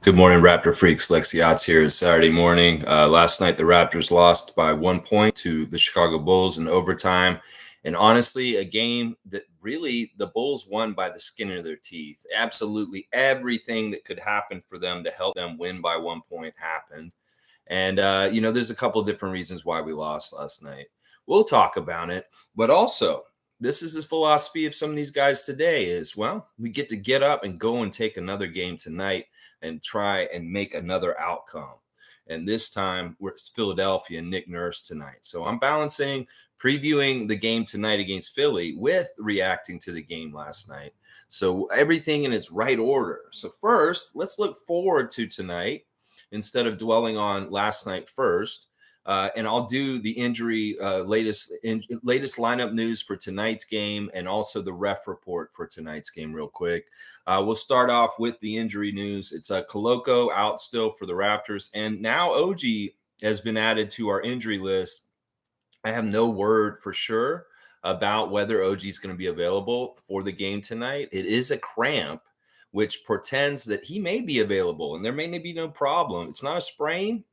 Good morning, Raptor freaks. Lexi Otts here. It's Saturday morning. Last night, the Raptors lost by 1 point to the Chicago Bulls in overtime. And honestly, a game that really the Bulls won by the skin of their teeth. Absolutely everything that could happen for them to help them win by 1 point happened. And, there's a couple of different reasons why we lost last night. We'll talk about it. But also, this is the philosophy of some of these guys today is, well, we get up and go and take another game tonight and try and make another outcome. And this time, it's Philadelphia and Nick Nurse tonight. So I'm balancing previewing the game tonight against Philly with reacting to the game last night. So everything in its right order. So first, let's look forward to tonight instead of dwelling on last night first. And I'll do the injury latest lineup news for tonight's game and also the ref report for tonight's game real quick. We'll start off with the injury news. It's Koloko out still for the Raptors, and now OG has been added to our injury list. I have no word for sure about whether OG is going to be available for the game tonight. It is a cramp, which portends that he may be available, and there may be no problem. It's not a sprain.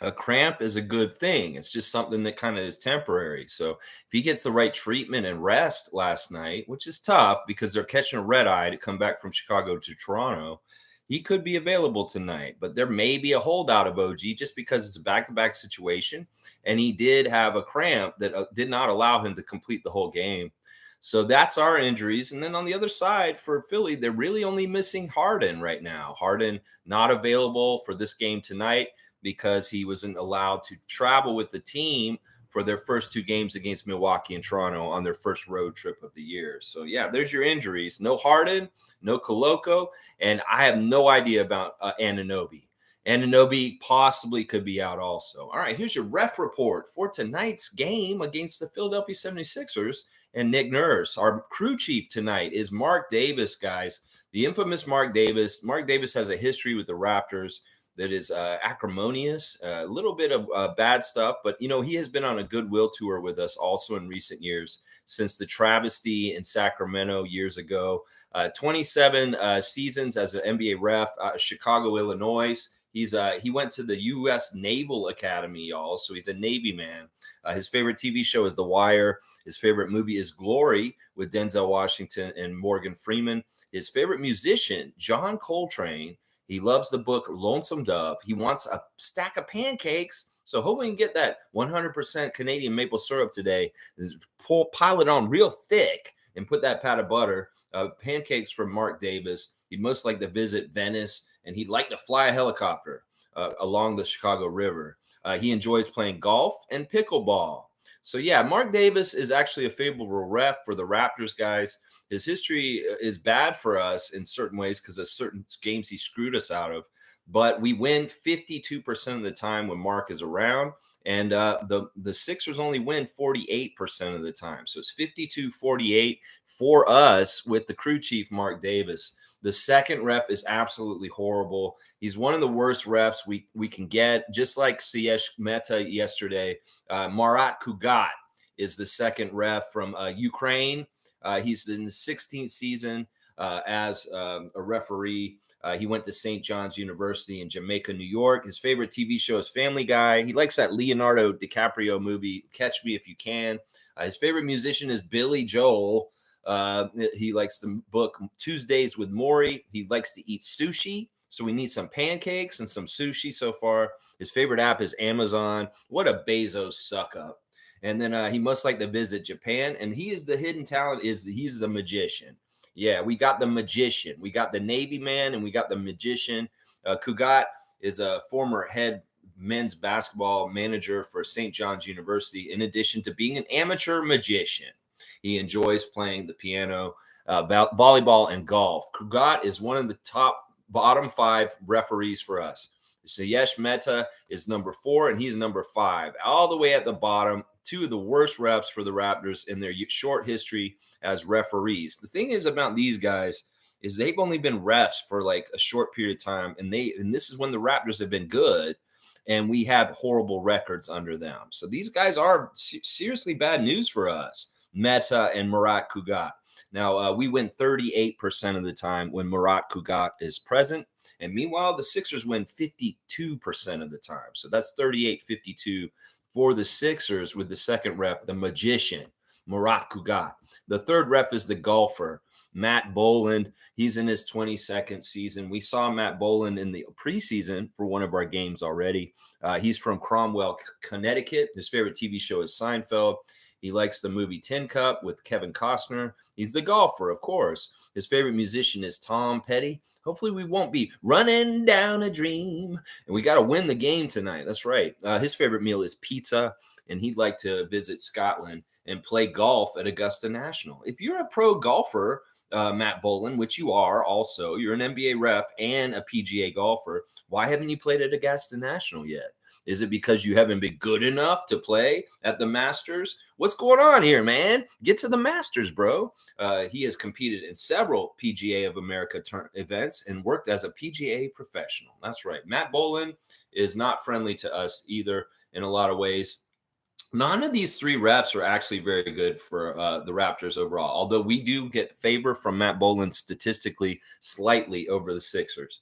A cramp is a good thing. It's just something that kind of is temporary. So if he gets the right treatment and rest last night, which is tough because they're catching a red eye to come back from Chicago to Toronto, he could be available tonight. But there may be a holdout of OG just because it's a back-to-back situation. And he did have a cramp that did not allow him to complete the whole game. So that's our injuries. And then on the other side for Philly, they're really only missing Harden right now. Harden not available for this game tonight because he wasn't allowed to travel with the team for their first two games against Milwaukee and Toronto on their first road trip of the year. So, yeah, there's your injuries. No Harden, no Koloko, and I have no idea about Anunoby. Anunoby possibly could be out also. All right, here's your ref report for tonight's game against the Philadelphia 76ers and Nick Nurse. Our crew chief tonight is Mark Davis, guys. The infamous Mark Davis. Mark Davis has a history with the Raptors that is acrimonious, a little bit of bad stuff, but he has been on a goodwill tour with us also in recent years since the travesty in Sacramento years ago. 27 seasons as an NBA ref out of Chicago, Illinois. He went to the U.S. Naval Academy, y'all, so he's a Navy man. His favorite TV show is The Wire. His favorite movie is Glory with Denzel Washington and Morgan Freeman. His favorite musician, John Coltrane. He loves the book Lonesome Dove. He wants a stack of pancakes. So hopefully we can get that 100% Canadian maple syrup today. Pile it on real thick and put that pat of butter. Pancakes from Mark Davis. He'd most like to visit Venice, and he'd like to fly a helicopter along the Chicago River. He enjoys playing golf and pickleball. So, yeah, Mark Davis is actually a favorable ref for the Raptors, guys. His history is bad for us in certain ways because of certain games he screwed us out of. But we win 52% of the time when Mark is around. And the Sixers only win 48% of the time. So it's 52-48 for us with the crew chief, Mark Davis. The second ref is absolutely horrible. He's one of the worst refs we can get, just like Siyesh Mehta yesterday. Marat Kugat is the second ref from Ukraine. He's in the 16th season as a referee. He went to St. John's University in Jamaica, New York. His favorite TV show is Family Guy. He likes that Leonardo DiCaprio movie, Catch Me If You Can. His favorite musician is Billy Joel. He likes the book Tuesdays with Maury. He likes to eat sushi. So we need some pancakes and some sushi so far. His favorite app is Amazon. What a Bezos suck up. And then he must like to visit Japan. And he is the hidden talent. He's the magician. Yeah, we got the magician. We got the Navy man and we got the magician. Kugat is a former head men's basketball manager for St. John's University, in addition to being an amateur magician. He enjoys playing the piano, volleyball, and golf. Kugat is one of the bottom 5 referees for us. Siyesh Mehta is number 4, and he's number 5. All the way at the bottom, 2 of the worst refs for the Raptors in their short history as referees. The thing is about these guys is they've only been refs for like a short period of time, and this is when the Raptors have been good, and we have horrible records under them. So these guys are seriously bad news for us. Mehta and Marat Kugat. Now, we win 38% of the time when Marat Kugat is present. And meanwhile, the Sixers win 52% of the time. So that's 38-52 for the Sixers with the second ref, the magician, Murat Kugat. The third ref is the golfer, Matt Boland. He's in his 22nd season. We saw Matt Boland in the preseason for one of our games already. He's from Cromwell, Connecticut. His favorite TV show is Seinfeld. He likes the movie Tin Cup with Kevin Costner. He's the golfer, of course. His favorite musician is Tom Petty. Hopefully we won't be running down a dream. And we got to win the game tonight. That's right. His favorite meal is pizza, and he'd like to visit Scotland and play golf at Augusta National. If you're a pro golfer, Matt Boland, which you are also, you're an NBA ref and a PGA golfer, why haven't you played at Augusta National yet? Is it because you haven't been good enough to play at the Masters? What's going on here, man? Get to the Masters, bro. He has competed in several PGA of America events and worked as a PGA professional. That's right. Matt Boland is not friendly to us either in a lot of ways. None of these three reps are actually very good for the Raptors overall, although we do get favor from Matt Boland statistically slightly over the Sixers.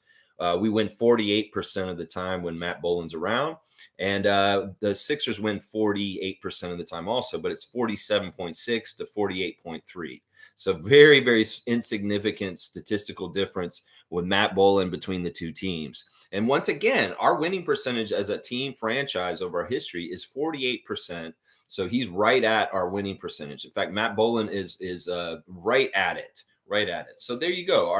We win 48% of the time when Matt Boland's around, and the Sixers win 48% of the time also, but it's 47.6 to 48.3. So very, very insignificant statistical difference with Matt Boland between the two teams. And once again, our winning percentage as a team franchise over our history is 48%. So he's right at our winning percentage. In fact, Matt Boland is right at it. Right at it. So there you go.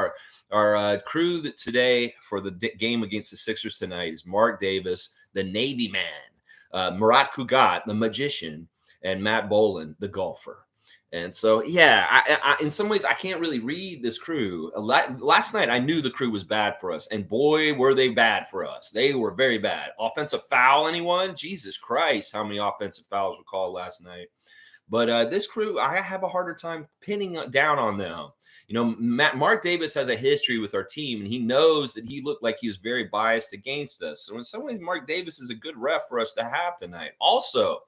Our crew today for the game against the Sixers tonight is Mark Davis, the Navy man, Murat Kugat, the magician, and Matt Boland, the golfer. And so, yeah, I in some ways, I can't really read this crew. Last night, I knew the crew was bad for us. And boy, were they bad for us. They were very bad. Offensive foul, anyone? Jesus Christ, how many offensive fouls were called last night? But this crew, I have a harder time pinning down on them. You know, Mark Davis has a history with our team, and he knows that he looked like he was very biased against us. So in some ways, Mark Davis is a good ref for us to have tonight. Also,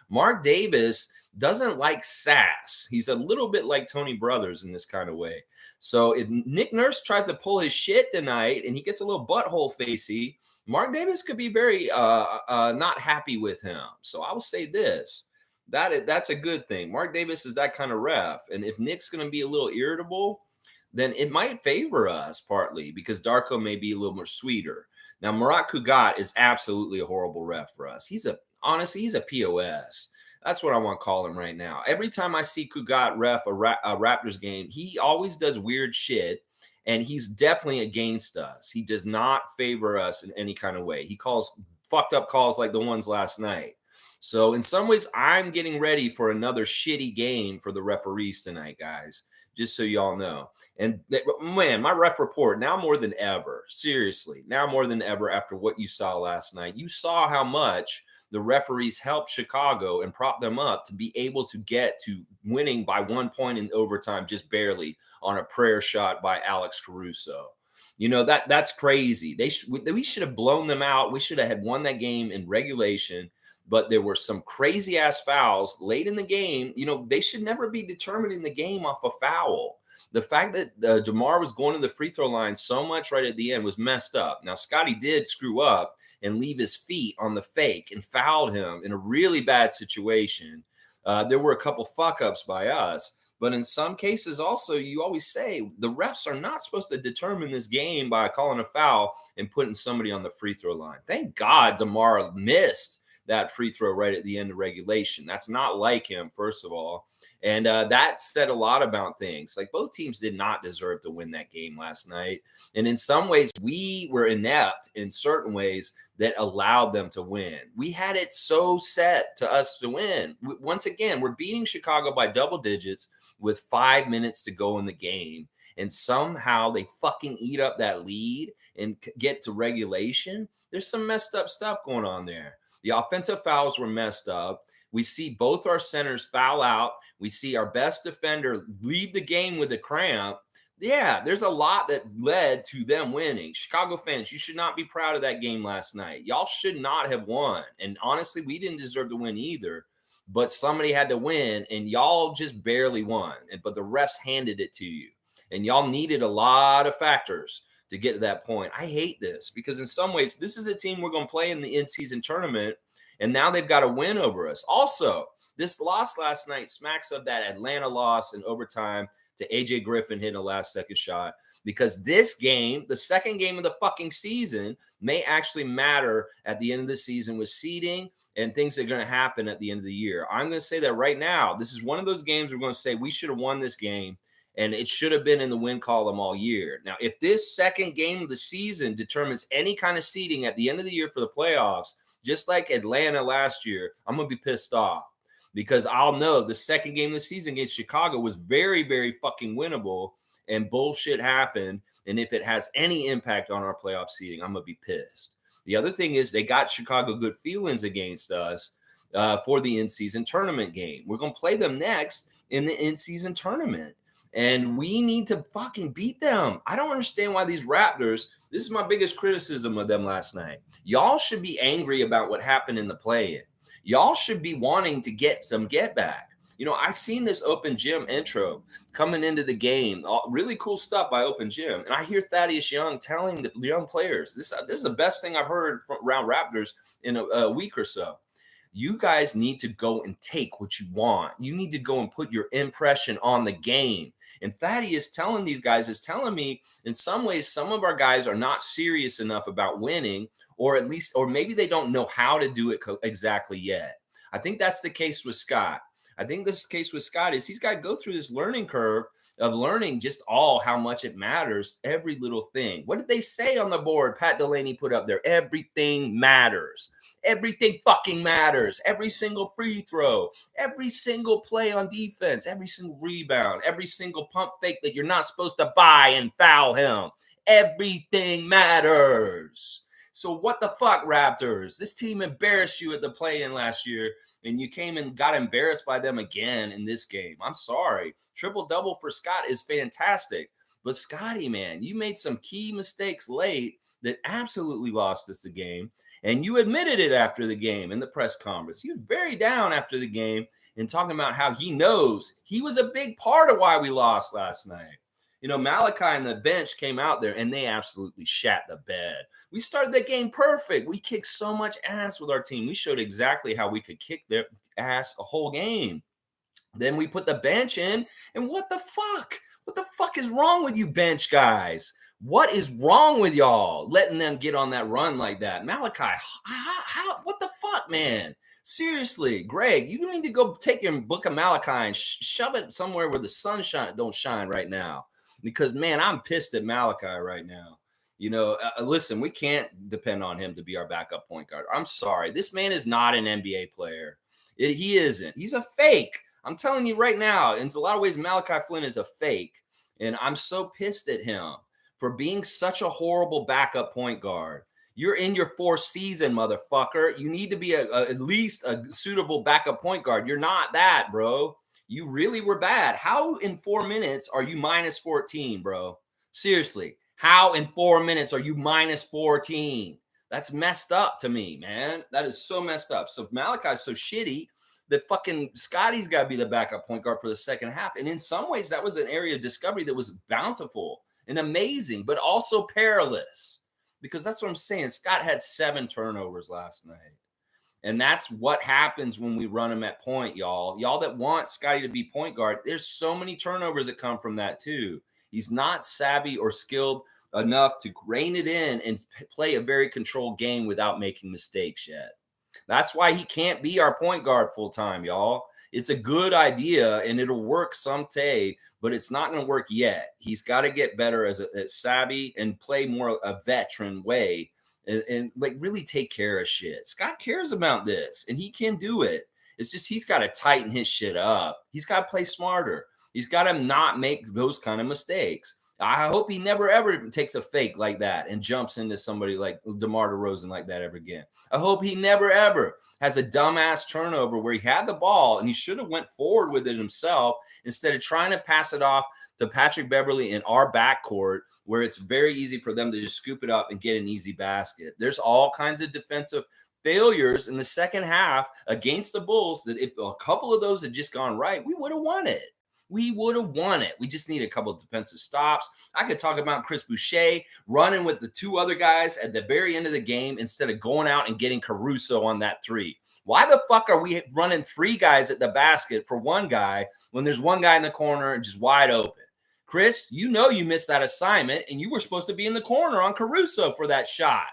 Mark Davis doesn't like sass. He's a little bit like Tony Brothers in this kind of way. So if Nick Nurse tries to pull his shit tonight and he gets a little butthole facey, Mark Davis could be very not happy with him. So I will say this. That's a good thing. Mark Davis is that kind of ref. And if Nick's going to be a little irritable, then it might favor us partly because Darko may be a little more sweeter. Now, Murat Kugat is absolutely a horrible ref for us. Honestly, he's a POS. That's what I want to call him right now. Every time I see Kugat ref a Raptors game, he always does weird shit, and he's definitely against us. He does not favor us in any kind of way. He calls fucked up calls like the ones last night. So in some ways, I'm getting ready for another shitty game for the referees tonight, guys, just so y'all know. And man, my ref report now more than ever, seriously, now more than ever after what you saw last night. You saw how much the referees helped Chicago and propped them up to be able to get to winning by 1 point in overtime, just barely on a prayer shot by Alex Caruso. You know, that's crazy. We should have blown them out. We should have had won that game in regulation. But there were some crazy ass fouls late in the game. You know, they should never be determining the game off a foul. The fact that Demar was going to the free throw line so much right at the end was messed up. Now, Scotty did screw up and leave his feet on the fake and fouled him in a really bad situation. There were a couple fuck ups by us. But in some cases also, you always say the refs are not supposed to determine this game by calling a foul and putting somebody on the free throw line. Thank God Demar missed that free throw right at the end of regulation. That's not like him, first of all. And that said a lot about things. Like both teams did not deserve to win that game last night. And in some ways, we were inept in certain ways that allowed them to win. We had it so set to us to win. Once again, we're beating Chicago by double digits with 5 minutes to go in the game. And somehow they fucking eat up that lead and get to regulation. There's some messed up stuff going on there. The offensive fouls were messed up. We see both our centers foul out. We see our best defender leave the game with a cramp. Yeah, there's a lot that led to them winning. Chicago fans, you should not be proud of that game last night. Y'all should not have won. And honestly, we didn't deserve to win either. But somebody had to win, and y'all just barely won. But the refs handed it to you. And y'all needed a lot of factors to get to that point. I hate this because in some ways, this is a team we're going to play in the in-season tournament, and now they've got a win over us. Also, this loss last night smacks of that Atlanta loss in overtime to AJ Griffin hitting a last-second shot, because this game, the second game of the fucking season, may actually matter at the end of the season with seeding and things that are going to happen at the end of the year. I'm going to say that right now. This is one of those games we're going to say we should have won this game, and it should have been in the win column all year. Now, if this second game of the season determines any kind of seeding at the end of the year for the playoffs, just like Atlanta last year, I'm going to be pissed off, because I'll know the second game of the season against Chicago was very, very fucking winnable, and bullshit happened. And if it has any impact on our playoff seeding, I'm going to be pissed. The other thing is they got Chicago good feelings against us for the in-season tournament game. We're going to play them next in the in-season tournament, and we need to fucking beat them. I don't understand why these Raptors, this is my biggest criticism of them last night. Y'all should be angry about what happened in the play-in. Y'all should be wanting to get some get back. You know, I seen this Open Gym intro coming into the game. Really cool stuff by Open Gym. And I hear Thaddeus Young telling the young players, this is the best thing I've heard from around Raptors in a week or so. You guys need to go and take what you want. You need to go and put your impression on the game. And Thaddeus telling these guys is telling me, in some ways, some of our guys are not serious enough about winning, or at least, or maybe they don't know how to do it exactly yet. I think that's the case with Scott. I think this case with Scott is he's got to go through this learning curve of learning just how much it matters, every little thing. What did they say on the board? Pat Delaney put up there, everything matters. Everything fucking matters. Every single free throw, every single play on defense, every single rebound, every single pump fake that you're not supposed to buy and foul him. Everything matters. So what the fuck, Raptors? This team embarrassed you at the play-in last year, and you came and got embarrassed by them again in this game. I'm sorry. Triple-double for Scott is fantastic. But Scotty, man, you made some key mistakes late that absolutely lost us the game. And you admitted it after the game in the press conference. He was very down after the game and talking about how he knows he was a big part of why we lost last night. You know, Malachi and the bench came out there and they absolutely shat the bed. We started that game perfect. We kicked so much ass with our team. We showed exactly how we could kick their ass a whole game. Then we put the bench in, and what the fuck? What the fuck is wrong with you bench guys? What is wrong with y'all letting them get on that run like that? Malachi, what the fuck, man? Seriously, Greg, you need to go take your book of Malachi and shove it somewhere where the sun don't shine right now. Because, man, I'm pissed at Malachi right now. You know, listen, we can't depend on him to be our backup point guard. I'm sorry. This man is not an NBA player. He isn't. He's a fake. I'm telling you right now, in a lot of ways, Malachi Flynn is a fake. And I'm so pissed at him for being such a horrible backup point guard. You're in your fourth season, motherfucker. You need to be at least a suitable backup point guard. You're not that, bro. You really were bad. How in 4 minutes are you minus 14, bro? Seriously. How in 4 minutes are you minus 14? That's messed up to me, man. That is so messed up. So if Malachi's so shitty, that fucking Scotty's got to be the backup point guard for the second half. And in some ways, that was an area of discovery that was bountiful and amazing, but also perilous. Because that's what I'm saying. Scott had 7 turnovers last night. And that's what happens when we run him at point, y'all. Y'all that want Scotty to be point guard, there's so many turnovers that come from that too. He's not savvy or skilled enough to rein it in and play a very controlled game without making mistakes yet. That's why he can't be our point guard full time, y'all. It's a good idea and it'll work someday, but it's not going to work yet. He's got to get better as savvy and play more a veteran way. And like really take care of shit. Scott cares about this and he can do it. It's just he's got to tighten his shit up. He's got to play smarter. He's got to not make those kind of mistakes. I hope he never ever takes a fake like that and jumps into somebody like Demar Derozan like that ever again. I hope he never ever has a dumbass turnover where he had the ball and he should have went forward with it himself instead of trying to pass it off to Patrick Beverley in our backcourt, where it's very easy for them to just scoop it up and get an easy basket. There's all kinds of defensive failures in the second half against the Bulls that if a couple of those had just gone right, we would have won it. we would have won it. We just need a couple of defensive stops. I could talk about Chris Boucher running with the two other guys at the very end of the game instead of going out and getting Caruso on that three. Why the fuck are we running three guys at the basket for one guy when there's one guy in the corner and just wide open? Chris, you know you missed that assignment and you were supposed to be in the corner on Caruso for that shot.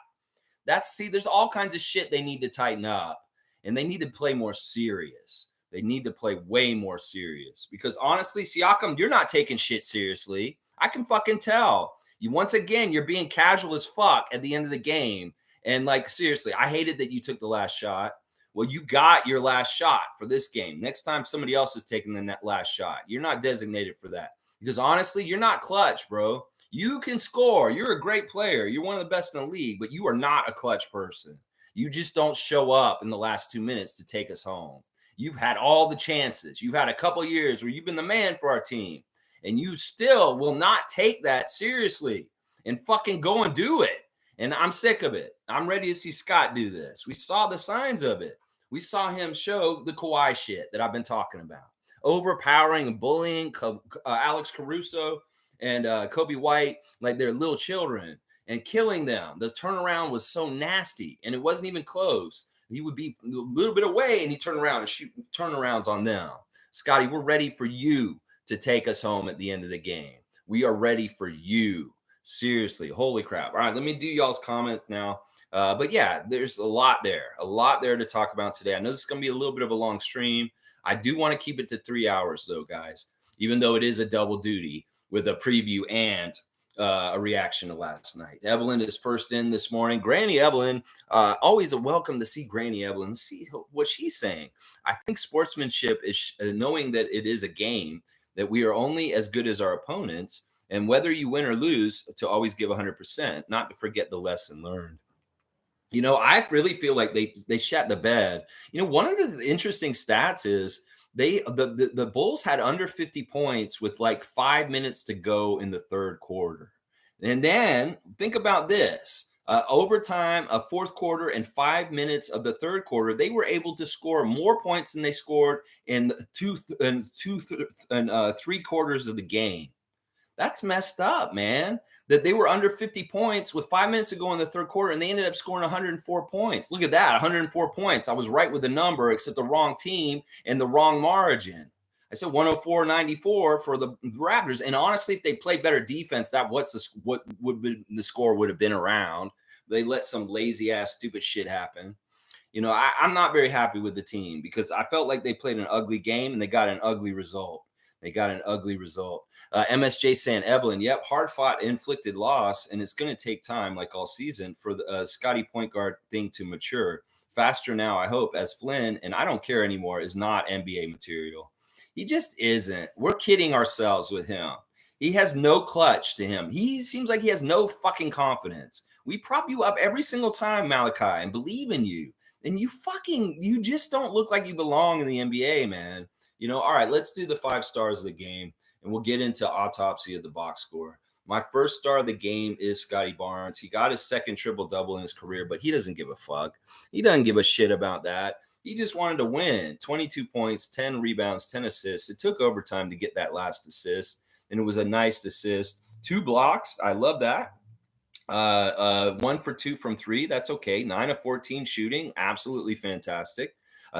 There's all kinds of shit they need to tighten up, and they need to play more serious. They need to play way more serious because honestly, Siakam, you're not taking shit seriously. I can fucking tell. Once again, you're being casual as fuck at the end of the game. And like, seriously, I hated that you took the last shot. Well, you got your last shot for this game. Next time somebody else is taking the last shot, you're not designated for that because honestly, you're not clutch, bro. You can score. You're a great player. You're one of the best in the league, but you are not a clutch person. You just don't show up in the last 2 minutes to take us home. You've had all the chances. You've had a couple years where you've been the man for our team, and you still will not take that seriously and fucking go and do it. And I'm sick of it. I'm ready to see Scott do this. We saw the signs of it. We saw him show the Kawhi shit that I've been talking about. Overpowering and bullying Alex Caruso and Kobe White like they're little children and killing them. The turnaround was so nasty, and it wasn't even close. He would be a little bit away, and he'd turn around and shoot turnarounds on them. Scotty, we're ready for you to take us home at the end of the game. We are ready for you. Seriously, holy crap. All right, let me do y'all's comments now. But yeah, there's a lot there to talk about today. I know this is going to be a little bit of a long stream. I do want to keep it to 3 hours, though, guys, even though it is a double duty with a preview and a reaction to last night. Evelyn is first in this morning. Granny Evelyn, always a welcome to see Granny Evelyn, see what she's saying. I think sportsmanship is knowing that it is a game, that we are only as good as our opponents, and whether you win or lose, to always give 100%, not to forget the lesson learned. You know, I really feel like they shat the bed. You know, one of the interesting stats is the Bulls had under 50 points with like 5 minutes to go in the third quarter. And then think about this. Overtime, a fourth quarter, and 5 minutes of the third quarter, they were able to score more points than they scored in three quarters of the game. That's messed up, man. That they were under 50 points with 5 minutes to go in the third quarter, and they ended up scoring 104 points. Look at that, 104 points. I was right with the number, except the wrong team and the wrong margin. I said 104-94 for the Raptors. And honestly, if they played better defense, what would the score would have been around. They let some lazy ass stupid shit happen. You know, I'm not very happy with the team because I felt like they played an ugly game and they got an ugly result. MSJ saying, Evelyn, yep, hard fought, inflicted loss, and it's going to take time, like all season, for the Scotty point guard thing to mature. Faster now, I hope, as Flynn, and I don't care anymore, is not NBA material. He just isn't. We're kidding ourselves with him. He has no clutch to him. He seems like he has no fucking confidence. We prop you up every single time, Malachi, and believe in you. And you just don't look like you belong in the NBA, man. You know, all right, let's do the 5 stars of the game, and we'll get into autopsy of the box score. My first star of the game is Scotty Barnes. He got his second triple-double in his career, but he doesn't give a fuck. He doesn't give a shit about that. He just wanted to win. 22 points, 10 rebounds, 10 assists. It took overtime to get that last assist, and it was a nice assist. 2 blocks. I love that. 1 for 2 from 3. That's okay. 9 of 14 shooting. Absolutely fantastic.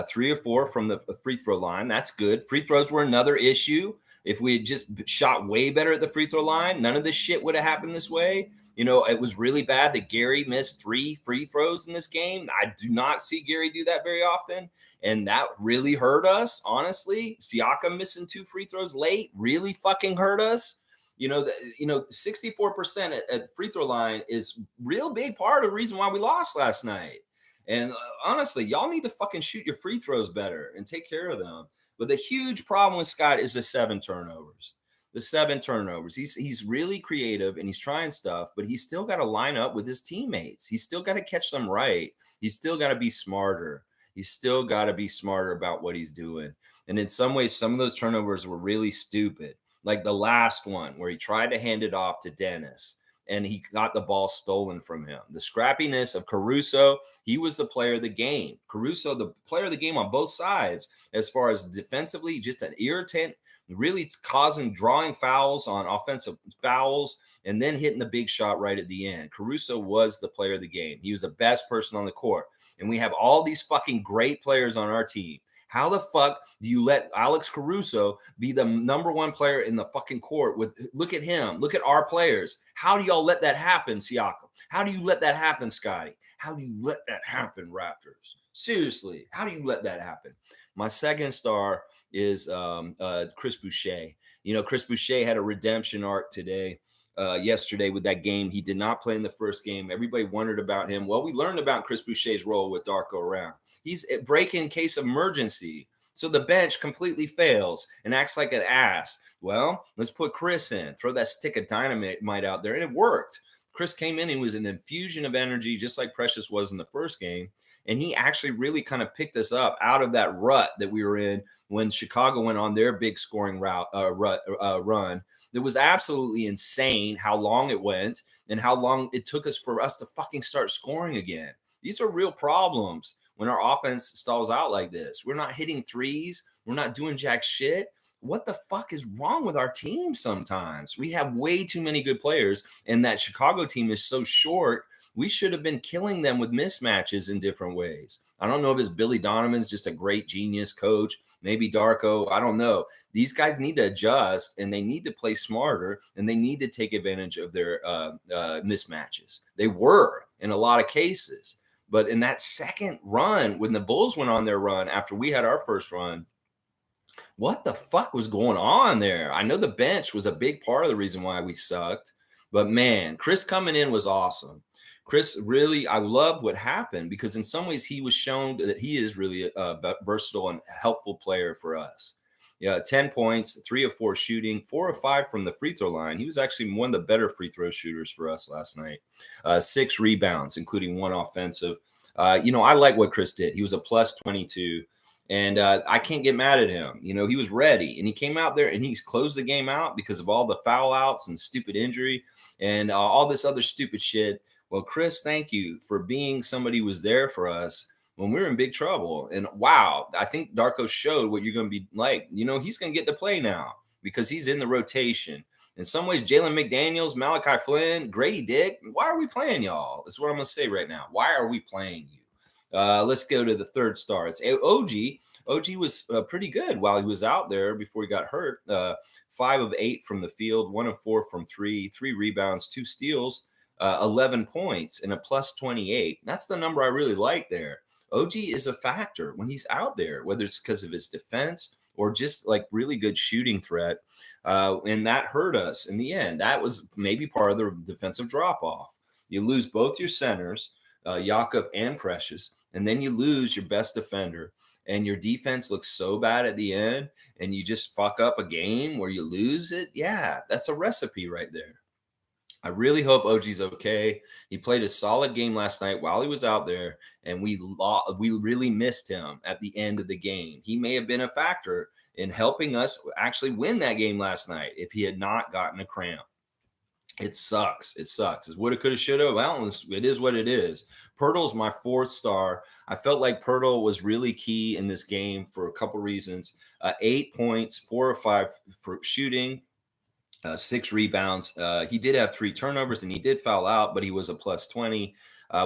3 or 4 from the free throw line. That's good. Free throws were another issue. If we had just shot way better at the free throw line, none of this shit would have happened this way. You know, it was really bad that Gary missed 3 free throws in this game. I do not see Gary do that very often. And that really hurt us, honestly. Siakam missing 2 free throws late really fucking hurt us. 64% at free throw line is real big part of the reason why we lost last night. And honestly, y'all need to fucking shoot your free throws better and take care of them. But the huge problem with Scott is the 7 turnovers. The 7 turnovers. He's really creative and he's trying stuff, but he's still got to line up with his teammates. He's still got to catch them right. He's still got to be smarter. He's still got to be smarter about what he's doing. And in some ways, some of those turnovers were really stupid. Like the last one where he tried to hand it off to Dennis and he got the ball stolen from him. The scrappiness of Caruso, he was the player of the game. Caruso, the player of the game on both sides, as far as defensively, just an irritant, really it's drawing fouls on offensive fouls, and then hitting the big shot right at the end. Caruso was the player of the game. He was the best person on the court. And we have all these fucking great players on our team. How the fuck do you let Alex Caruso be the number one player in the fucking court? Look at him. Look at our players. How do y'all let that happen, Siakam? How do you let that happen, Scotty? How do you let that happen, Raptors? Seriously, how do you let that happen? My second star is Chris Boucher. Chris Boucher had a redemption arc yesterday with that game. He did not play in the first game. Everybody wondered about him. Well, we learned about Chris Boucher's role with Darko around. He's a break in case of emergency. So the bench completely fails and acts like an ass. Well, let's put Chris in, throw that stick of dynamite out there, and it worked. Chris came in and was an infusion of energy, just like Precious was in the first game. And he actually really kind of picked us up out of that rut that we were in when Chicago went on their big scoring run. It was absolutely insane how long it went and how long it took for us to fucking start scoring again. These are real problems when our offense stalls out like this. We're not hitting threes. We're not doing jack shit. What the fuck is wrong with our team sometimes? We have way too many good players, and that Chicago team is so short. We should have been killing them with mismatches in different ways. I don't know if it's Billy Donovan's just a great genius coach, maybe Darko. I don't know. These guys need to adjust, and they need to play smarter, and they need to take advantage of their mismatches. They were in a lot of cases. But in that second run, when the Bulls went on their run after we had our first run, what the fuck was going on there? I know the bench was a big part of the reason why we sucked, but man, Chris coming in was awesome. Chris really, I loved what happened because in some ways he was shown that he is really a versatile and helpful player for us. Yeah, 10 points, 3 of 4 shooting, 4 of 5 from the free throw line. He was actually one of the better free throw shooters for us last night. 6 rebounds, including 1 offensive. I like what Chris did. He was a plus 22. And I can't get mad at him. He was ready and he came out there and he's closed the game out because of all the foul outs and stupid injury and all this other stupid shit. Well, Chris, thank you for being somebody who was there for us when we were in big trouble. And wow, I think Darko showed what you're going to be like. He's going to get to play now because he's in the rotation. In some ways, Jalen McDaniels, Malachi Flynn, Grady Dick, why are we playing y'all? That's what I'm going to say right now. Why are we playing you? Let's go to the third star. It's OG. OG was pretty good while he was out there before he got hurt. 5 of 8 from the field, 1 of 4 from 3 rebounds, 2 steals, 11 points, and a plus 28. That's the number I really like there. OG is a factor when he's out there, whether it's because of his defense or just like really good shooting threat. And that hurt us in the end. That was maybe part of the defensive drop off. You lose both your centers, Jakob and Precious, and then you lose your best defender, and your defense looks so bad at the end, and you just fuck up a game where you lose it. Yeah, that's a recipe right there. I really hope OG's okay. He played a solid game last night while he was out there, and we really missed him at the end of the game. He may have been a factor in helping us actually win that game last night if he had not gotten a cramp. It sucks. It sucks. It's woulda, coulda, shoulda. Well, it is what it is. Pirtle's my 4th star. I felt like Pirtle was really key in this game for a couple reasons. 8 points, 4 of 5 for shooting, 6 rebounds. He did have 3 turnovers and he did foul out, but he was a plus 20.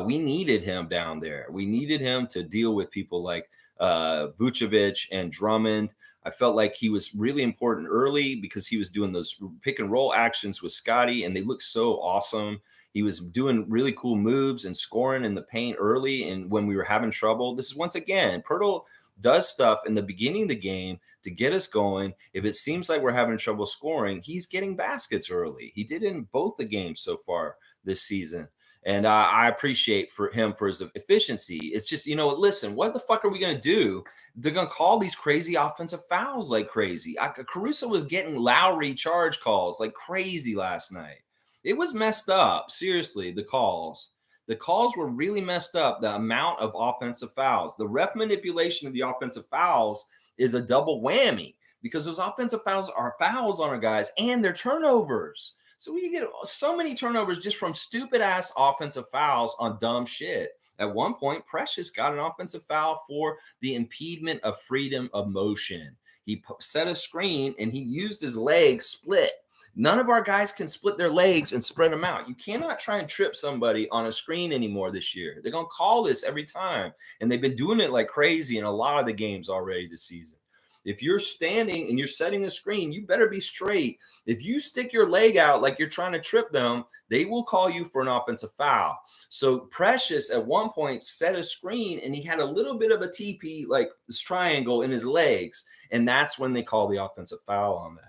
We needed him down there. We needed him to deal with people like Vucevic and Drummond. I felt like he was really important early because he was doing those pick and roll actions with Scotty, and they looked so awesome. He was doing really cool moves and scoring in the paint early, and when we were having trouble. This is once again, Pirtle does stuff in the beginning of the game to get us going. If it seems like we're having trouble scoring, he's getting baskets early. He did in both the games so far this season. And I appreciate him for his efficiency. It's just, listen, what the fuck are we going to do? They're going to call these crazy offensive fouls like crazy. Caruso was getting Lowry charge calls like crazy last night. It was messed up. Seriously, the calls. The calls were really messed up, the amount of offensive fouls. The ref manipulation of the offensive fouls is a double whammy because those offensive fouls are fouls on our guys and they're turnovers. So we get so many turnovers just from stupid ass offensive fouls on dumb shit. At one point, Precious got an offensive foul for the impediment of freedom of motion. He set a screen and he used his legs split. None of our guys can split their legs and spread them out. You cannot try and trip somebody on a screen anymore this year. They're going to call this every time. And they've been doing it like crazy in a lot of the games already this season. If you're standing and you're setting a screen, you better be straight. If you stick your leg out like you're trying to trip them, they will call you for an offensive foul. So Precious at one point set a screen and he had a little bit of a TP, like this triangle in his legs. And that's when they call the offensive foul on that.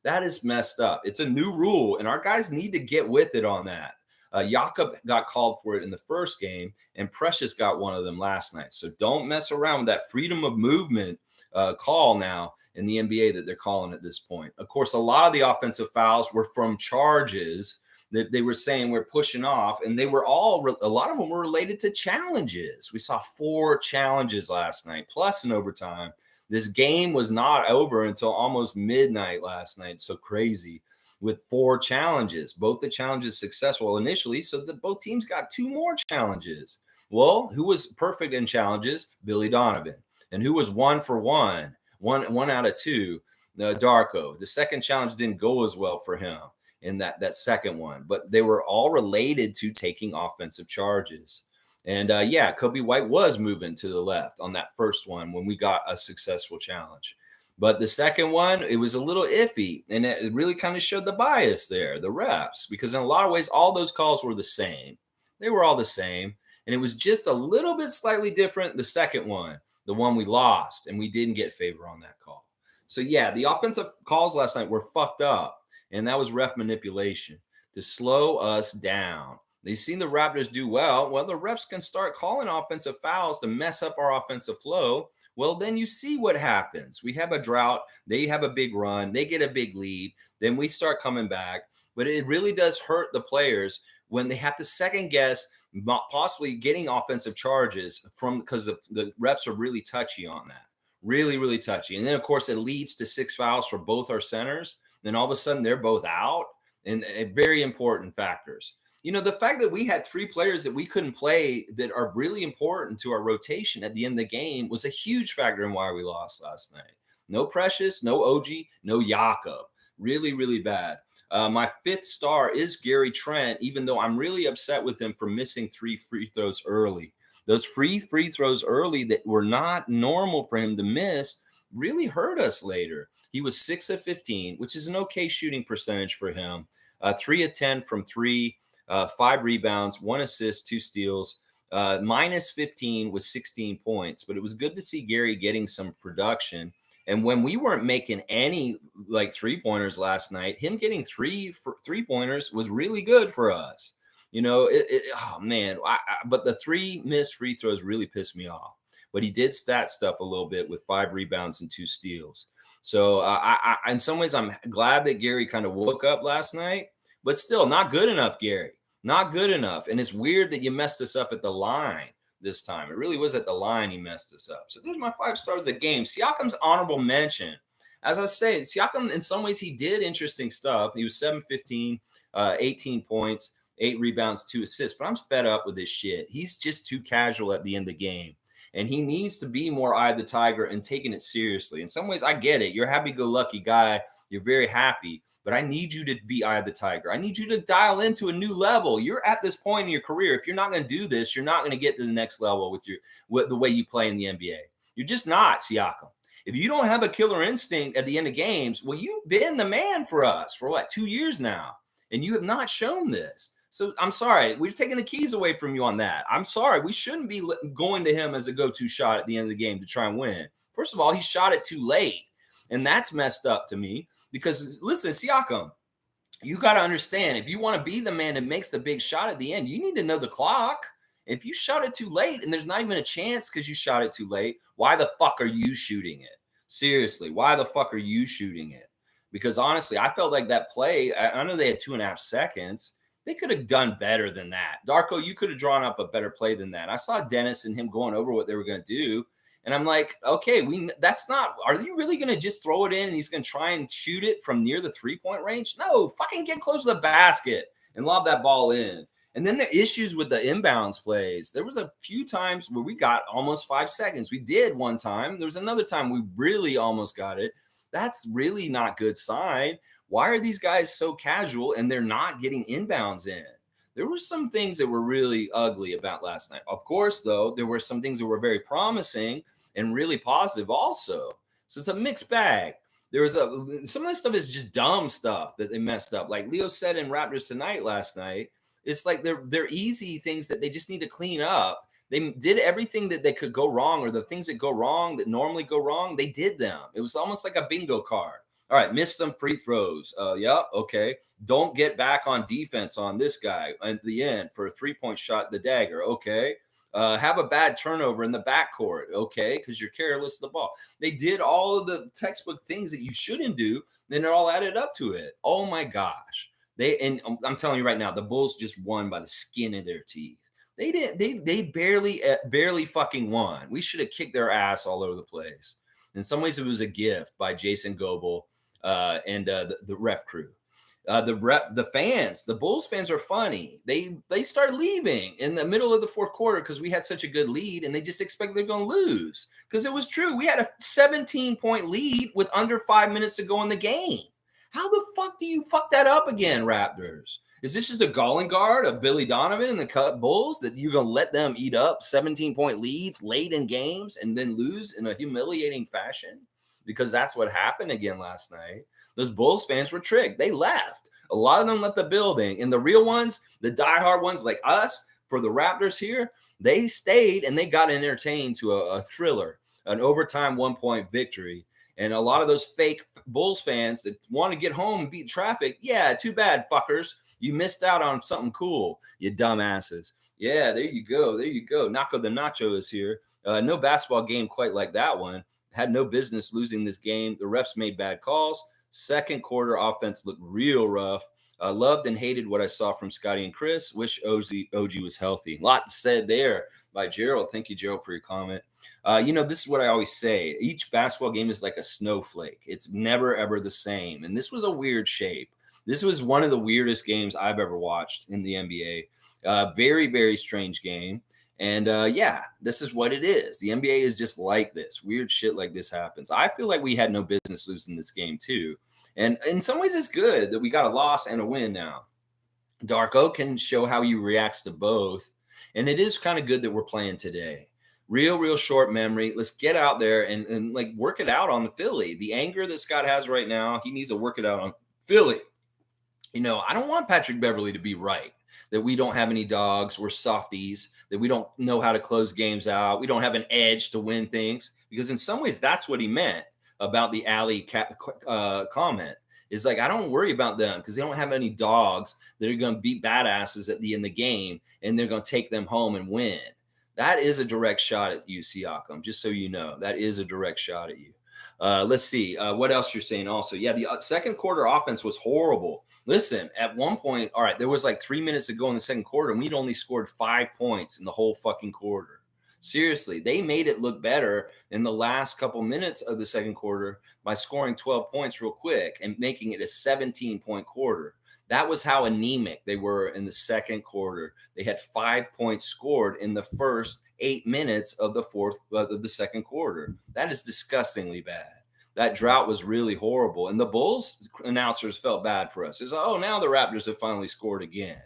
That is messed up. It's a new rule, and our guys need to get with it on that. Jakob got called for it in the first game, and Precious got one of them last night. So don't mess around with that freedom of movement call now in the NBA that they're calling at this point. Of course, a lot of the offensive fouls were from charges that they were saying we're pushing off, and they were a lot of them were related to challenges. We saw 4 challenges last night, plus in overtime. This game was not over until almost midnight last night. So crazy with 4 challenges. Both the challenges successful initially, so that both teams got 2 more challenges. Well, who was perfect in challenges? Billy Donovan. And who was 1 for 1? One out of 2, Darko. The second challenge didn't go as well for him in that second one, but they were all related to taking offensive charges. And Kobe White was moving to the left on that first one when we got a successful challenge. But the second one, it was a little iffy. And it really kind of showed the bias there, the refs, because in a lot of ways, all those calls were the same. They were all the same. And it was just a little bit slightly different, the second one, the one we lost, and we didn't get favor on that call. So, yeah, the offensive calls last night were fucked up. And that was ref manipulation to slow us down. They've seen the Raptors do well. Well, the refs can start calling offensive fouls to mess up our offensive flow. Well, then you see what happens. We have a drought. They have a big run. They get a big lead. Then we start coming back. But it really does hurt the players when they have to second guess possibly getting offensive charges because the refs are really touchy on that. Really, really touchy. And then, of course, it leads to 6 fouls for both our centers. Then all of a sudden, they're both out. And very important factors. You know, the fact that we had 3 players that we couldn't play that are really important to our rotation at the end of the game was a huge factor in why we lost last night. No Precious, no OG, no Jakob. Really, really bad. My 5th star is Gary Trent, even though I'm really upset with him for missing 3 free throws early. Those free throws early that were not normal for him to miss really hurt us later. He was 6 of 15, which is an okay shooting percentage for him. 3 of 10 from 3. 5 rebounds, 1 assist, 2 steals, minus 15 was 16 points. But it was good to see Gary getting some production. And when we weren't making any like 3-pointers last night, him getting 3 3-pointers was really good for us. You know, oh man, but the 3 missed free throws really pissed me off. But he did stat stuff a little bit with 5 rebounds and 2 steals. So in some ways, I'm glad that Gary kind of woke up last night. But still, not good enough, Gary. Not good enough. And it's weird that you messed us up at the line this time. It really was at the line he messed us up. So there's my 5 stars of the game. Siakam's honorable mention. As I say, Siakam, in some ways, he did interesting stuff. He was 7-15, 18 points, 8 rebounds, 2 assists. But I'm fed up with this shit. He's just too casual at the end of the game. And he needs to be more eye of the tiger and taking it seriously. In some ways, I get it. You're a happy-go-lucky guy. You're very happy. But I need you to be eye of the tiger. I need you to dial into a new level. You're at this point in your career. If you're not going to do this, you're not going to get to the next level with the way you play in the NBA. You're just not, Siakam. If you don't have a killer instinct at the end of games, well, you've been the man for us for 2 years now. And you have not shown this. So I'm sorry, we're taking the keys away from you on that. I'm sorry, we shouldn't be going to him as a go-to shot at the end of the game to try and win. First of all, he shot it too late, and that's messed up to me because, listen, Siakam, you got to understand, if you want to be the man that makes the big shot at the end, you need to know the clock. If you shot it too late and there's not even a chance because you shot it too late, why the fuck are you shooting it? Seriously, why the fuck are you shooting it? Because honestly, I felt like that play, I know they had 2.5 seconds. They could have done better than that. Darko, you could have drawn up a better play than that. I saw Dennis and him going over what they were going to do. And I'm like, okay, that's not, are you really going to just throw it in and he's going to try and shoot it from near the 3-point range? No, fucking get close to the basket and lob that ball in. And then the issues with the inbounds plays. There was a few times where we got almost 5 seconds. We did one time. There was another time we really almost got it. That's really not good sign. Why are these guys so casual and they're not getting inbounds in? There were some things that were really ugly about last night. Of course, though, there were some things that were very promising and really positive also. So it's a mixed bag. There was some of this stuff is just dumb stuff that they messed up. Like Leo said in Raptors Tonight last night, it's like they're easy things that they just need to clean up. They did everything that they could go wrong, or the things that go wrong that normally go wrong, they did them. It was almost like a bingo card. All right, missed some free throws. Yeah, okay. Don't get back on defense on this guy at the end for a 3-point shot, the dagger. Okay. Have a bad turnover in the backcourt. Okay, because you're careless of the ball. They did all of the textbook things that you shouldn't do. Then they're all added up to it. Oh my gosh. I'm telling you right now, the Bulls just won by the skin of their teeth. They didn't. They barely fucking won. We should have kicked their ass all over the place. In some ways, it was a gift by Jason Goebel and the ref crew. The fans, the Bulls fans are funny. They start leaving in the middle of the fourth quarter because we had such a good lead, and they just expect they're going to lose. Because it was true. We had a 17-point lead with under 5 minutes to go in the game. How the fuck do you fuck that up again, Raptors? Is this just a galling guard of Billy Donovan and the Bulls that you're going to let them eat up 17-point leads late in games and then lose in a humiliating fashion? Because that's what happened again last night. Those Bulls fans were tricked. They left. A lot of them left the building. And the real ones, the diehard ones like us, for the Raptors here, they stayed and they got entertained to a thriller, an overtime 1-point victory. And a lot of those fake Bulls fans that want to get home and beat traffic, yeah, too bad, fuckers. You missed out on something cool, you dumbasses. Yeah, there you go. There you go. Naco the Nacho is here. No basketball game quite like that one. Had no business losing this game. The refs made bad calls. Second quarter offense looked real rough. Loved and hated what I saw from Scotty and Chris. Wish OG was healthy. A lot said there by Gerald. Thank you, Gerald, for your comment. This is what I always say. Each basketball game is like a snowflake. It's never, ever the same. And this was a weird shape. This was one of the weirdest games I've ever watched in the NBA. Very, very strange game. And this is what it is. The NBA is just like this. Weird shit like this happens. I feel like we had no business losing this game too. And in some ways, it's good that we got a loss and a win now. Darko can show how he reacts to both. And it is kind of good that we're playing today. Real short memory. Let's get out there and like work it out on the Philly. The anger that Scott has right now, he needs to work it out on Philly. I don't want Patrick Beverley to be right, that we don't have any dogs, we're softies, that we don't know how to close games out, we don't have an edge to win things, because in some ways that's what he meant about the alley comment. Is like, I don't worry about them because they don't have any dogs that are going to beat badasses at the end of the game and they're going to take them home and win. That is a direct shot at you, Siakam, just so you know. That is a direct shot at you. Let's see what else you're saying also. Yeah, the second quarter offense was horrible. Listen, at one point, all right, there was like 3 minutes to go in the second quarter, and we'd only scored 5 points in the whole fucking quarter. Seriously, they made it look better in the last couple minutes of the second quarter by scoring 12 points real quick and making it a 17-point quarter. That was how anemic they were in the second quarter. They had 5 points scored in the first 8 minutes of the second quarter. That is disgustingly bad. That drought was really horrible. And the Bulls announcers felt bad for us. It's like, oh, now the Raptors have finally scored again.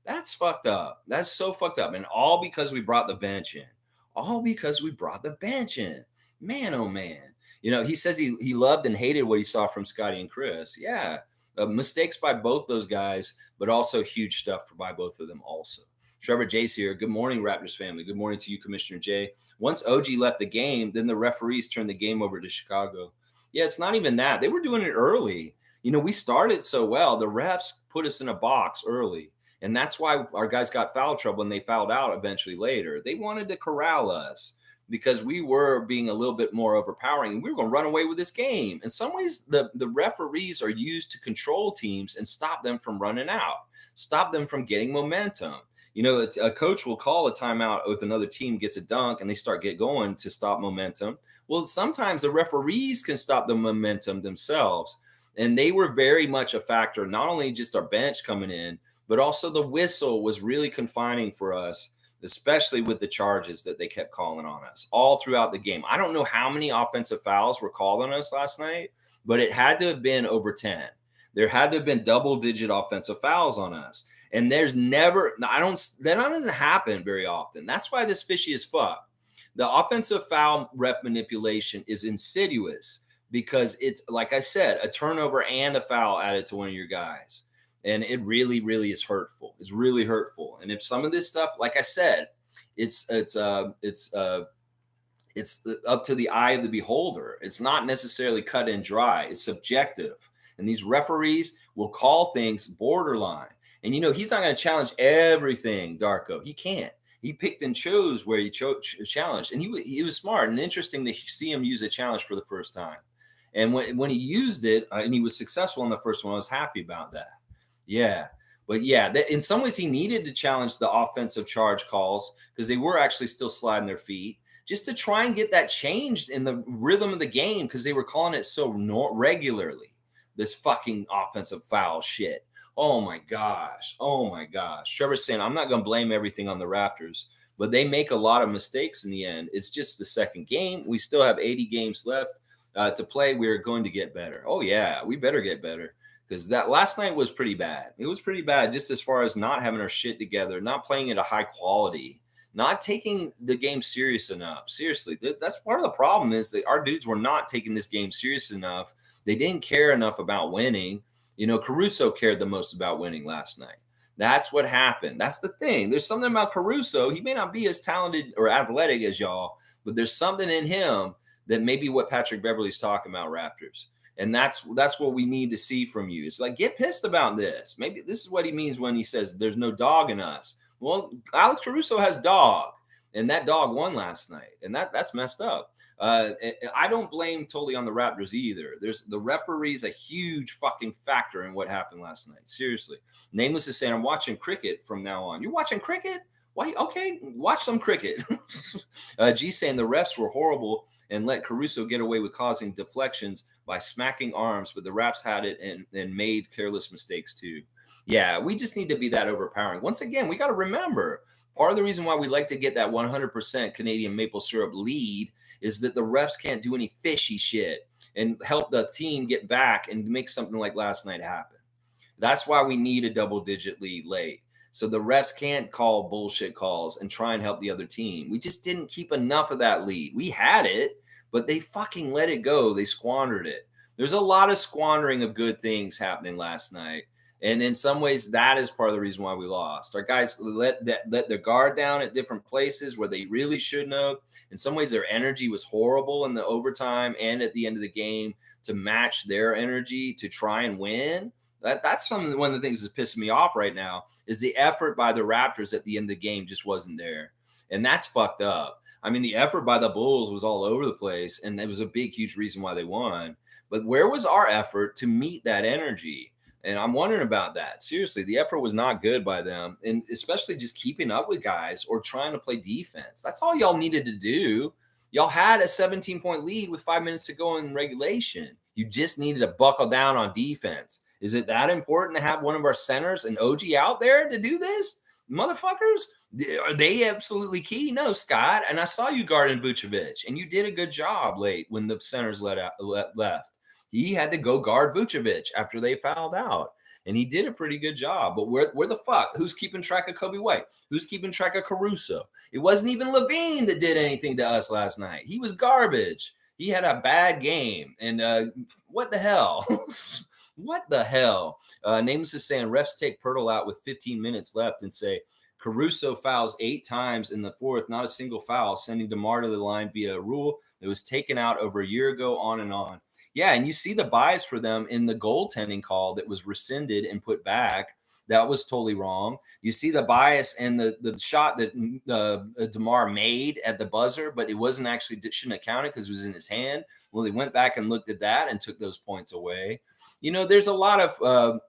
That's fucked up. That's so fucked up. And all because we brought the bench in. All because we brought the bench in. Man, oh man. He says he loved and hated what he saw from Scotty and Chris. Yeah. Mistakes by both those guys, but also huge stuff by both of them also. Trevor J's here. Good morning, Raptors family. Good morning to you, Commissioner J. Once OG left the game, then the referees turned the game over to Chicago. Yeah, it's not even that. They were doing it early. We started so well. The refs put us in a box early. And that's why our guys got foul trouble and they fouled out eventually later. They wanted to corral us because we were being a little bit more overpowering and we were going to run away with this game. In some ways, the referees are used to control teams and stop them from running out, stop them from getting momentum. A coach will call a timeout if another team gets a dunk and they start get going to stop momentum. Well, sometimes the referees can stop the momentum themselves. And they were very much a factor, not only just our bench coming in, but also the whistle was really confining for us, especially with the charges that they kept calling on us all throughout the game. I don't know how many offensive fouls were called on us last night, but it had to have been over 10. There had to have been double-digit offensive fouls on us. And there's never, that doesn't happen very often. That's why this fishy as fuck. The offensive foul ref manipulation is insidious because it's, like I said, a turnover and a foul added to one of your guys. And it really, really is hurtful. It's really hurtful. And if some of this stuff, like I said, it's up to the eye of the beholder. It's not necessarily cut and dry. It's subjective. And these referees will call things borderline. And he's not going to challenge everything, Darko. He can't. He picked and chose where he challenged, and he was smart and interesting to see him use a challenge for the first time. And when he used it and he was successful in the first one, I was happy about that. Yeah. But yeah, in some ways he needed to challenge the offensive charge calls because they were actually still sliding their feet just to try and get that changed in the rhythm of the game because they were calling it so regularly, this fucking offensive foul shit. Oh my gosh. Trevor's saying, I'm not going to blame everything on the Raptors, but they make a lot of mistakes in the end. It's just the second game. We still have 80 games left to play. We're going to get better. Oh yeah, we better get better because that last night was pretty bad. It was pretty bad just as far as not having our shit together, not playing at a high quality, not taking the game serious enough. Seriously, that's part of the problem is that our dudes were not taking this game serious enough. They didn't care enough about winning. Caruso cared the most about winning last night. That's what happened. That's the thing. There's something about Caruso. He may not be as talented or athletic as y'all, but there's something in him that maybe what Patrick Beverley's talking about, Raptors. And that's what we need to see from you. It's like, get pissed about this. Maybe this is what he means when he says there's no dog in us. Well, Alex Caruso has dog, and that dog won last night, and that's messed up. I don't blame totally on the Raptors either. There's the referee's a huge fucking factor in what happened last night. Seriously. Nameless is saying, I'm watching cricket from now on. You're watching cricket? Why? Okay, watch some cricket. G saying the refs were horrible and let Caruso get away with causing deflections by smacking arms, but the Raps had it and made careless mistakes too. Yeah, we just need to be that overpowering. Once again, we got to remember, part of the reason why we like to get that 100% Canadian maple syrup lead is that the refs can't do any fishy shit and help the team get back and make something like last night happen. That's why we need a double-digit lead late. So the refs can't call bullshit calls and try and help the other team. We just didn't keep enough of that lead. We had it, but they fucking let it go. They squandered it. There's a lot of squandering of good things happening last night. And in some ways, that is part of the reason why we lost. Our guys let their guard down at different places where they really shouldn't have. In some ways, their energy was horrible in the overtime and at the end of the game to match their energy to try and win. That's one of the things that's pissing me off right now is the effort by the Raptors at the end of the game just wasn't there. And that's fucked up. I mean, the effort by the Bulls was all over the place, and it was a big, huge reason why they won. But where was our effort to meet that energy? And I'm wondering about that. Seriously, the effort was not good by them, and especially just keeping up with guys or trying to play defense. That's all y'all needed to do. Y'all had a 17-point lead with 5 minutes to go in regulation. You just needed to buckle down on defense. Is it that important to have one of our centers and OG out there to do this? Motherfuckers, are they absolutely key? No, Scott. And I saw you guarding Vucevic, and you did a good job late when the centers left. He had to go guard Vucevic after they fouled out, and he did a pretty good job. But where the fuck? Who's keeping track of Kobe White? Who's keeping track of Caruso? It wasn't even Levine that did anything to us last night. He was garbage. He had a bad game, and what the hell? What the hell? Names is saying refs take Pirtle out with 15 minutes left and say Caruso fouls 8 times in the fourth, not a single foul, sending DeMar to the line via a rule that was taken out over a year ago, on and on. Yeah, and you see the bias for them in the goaltending call that was rescinded and put back. That was totally wrong. You see the bias and the shot that DeMar made at the buzzer, but it wasn't actually, shouldn't have counted because it was in his hand. Well, they went back and looked at that and took those points away. You know, there's a lot of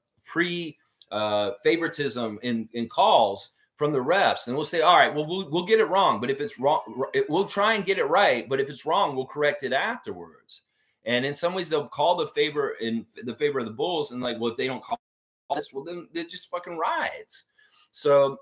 favoritism in calls from the refs, and we'll say, all right, well, we'll get it wrong, but if it's wrong, we'll try and get it right. But if it's wrong, we'll correct it afterwards. And in some ways, they'll call the favor in the favor of the Bulls, and like, well, if they don't call all this, well, then it just fucking rides. So,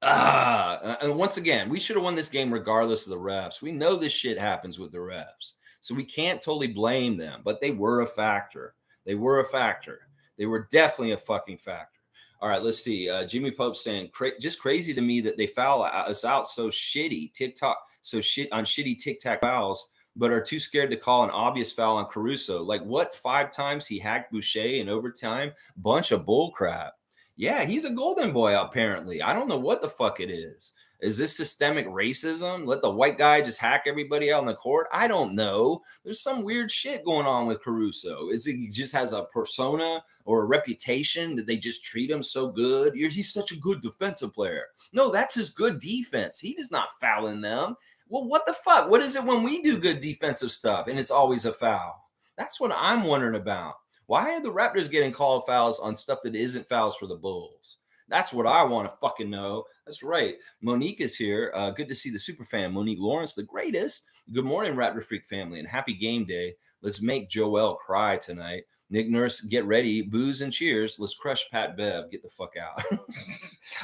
and once again, we should have won this game regardless of the refs. We know this shit happens with the refs. So we can't totally blame them, but they were a factor. They were a factor. They were definitely a fucking factor. All right, let's see. Jimmy Pope saying, just crazy to me that they foul us out so shitty. Shitty tic-tac fouls, but are too scared to call an obvious foul on Caruso. Like, what, 5 times he hacked Boucher in overtime? Bunch of bull crap. Yeah, he's a golden boy, apparently. I don't know what the fuck it is. Is this systemic racism? Let the white guy just hack everybody out on the court? I don't know. There's some weird shit going on with Caruso. Is he just has a persona or a reputation that they just treat him so good? He's such a good defensive player. No, that's his good defense. He does not foul in them. Well, what the fuck? What is it when we do good defensive stuff and it's always a foul? That's what I'm wondering about. Why are the Raptors getting called fouls on stuff that isn't fouls for the Bulls? That's what I want to fucking know. That's right. Monique is here. Good to see the super fan, Monique Lawrence, the greatest. Good morning, Raptor-Freak family, and happy game day. Let's make Joel cry tonight. Nick Nurse, get ready. Booze and cheers. Let's crush Pat Bev. Get the fuck out.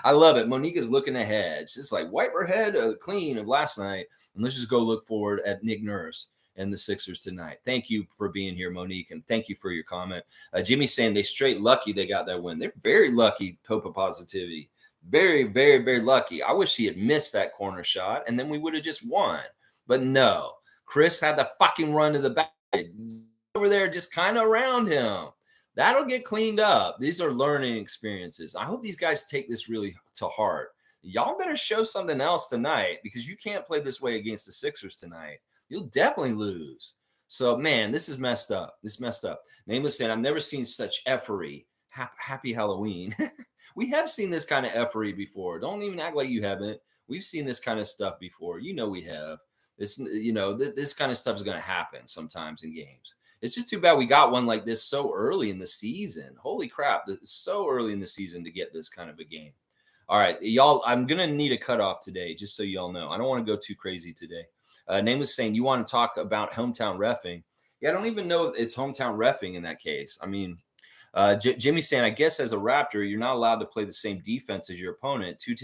I love it. Monique is looking ahead. She's like, wipe her head clean of last night, and let's just go look forward at Nick Nurse and the Sixers tonight. Thank you for being here, Monique, and thank you for your comment. Jimmy's saying they straight lucky they got that win. They're very lucky, Popa Positivity. Very, very, very lucky. I wish he had missed that corner shot, and then we would have just won. But no, Chris had the fucking run to the back over there, just kind of around him. That'll get cleaned up. These are learning experiences. I hope these guys take this really to heart. Y'all better show something else tonight, because you can't play this way against the Sixers tonight. You'll definitely lose. So, man, this is messed up. This is messed up. Nameless saying, I've never seen such effery. Happy Halloween. We have seen this kind of effery before. Don't even act like you haven't. We've seen this kind of stuff before. You know we have. This kind of stuff is going to happen sometimes in games. It's just too bad we got one like this so early in the season. Holy crap. It's so early in the season to get this kind of a game. All right, y'all, I'm going to need a cutoff today, just so y'all know. I don't want to go too crazy today. Nameless saying, you want to talk about hometown reffing? Yeah, I don't even know if it's hometown reffing in that case. I mean, Jimmy's saying, I guess as a Raptor, you're not allowed to play the same defense as your opponent. Two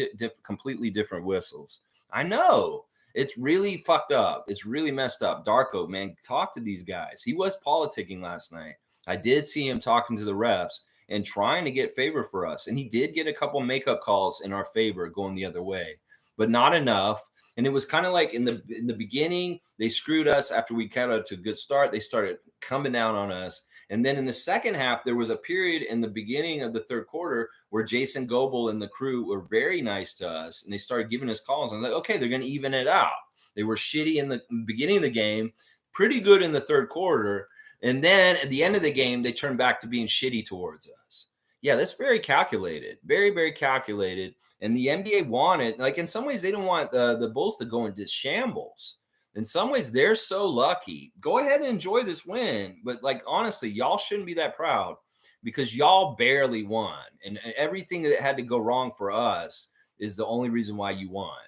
completely different whistles. I know. It's really fucked up. It's really messed up. Darko, man, talk to these guys. He was politicking last night. I did see him talking to the refs and trying to get favor for us. And he did get a couple makeup calls in our favor going the other way, but not enough. And it was kind of like in the beginning, they screwed us after we got out to a good start. They started coming down on us. And then in the second half, there was a period in the beginning of the third quarter where Jason Goebel and the crew were very nice to us. And they started giving us calls. I'm like, okay, they're going to even it out. They were shitty in the beginning of the game, pretty good in the third quarter. And then at the end of the game, they turned back to being shitty towards us. Yeah, that's very calculated, very, very calculated. And the NBA wanted, like in some ways, they don't want the Bulls to go into shambles. In some ways, they're so lucky. Go ahead and enjoy this win. But like, honestly, y'all shouldn't be that proud because y'all barely won. And everything that had to go wrong for us is the only reason why you won.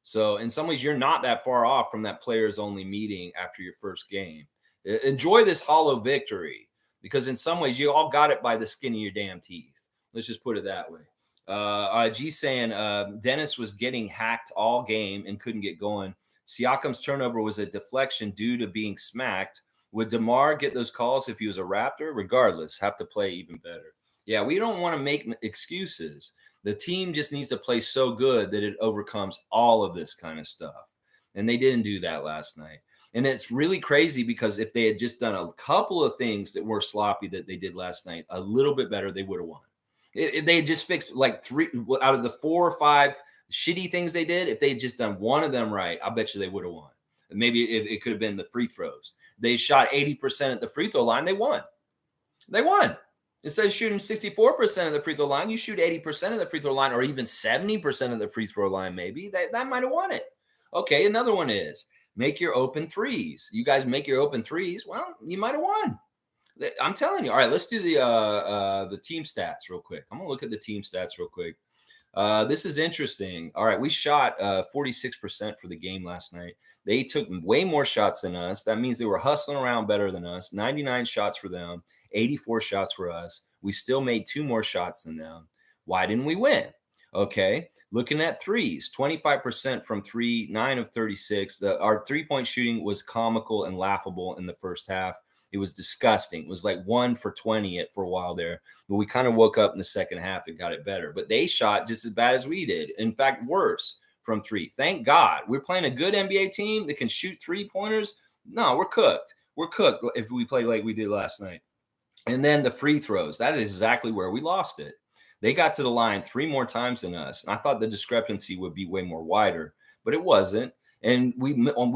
So in some ways, you're not that far off from that players only meeting after your first game. Enjoy this hollow victory. Because in some ways, you all got it by the skin of your damn teeth. Let's just put it that way. G saying Dennis was getting hacked all game and couldn't get going. Siakam's turnover was a deflection due to being smacked. Would Demar get those calls if he was a Raptor? Regardless, have to play even better. Yeah, we don't want to make excuses. The team just needs to play so good that it overcomes all of this kind of stuff. And they didn't do that last night. And it's really crazy because if they had just done a couple of things that were sloppy that they did last night, a little bit better, they would have won. If they had just fixed like 3 out of the 4 or 5 shitty things they did, if they had just done one of them right, I bet you they would have won. Maybe it could have been the free throws. They shot 80% at the free throw line. They won. They won. Instead of shooting 64% of the free throw line, you shoot 80% of the free throw line or even 70% of the free throw line maybe. That might have won it. Okay, another one is make your open threes. You guys make your open threes. Well, you might have won. I'm telling you. All right, let's do the team stats real quick. I'm going to look at the team stats real quick. This is interesting. All right, we shot 46% for the game last night. They took way more shots than us. That means they were hustling around better than us. 99 shots for them, 84 shots for us. We still made 2 more shots than them. Why didn't we win? Okay, looking at threes, 25% from three, 9 of 36. Our three-point shooting was comical and laughable in the first half. It was disgusting. It was like 1 for 20 for a while there. But we kind of woke up in the second half and got it better. But they shot just as bad as we did. In fact, worse from three. Thank God. We're playing a good NBA team that can shoot three-pointers. No, we're cooked. We're cooked if we play like we did last night. And then the free throws. That is exactly where we lost it. They got to the line 3 more times than us. And I thought the discrepancy would be way more wider, but it wasn't. And we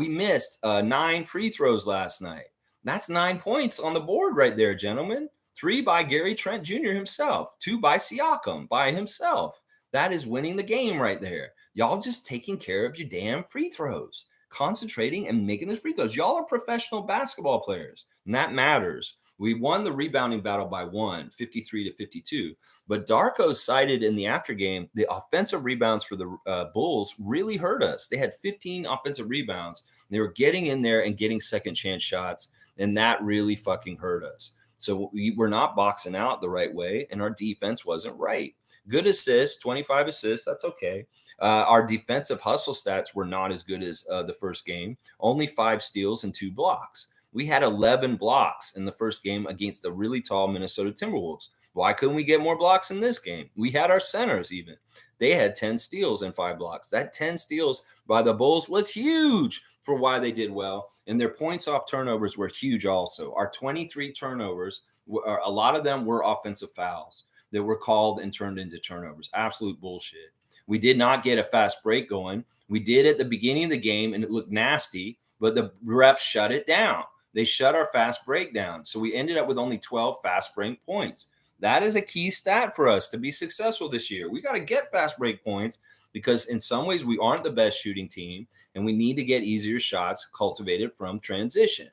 missed 9 free throws last night. That's 9 points on the board right there, gentlemen. 3 by Gary Trent Jr. himself, 2 by Siakam by himself. That is winning the game right there. Y'all just taking care of your damn free throws, concentrating and making those free throws. Y'all are professional basketball players, and that matters. We won the rebounding battle by 1, 53 to 52. But Darko cited in the after game, the offensive rebounds for the Bulls really hurt us. They had 15 offensive rebounds. They were getting in there and getting second chance shots, and that really fucking hurt us. So we were not boxing out the right way, and our defense wasn't right. Good assists, 25 assists, that's okay. Our defensive hustle stats were not as good as the first game. Only 5 steals and 2 blocks. We had 11 blocks in the first game against the really tall Minnesota Timberwolves. Why couldn't we get more blocks in this game? We had our centers even. They had 10 steals and 5 blocks. That 10 steals by the Bulls was huge for why they did well. And their points off turnovers were huge also. Our 23 turnovers, a lot of them were offensive fouls that were called and turned into turnovers. Absolute bullshit. We did not get a fast break going. We did at the beginning of the game, and it looked nasty, but the refs shut it down. They shut our fast break down. So we ended up with only 12 fast break points. That is a key stat for us to be successful this year. We got to get fast break points because in some ways we aren't the best shooting team, and we need to get easier shots cultivated from transition.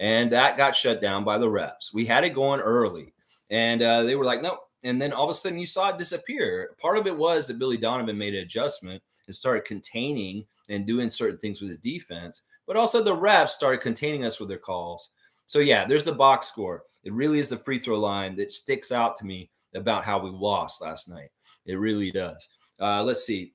And that got shut down by the refs. We had it going early, and they were like, no. And then all of a sudden you saw it disappear. Part of it was that Billy Donovan made an adjustment and started containing and doing certain things with his defense. But also the refs started containing us with their calls. So, yeah, there's the box score. It really is the free throw line that sticks out to me about how we lost last night. It really does. Let's see.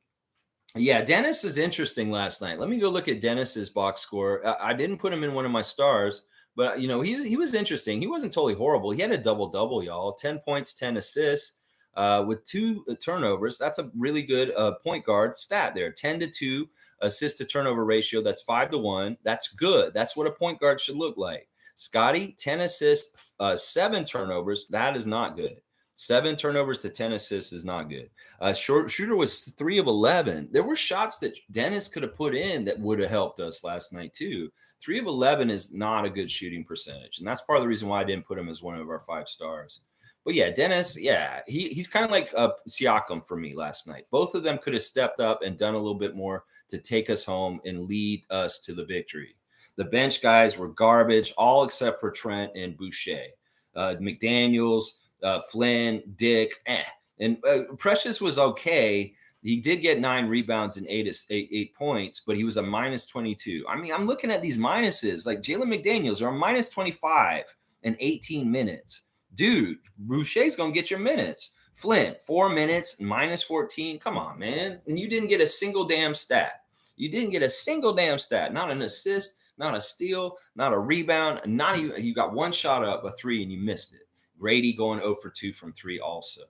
Yeah, Dennis is interesting last night. Let me go look at Dennis's box score. I didn't put him in one of my stars, but, he was interesting. He wasn't totally horrible. He had a double-double, y'all. 10 points, 10 assists with 2 turnovers. That's a really good point guard stat there. 10 to 2. Assist to turnover ratio, that's 5 to 1. That's good. That's what a point guard should look like. Scotty, 10 assists, 7 turnovers. That is not good. 7 turnovers to 10 assists is not good. Shooter was 3 of 11. There were shots that Dennis could have put in that would have helped us last night too. 3 of 11 is not a good shooting percentage, and that's part of the reason why I didn't put him as one of our 5 stars. But yeah, Dennis, yeah, he's kind of like Siakam for me last night. Both of them could have stepped up and done a little bit more to take us home and lead us to the victory. The bench guys were garbage, all except for Trent and Boucher. McDaniels, Flynn, Dick, And Precious was okay. He did get 9 rebounds and 8 points, but he was a minus 22. I mean, I'm looking at these minuses. Like Jalen McDaniels are a minus 25 in 18 minutes. Dude, Boucher's going to get your minutes. Flynn, 4 minutes, minus 14. Come on, man. And you didn't get a single damn stat. You didn't get a single damn stat. Not an assist, not a steal, not a rebound. Not even, you got 1 shot up, a 3, and you missed it. Grady going 0 for 2 from 3 also.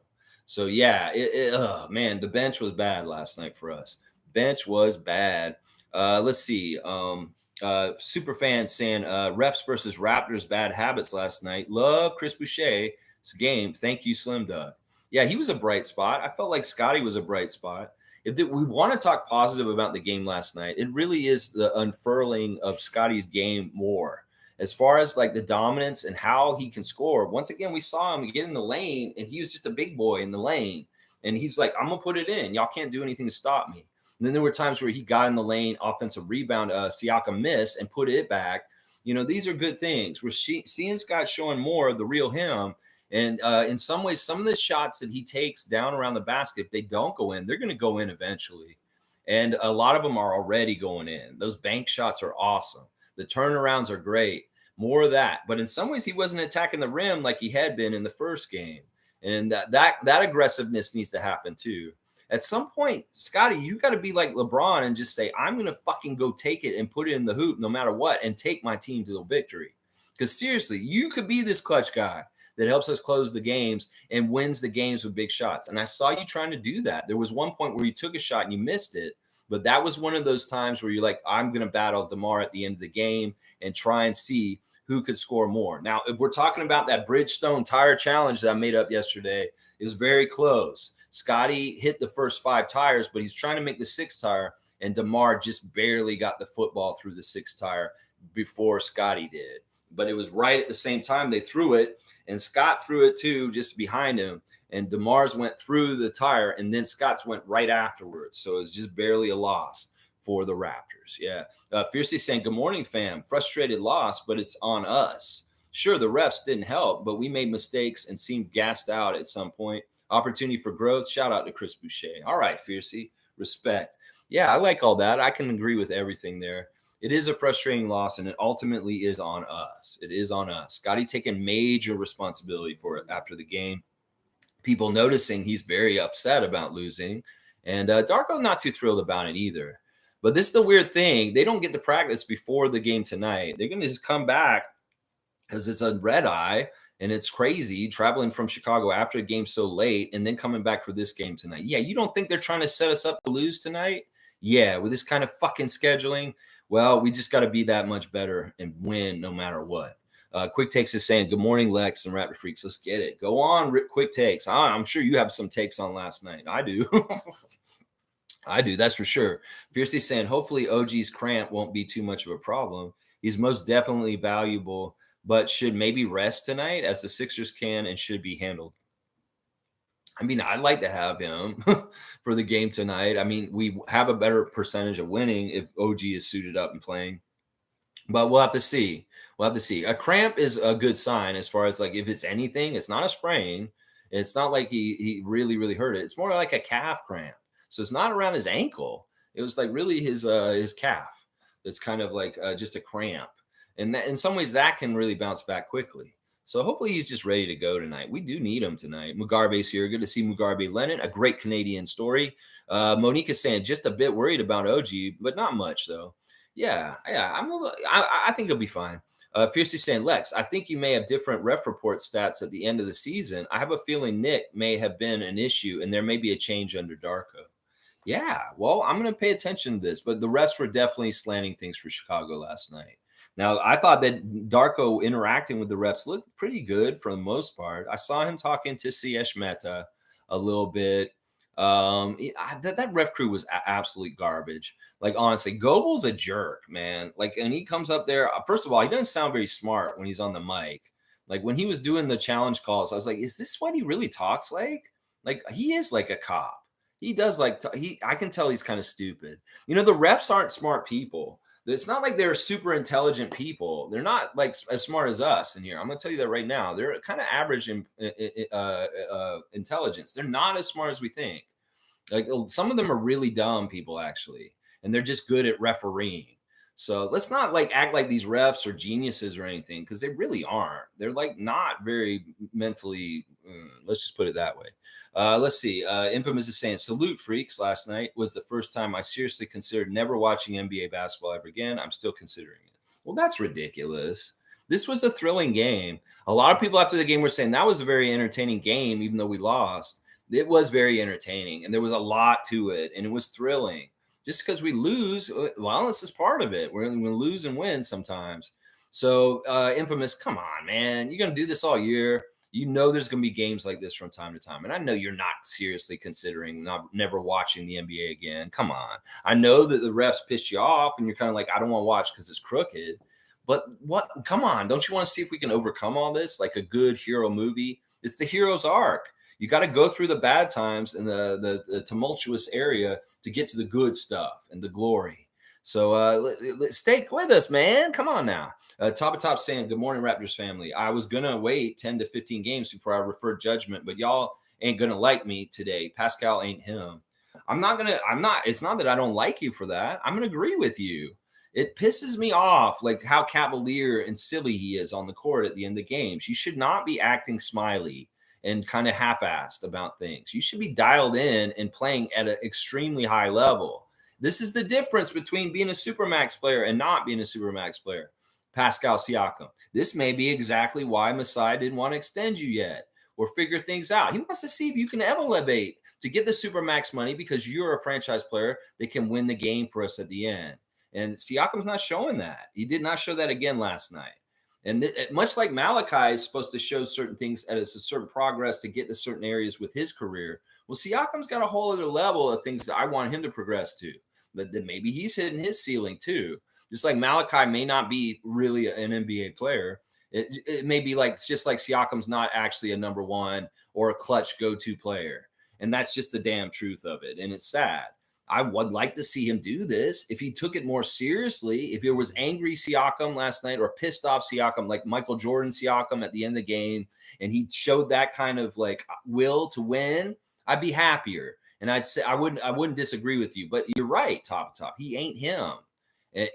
So, yeah, man, the bench was bad last night for us. Bench was bad. Let's see. Superfan saying refs versus Raptors bad habits last night. Love Chris Boucher's game. Thank you, Slim Doug. Yeah, he was a bright spot. I felt like Scotty was a bright spot. If we want to talk positive about the game last night, it really is the unfurling of Scotty's game more. As far as like the dominance and how he can score, once again, we saw him get in the lane and he was just a big boy in the lane. And he's like, I'm going to put it in. Y'all can't do anything to stop me. And then there were times where he got in the lane, offensive rebound, Siakam miss and put it back. These are good things. We're seeing Scott showing more of the real him. And in some ways, some of the shots that he takes down around the basket, if they don't go in, they're going to go in eventually. And a lot of them are already going in. Those bank shots are awesome. The turnarounds are great. More of that. But in some ways, he wasn't attacking the rim like he had been in the first game. And that aggressiveness needs to happen too. At some point, Scotty, you got to be like LeBron and just say, I'm going to fucking go take it and put it in the hoop no matter what and take my team to the victory. Because seriously, you could be this clutch guy that helps us close the games and wins the games with big shots. And I saw you trying to do that. There was one point where you took a shot and you missed it. But that was one of those times where you're like, I'm going to battle Demar at the end of the game and try and see who could score more. Now, if we're talking about that Bridgestone tire challenge that I made up yesterday, it was very close. Scotty hit the first 5 tires, but he's trying to make the 6th tire, and Demar just barely got the football through the 6th tire before Scotty did. But it was right at the same time they threw it, and Scott threw it too, just behind him. And DeMar's went through the tire, and then Scott's went right afterwards. So it was just barely a loss for the Raptors. Yeah. Fiercely saying, good morning, fam. Frustrated loss, but it's on us. Sure, the refs didn't help, but we made mistakes and seemed gassed out at some point. Opportunity for growth. Shout out to Chris Boucher. All right, Fiercey. Respect. Yeah, I like all that. I can agree with everything there. It is a frustrating loss, and it ultimately is on us. It is on us. Scotty taking major responsibility for it after the game. People noticing he's very upset about losing. And Darko not too thrilled about it either. But this is the weird thing. They don't get to practice before the game tonight. They're going to just come back because it's a red eye, and it's crazy traveling from Chicago after a game so late and then coming back for this game tonight. Yeah, you don't think they're trying to set us up to lose tonight? Yeah, with this kind of fucking scheduling, well, we just got to be that much better and win no matter what. Quick Takes is saying, good morning, Lex and Raptor Freaks. Let's get it. Go on, Quick Takes. I'm sure you have some takes on last night. I do. I do, that's for sure. Fiercely saying, hopefully OG's cramp won't be too much of a problem. He's most definitely valuable, but should maybe rest tonight as the Sixers can and should be handled. I mean, I'd like to have him for the game tonight. I mean, we have a better percentage of winning if OG is suited up and playing. But we'll have to see. We'll have to see. A cramp is a good sign as far as like if it's anything, it's not a sprain. It's not like he really, really hurt it. It's more like a calf cramp. So it's not around his ankle. It was like really his calf. That's kind of like just a cramp. And that, in some ways that can really bounce back quickly. So hopefully he's just ready to go tonight. We do need him tonight. Mugarbe's here. Good to see Mugarbe Lennon. A great Canadian story. Monique is saying just a bit worried about OG, but not much though. Yeah. I think he'll be fine. Fiercely saying, Lex, I think you may have different ref report stats at the end of the season. I have a feeling Nick may have been an issue, and there may be a change under Darko. Yeah, well, I'm going to pay attention to this, but the refs were definitely slanting things for Chicago last night. Now, I thought that Darko interacting with the refs looked pretty good for the most part. I saw him talking to Siyesh Mehta a little bit. That ref crew was absolute garbage. Like, honestly, Gobel's a jerk, man. Like, and he comes up there. First of all, he doesn't sound very smart when he's on the mic. Like, when he was doing the challenge calls, I was like, is this what he really talks like? Like, he is like a cop. He does like, I can tell he's kind of stupid. You know, the refs aren't smart people. It's not like they're super intelligent people. They're not like as smart as us in here. I'm going to tell you that right now. They're kind of average in intelligence. They're not as smart as we think. Like some of them are really dumb people actually, and they're just good at refereeing. So let's not like act like these refs are geniuses or anything because they really aren't. They're like not very mentally. Let's just put it that way. Let's see. Infamous is saying, salute freaks. Last night was the first time I seriously considered never watching NBA basketball ever again. I'm still considering it. Well, that's ridiculous. This was a thrilling game. A lot of people after the game were saying that was a very entertaining game, even though we lost. It was very entertaining, and there was a lot to it, and it was thrilling. Just because we lose, well, this is part of it. We're going to lose and win sometimes. So, Infamous, come on, man. You're going to do this all year. You know there's going to be games like this from time to time. And I know you're not seriously considering never watching the NBA again. Come on. I know that the refs pissed you off, and you're kind of like, I don't want to watch because it's crooked. But what? Come on. Don't you want to see if we can overcome all this like a good hero movie? It's the hero's arc. You got to go through the bad times and the tumultuous area to get to the good stuff and the glory. So stay with us, man. Come on now. Top saying, good morning, Raptors family. I was going to wait 10 to 15 games before I referred judgment, but y'all ain't going to like me today. Pascal ain't him. It's not that I don't like you for that. I'm going to agree with you. It pisses me off, like how cavalier and silly he is on the court at the end of the games. You should not be acting smiley and kind of half-assed about things. You should be dialed in and playing at an extremely high level. This is the difference between being a Supermax player and not being a Supermax player. Pascal Siakam. This may be exactly why Masai didn't want to extend you yet or figure things out. He wants to see if you can elevate to get the Supermax money because you're a franchise player that can win the game for us at the end. And Siakam's not showing that. He did not show that again last night. And much like Malachi is supposed to show certain things as a certain progress to get to certain areas with his career, well, Siakam's got a whole other level of things that I want him to progress to. But then maybe he's hitting his ceiling too. Just like Malachi may not be really an NBA player. It may be like it's just like Siakam's not actually a number one or a clutch go-to player. And that's just the damn truth of it. And it's sad. I would like to see him do this if he took it more seriously. If it was angry Siakam last night or pissed off Siakam, like Michael Jordan Siakam at the end of the game, and he showed that kind of like will to win, I'd be happier. And I'd say I wouldn't disagree with you. But you're right, top. He ain't him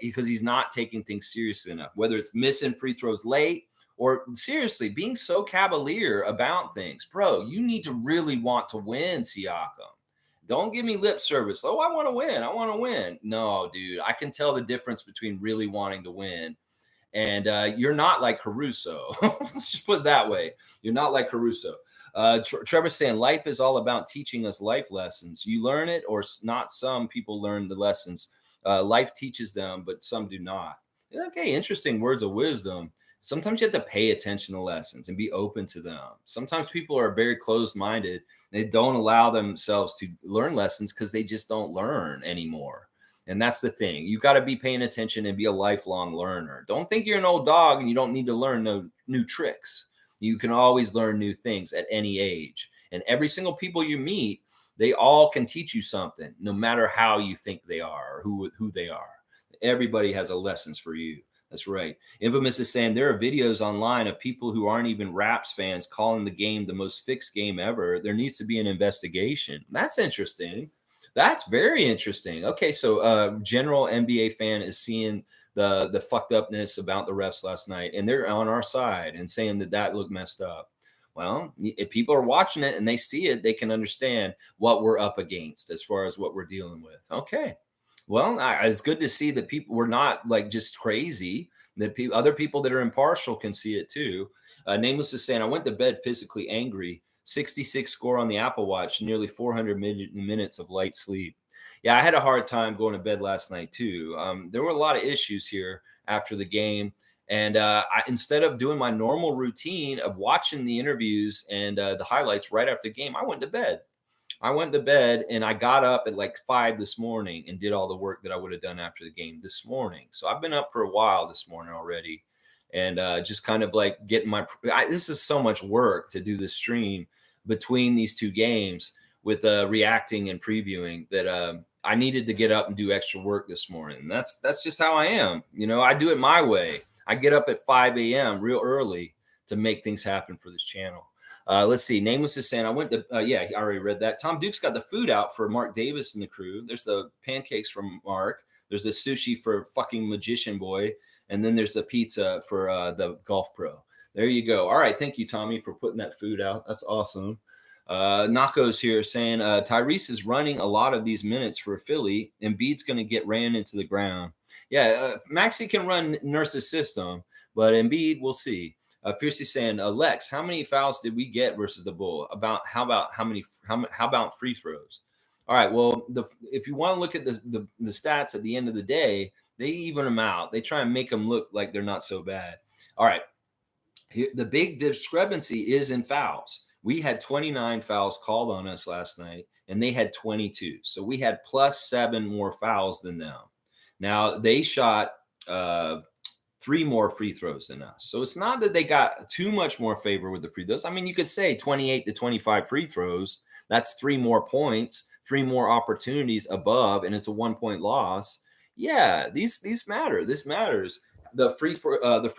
because he's not taking things seriously enough. Whether it's missing free throws late or seriously being so cavalier about things, bro. You need to really want to win, Siakam. Don't give me lip service. Oh, I want to win. I want to win. No, dude. I can tell the difference between really wanting to win and you're not like Caruso. Let's just put it that way. You're not like Caruso. Trevor's saying life is all about teaching us life lessons. You learn it or not. Some people learn the lessons. Life teaches them, but some do not. Okay, interesting words of wisdom. Sometimes you have to pay attention to lessons and be open to them. Sometimes people are very closed-minded. They don't allow themselves to learn lessons because they just don't learn anymore. And that's the thing. You got to be paying attention and be a lifelong learner. Don't think you're an old dog and you don't need to learn no new tricks. You can always learn new things at any age. And every single people you meet, they all can teach you something, no matter how you think they are or who they are. Everybody has a lessons for you. That's right. Infamous is saying there are videos online of people who aren't even Raps fans calling the game the most fixed game ever. There needs to be an investigation. That's interesting. That's very interesting. Okay, so general NBA fan is seeing the fucked upness about the refs last night, and they're on our side and saying that looked messed up. Well, if people are watching it and they see it, they can understand what we're up against as far as what we're dealing with. Okay. Well, it's good to see that people were not like just crazy, that other people that are impartial can see it too. Nameless is saying, I went to bed physically angry. 66 score on the Apple Watch, nearly 400 minutes of light sleep. Yeah, I had a hard time going to bed last night too. There were a lot of issues here after the game. And instead of doing my normal routine of watching the interviews and the highlights right after the game, I went to bed. And I got up at like 5 this morning and did all the work that I would have done after the game this morning. So I've been up for a while this morning already and just kind of like getting this is so much work to do this stream between these two games with reacting and previewing that I needed to get up and do extra work this morning. And that's just how I am. You know, I do it my way. I get up at 5 a.m. real early to make things happen for this channel. Let's see. Nameless is saying, I went to, yeah, I already read that. Tom Duke's got the food out for Mark Davis and the crew. There's the pancakes from Mark. There's the sushi for fucking Magician Boy. And then there's the pizza for the Golf Pro. There you go. All right. Thank you, Tommy, for putting that food out. That's awesome. Nako's here saying, Tyrese is running a lot of these minutes for Philly. Embiid's going to get ran into the ground. Yeah, Maxey can run Nurse's system, but Embiid, we'll see. Fiercely saying, Lex, how many fouls did we get versus the Bull? How about free throws? All right. Well, if you want to look at the stats at the end of the day, they even them out. They try and make them look like they're not so bad. All right. Here, the big discrepancy is in fouls. We had 29 fouls called on us last night, and they had 22. So we had +7 more fouls than them. Now they shot 3 more free throws than us. So it's not that they got too much more favor with the free throws. I mean, you could say 28 to 25 free throws. That's 3 more points, 3 more opportunities above, and it's a 1-point loss. Yeah, these matter. This matters. The free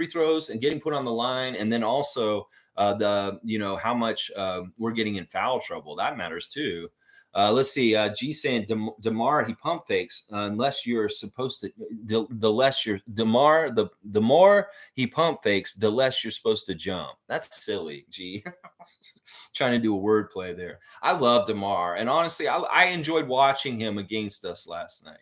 throws and getting put on the line, and then also how much we're getting in foul trouble. That matters too. Let's see. G saying Demar, he pump fakes unless you're supposed to. The more he pump fakes, the less you're supposed to jump. That's silly, G. Trying to do a word play there. I love DeMar, and honestly, I enjoyed watching him against us last night.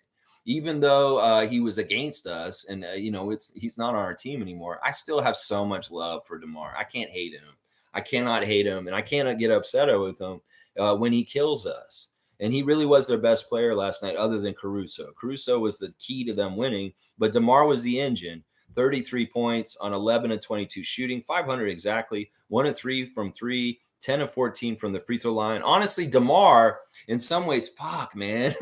Even though he was against us, and he's not on our team anymore. I still have so much love for DeMar. I can't hate him. I cannot hate him, and I cannot get upset with him when he kills us. And he really was their best player last night, other than Caruso. Caruso was the key to them winning, but DeMar was the engine. 33 points on 11 of 22 shooting, 500 exactly, 1 of 3 from 3, 10 of 14 from the free throw line. Honestly, DeMar, in some ways, fuck, man.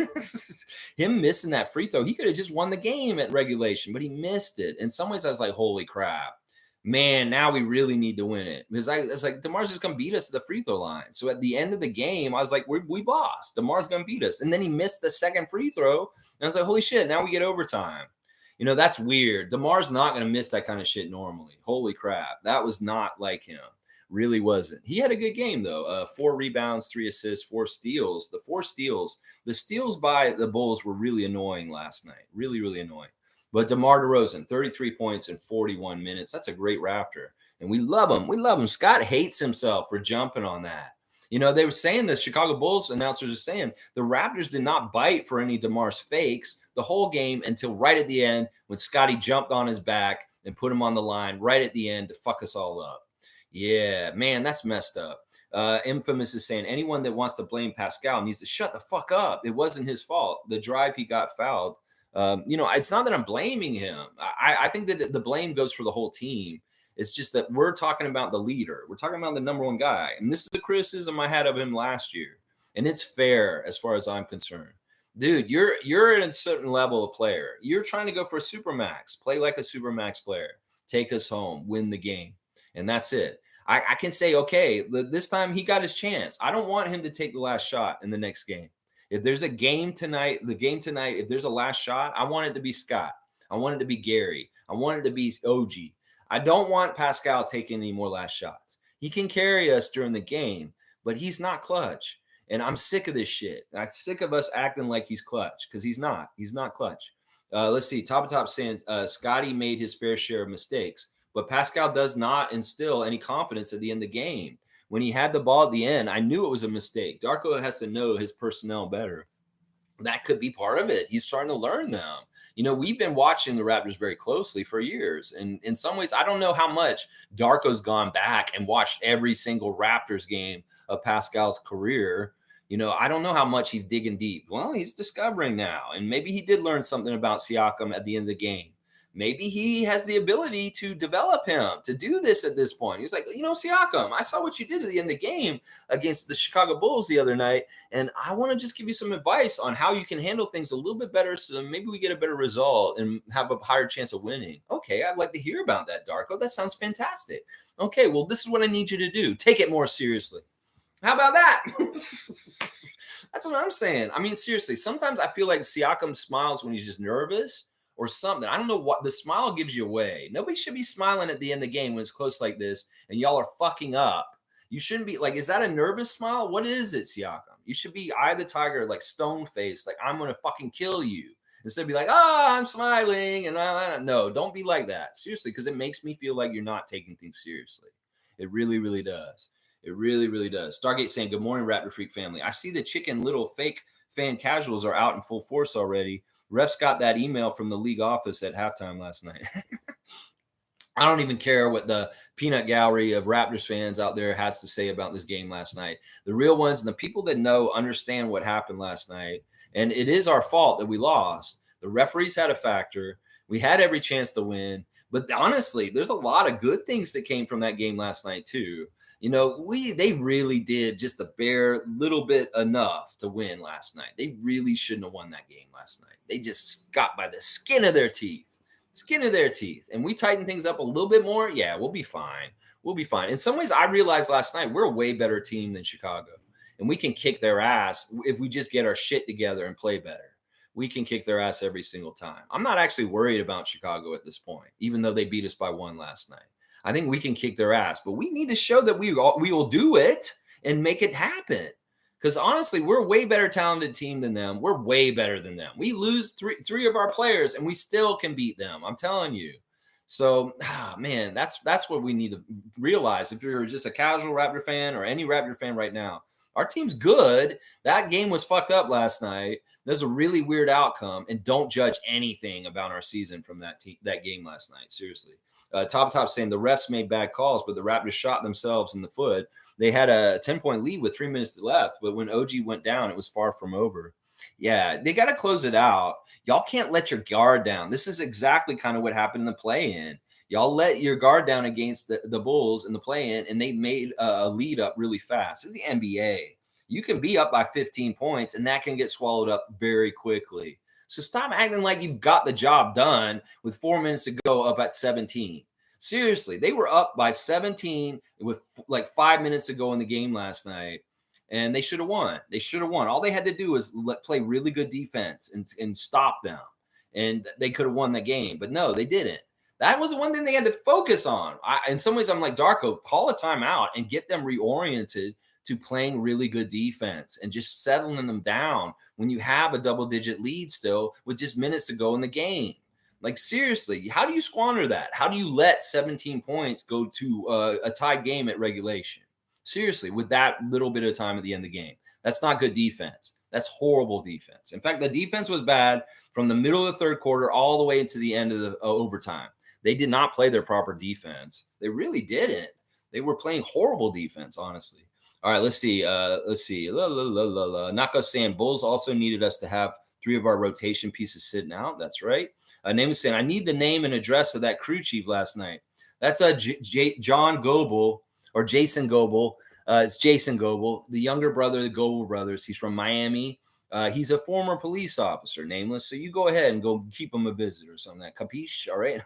Him missing that free throw, he could have just won the game at regulation, but he missed it. In some ways, I was like, holy crap. Man, now we really need to win it. Because it's like, DeMar's just going to beat us at the free throw line. So at the end of the game, I was like, we lost. DeMar's going to beat us. And then he missed the second free throw. And I was like, holy shit, now we get overtime. That's weird. DeMar's not going to miss that kind of shit normally. Holy crap. That was not like him. Really wasn't. He had a good game, though. 4 rebounds, 3 assists, 4 steals. The steals by the Bulls were really annoying last night. Really, really annoying. But Demar Derozan, 33 points in 41 minutes. That's a great Raptor. And we love him. We love him. Scott hates himself for jumping on that. They were saying the Chicago Bulls announcers are saying the Raptors did not bite for any DeMar's fakes the whole game until right at the end when Scotty jumped on his back and put him on the line right at the end to fuck us all up. Yeah, man, that's messed up. Infamous is saying anyone that wants to blame Pascal needs to shut the fuck up. It wasn't his fault. The drive he got fouled. It's not that I'm blaming him. I think that the blame goes for the whole team. It's just that we're talking about the leader. We're talking about the number one guy. And this is a criticism I had of him last year. And it's fair as far as I'm concerned. Dude, you're at a certain level of player. You're trying to go for a supermax. Play like a supermax player. Take us home. Win the game. And that's it. I can say, okay, this time he got his chance. I don't want him to take the last shot in the next game. If there's a game tonight, if there's a last shot, I want it to be Scott. I want it to be Gary. I want it to be OG. I don't want Pascal taking any more last shots. He can carry us during the game, but he's not clutch. And I'm sick of this shit. I'm sick of us acting like he's clutch because he's not. He's not clutch. Let's see. Top saying Scotty made his fair share of mistakes, but Pascal does not instill any confidence at the end of the game. When he had the ball at the end, I knew it was a mistake. Darko has to know his personnel better. That could be part of it. He's starting to learn them. We've been watching the Raptors very closely for years. And in some ways, I don't know how much Darko's gone back and watched every single Raptors game of Pascal's career. I don't know how much he's digging deep. Well, he's discovering now. And maybe he did learn something about Siakam at the end of the game. Maybe he has the ability to develop him to do this at this point. He's like, Siakam, I saw what you did at the end of the game against the Chicago Bulls the other night. And I want to just give you some advice on how you can handle things a little bit better so maybe we get a better result and have a higher chance of winning. Okay, I'd like to hear about that, Darko. That sounds fantastic. Okay, well, this is what I need you to do. Take it more seriously. How about that? That's what I'm saying. I mean, seriously, sometimes I feel like Siakam smiles when he's just nervous or something. I don't know what the smile gives you away. Nobody should be smiling at the end of the game when it's close like this and y'all are fucking up. You shouldn't be like, is that a nervous smile? What is it, Siakam? You should be eye of the tiger, like stone face, like I'm going to fucking kill you. Instead of be like, I'm smiling. And no, don't be like that. Seriously, because it makes me feel like you're not taking things seriously. It really, really does. It really, really does. Stargate saying, good morning, Raptor-Freak family. I see the Chicken Little fake fan casuals are out in full force already. Refs got that email from the league office at halftime last night. I don't even care what the peanut gallery of Raptors fans out there has to say about this game last night. The real ones and the people that know understand what happened last night. And it is our fault that we lost. The referees had a factor. We had every chance to win. But honestly, there's a lot of good things that came from that game last night too. They really did just a bare little bit enough to win last night. They really shouldn't have won that game last night. They just got by the skin of their teeth. And we tighten things up a little bit more. Yeah, we'll be fine. In some ways, I realized last night we're a way better team than Chicago. And we can kick their ass if we just get our shit together and play better. We can kick their ass every single time. I'm not actually worried about Chicago at this point, even though they beat us by 1 last night. I think we can kick their ass, but we need to show that we will do it and make it happen. Because honestly, we're a way better talented team than them. We're way better than them. We lose three of our players, and we still can beat them. I'm telling you. So, man, that's what we need to realize. If you're just a casual Raptor fan or any Raptor fan right now, our team's good. That game was fucked up last night. There's a really weird outcome, and don't judge anything about our season from that game last night. Seriously, top saying the refs made bad calls, but the Raptors shot themselves in the foot. They had a 10-point lead with 3 minutes left, but when OG went down, it was far from over. Yeah, they got to close it out. Y'all can't let your guard down. This is exactly kind of what happened in the play-in. Y'all let your guard down against the Bulls in the play-in, and they made a lead up really fast. It's the NBA. You can be up by 15 points, and that can get swallowed up very quickly. So stop acting like you've got the job done with 4 minutes to go up at 17. Seriously, they were up by 17 with like 5 minutes to go in the game last night, and they should have won. They should have won. All they had to do was play really good defense and stop them, and they could have won the game. But no, they didn't. That was the one thing they had to focus on. In some ways, I'm like, Darko, call a timeout and get them reoriented to playing really good defense and just settling them down when you have a double-digit lead still with just minutes to go in the game. Like, seriously, how do you squander that? How do you let 17 points go to a tied game at regulation? Seriously, with that little bit of time at the end of the game. That's not good defense. That's horrible defense. In fact, the defense was bad from the middle of the third quarter all the way into the end of the overtime. They did not play their proper defense. They really didn't. They were playing horrible defense, honestly. All right, let's see. Nako saying Bulls also needed us to have 3 of our rotation pieces sitting out. That's right. Name is saying, I need the name and address of that crew chief last night. That's John Goebel or Jason Goebel. It's Jason Goebel, the younger brother of the Goebel brothers. He's from Miami. He's a former police officer, nameless. So you go ahead and go keep him a visit or something. That capiche? All right.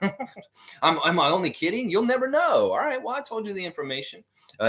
Am I only kidding? You'll never know. All right. Well, I told you the information.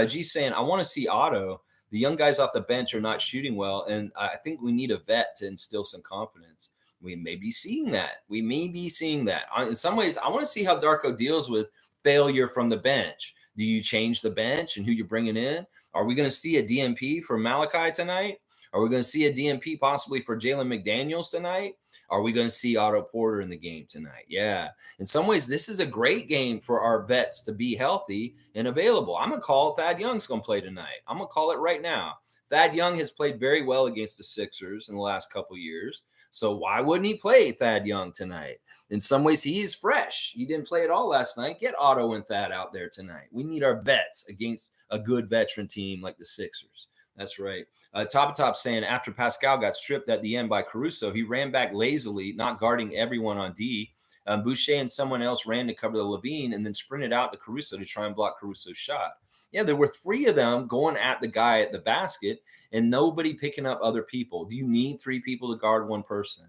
G's saying, I want to see Otto. The young guys off the bench are not shooting well, and I think we need a vet to instill some confidence. We may be seeing that. In some ways, I want to see how Darko deals with failure from the bench. Do you change the bench and who you're bringing in? Are we going to see a DMP for Malachi tonight? Are we going to see a DMP possibly for Jalen McDaniels tonight? Are we going to see Otto Porter in the game tonight? Yeah. In some ways, this is a great game for our vets to be healthy and available. I'm going to call it Thad Young's going to play tonight. I'm going to call it right now. Thad Young has played very well against the Sixers in the last couple of years. So why wouldn't he play Thad Young tonight? In some ways, he is fresh. He didn't play at all last night. Get Otto and Thad out there tonight. We need our vets against a good veteran team like the Sixers. That's right. Top saying after Pascal got stripped at the end by Caruso, he ran back lazily, not guarding everyone on D. Boucher and someone else ran to cover the Levine and then sprinted out to Caruso to try and block Caruso's shot. Yeah, there were 3 of them going at the guy at the basket and nobody picking up other people. Do you need 3 people to guard one person?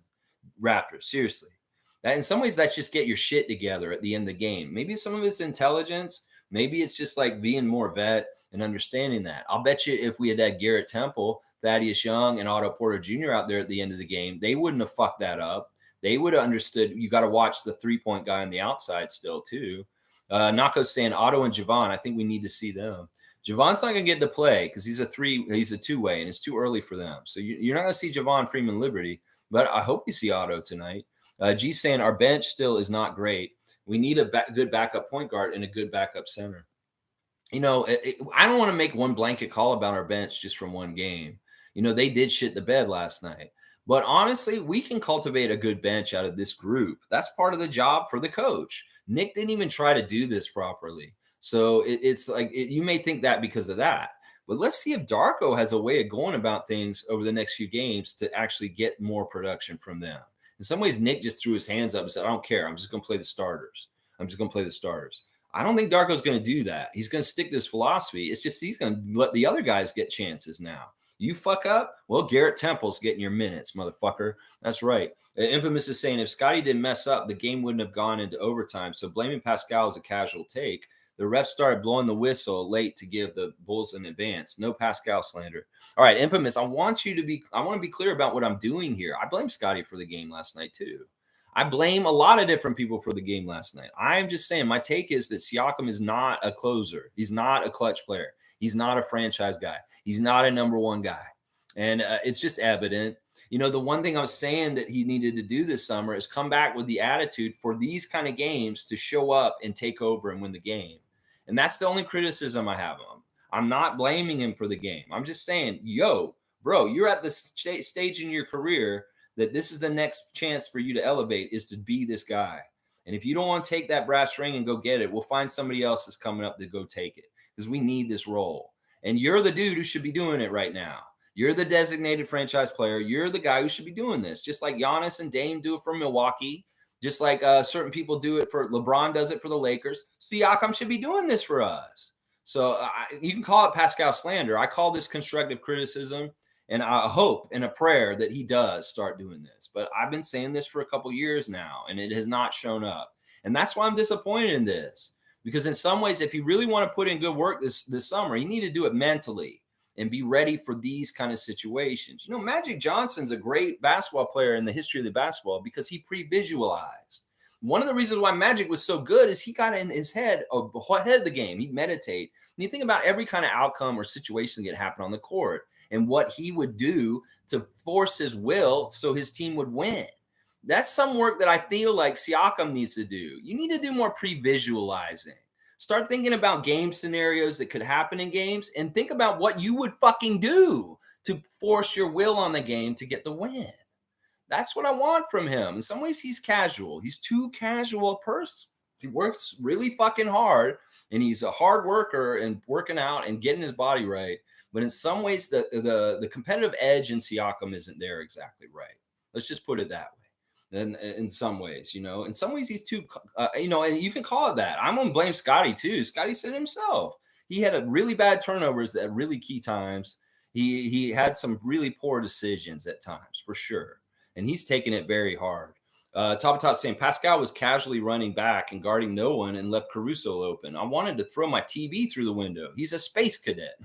Raptors, seriously. That in some ways, that's just get your shit together at the end of the game. Maybe some of it's intelligence. Maybe it's just like being more vet and understanding that. I'll bet you if we had had Garrett Temple, Thaddeus Young, and Otto Porter Jr. out there at the end of the game, they wouldn't have fucked that up. They would have understood you got to watch the 3-point guy on the outside still, too. Nako's saying Otto and Javon, I think we need to see them. Javon's not going to get to play because he's a 2-way, and it's too early for them. So you're not going to see Javon Freeman Liberty, but I hope you see Otto tonight. G's saying our bench still is not great. We need a good backup point guard and a good backup center. I don't want to make one blanket call about our bench just from one game. They did shit the bed last night. But honestly, we can cultivate a good bench out of this group. That's part of the job for the coach. Nick didn't even try to do this properly. So it's like you may think that because of that. But let's see if Darko has a way of going about things over the next few games to actually get more production from them. In some ways, Nick just threw his hands up and said, I don't care. I'm just going to play the starters. I don't think Darko's going to do that. He's going to stick to his philosophy. It's just he's going to let the other guys get chances now. You fuck up? Well, Garrett Temple's getting your minutes, motherfucker. That's right. Infamous is saying if Scotty didn't mess up, the game wouldn't have gone into overtime. So blaming Pascal is a casual take. The refs started blowing the whistle late to give the Bulls an advance. No Pascal slander. All right, Infamous, I want to be clear about what I'm doing here. I blame Scotty for the game last night too. I blame a lot of different people for the game last night. I'm just saying my take is that Siakam is not a closer. He's not a clutch player. He's not a franchise guy. He's not a number 1 guy. And it's just evident. The one thing I was saying that he needed to do this summer is come back with the attitude for these kind of games to show up and take over and win the game. And that's the only criticism I have of him. I'm not blaming him for the game. I'm just saying, yo, bro, you're at the stage in your career that this is the next chance for you to elevate is to be this guy. And if you don't want to take that brass ring and go get it, we'll find somebody else that's coming up to go take it because we need this role. And you're the dude who should be doing it right now. You're the designated franchise player. You're the guy who should be doing this, just like Giannis and Dame do it for Milwaukee, just like certain people do it for LeBron does it for the Lakers. Siakam should be doing this for us. So you can call it Pascal slander. I call this constructive criticism, and I hope and a prayer that he does start doing this. But I've been saying this for a couple years now, and it has not shown up. And that's why I'm disappointed in this. Because in some ways, if you really want to put in good work this summer, you need to do it mentally and be ready for these kind of situations. Magic Johnson's a great basketball player in the history of the basketball because he pre-visualized. One of the reasons why Magic was so good is he got in his head ahead of the game. He'd meditate. And you think about every kind of outcome or situation that happened on the court and what he would do to force his will so his team would win. That's some work that I feel like Siakam needs to do. You need to do more pre-visualizing. Start thinking about game scenarios that could happen in games and think about what you would fucking do to force your will on the game to get the win. That's what I want from him. In some ways, he's casual. He's too casual a person. He works really fucking hard, and he's a hard worker and working out and getting his body right. But in some ways, the competitive edge in Siakam isn't there exactly right. Let's just put it that way. And in some ways, in some ways he's too, and you can call it that. I'm going to blame Scotty too. Scotty said himself, he had a really bad turnovers at really key times. He had some really poor decisions at times for sure. And he's taking it very hard. Top saying Pascal was casually running back and guarding no one and left Caruso open. I wanted to throw my TV through the window. He's a space cadet.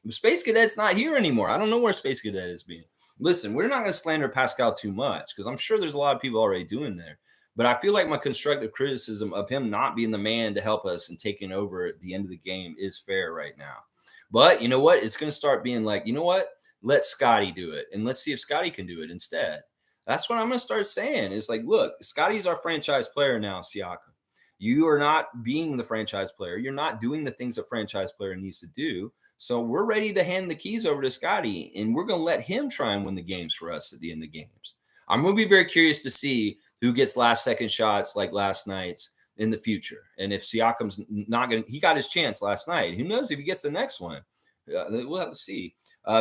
Space cadet's not here anymore. I don't know where space cadet is being. Listen, we're not going to slander Pascal too much because I'm sure there's a lot of people already doing there. But I feel like my constructive criticism of him not being the man to help us and taking over at the end of the game is fair right now. But you know what? It's going to start being like, you know what? Let Scotty do it. And let's see if Scotty can do it instead. That's what I'm going to start saying. It's like, look, Scotty's our franchise player now, Siakam. You are not being the franchise player. You're not doing the things a franchise player needs to do. So we're ready to hand the keys over to Scotty, and we're going to let him try and win the games for us at the end of the games. I'm going to be very curious to see who gets last-second shots like last night's in the future. And if Siakam's not going to – he got his chance last night. Who knows if he gets the next one? We'll have to see.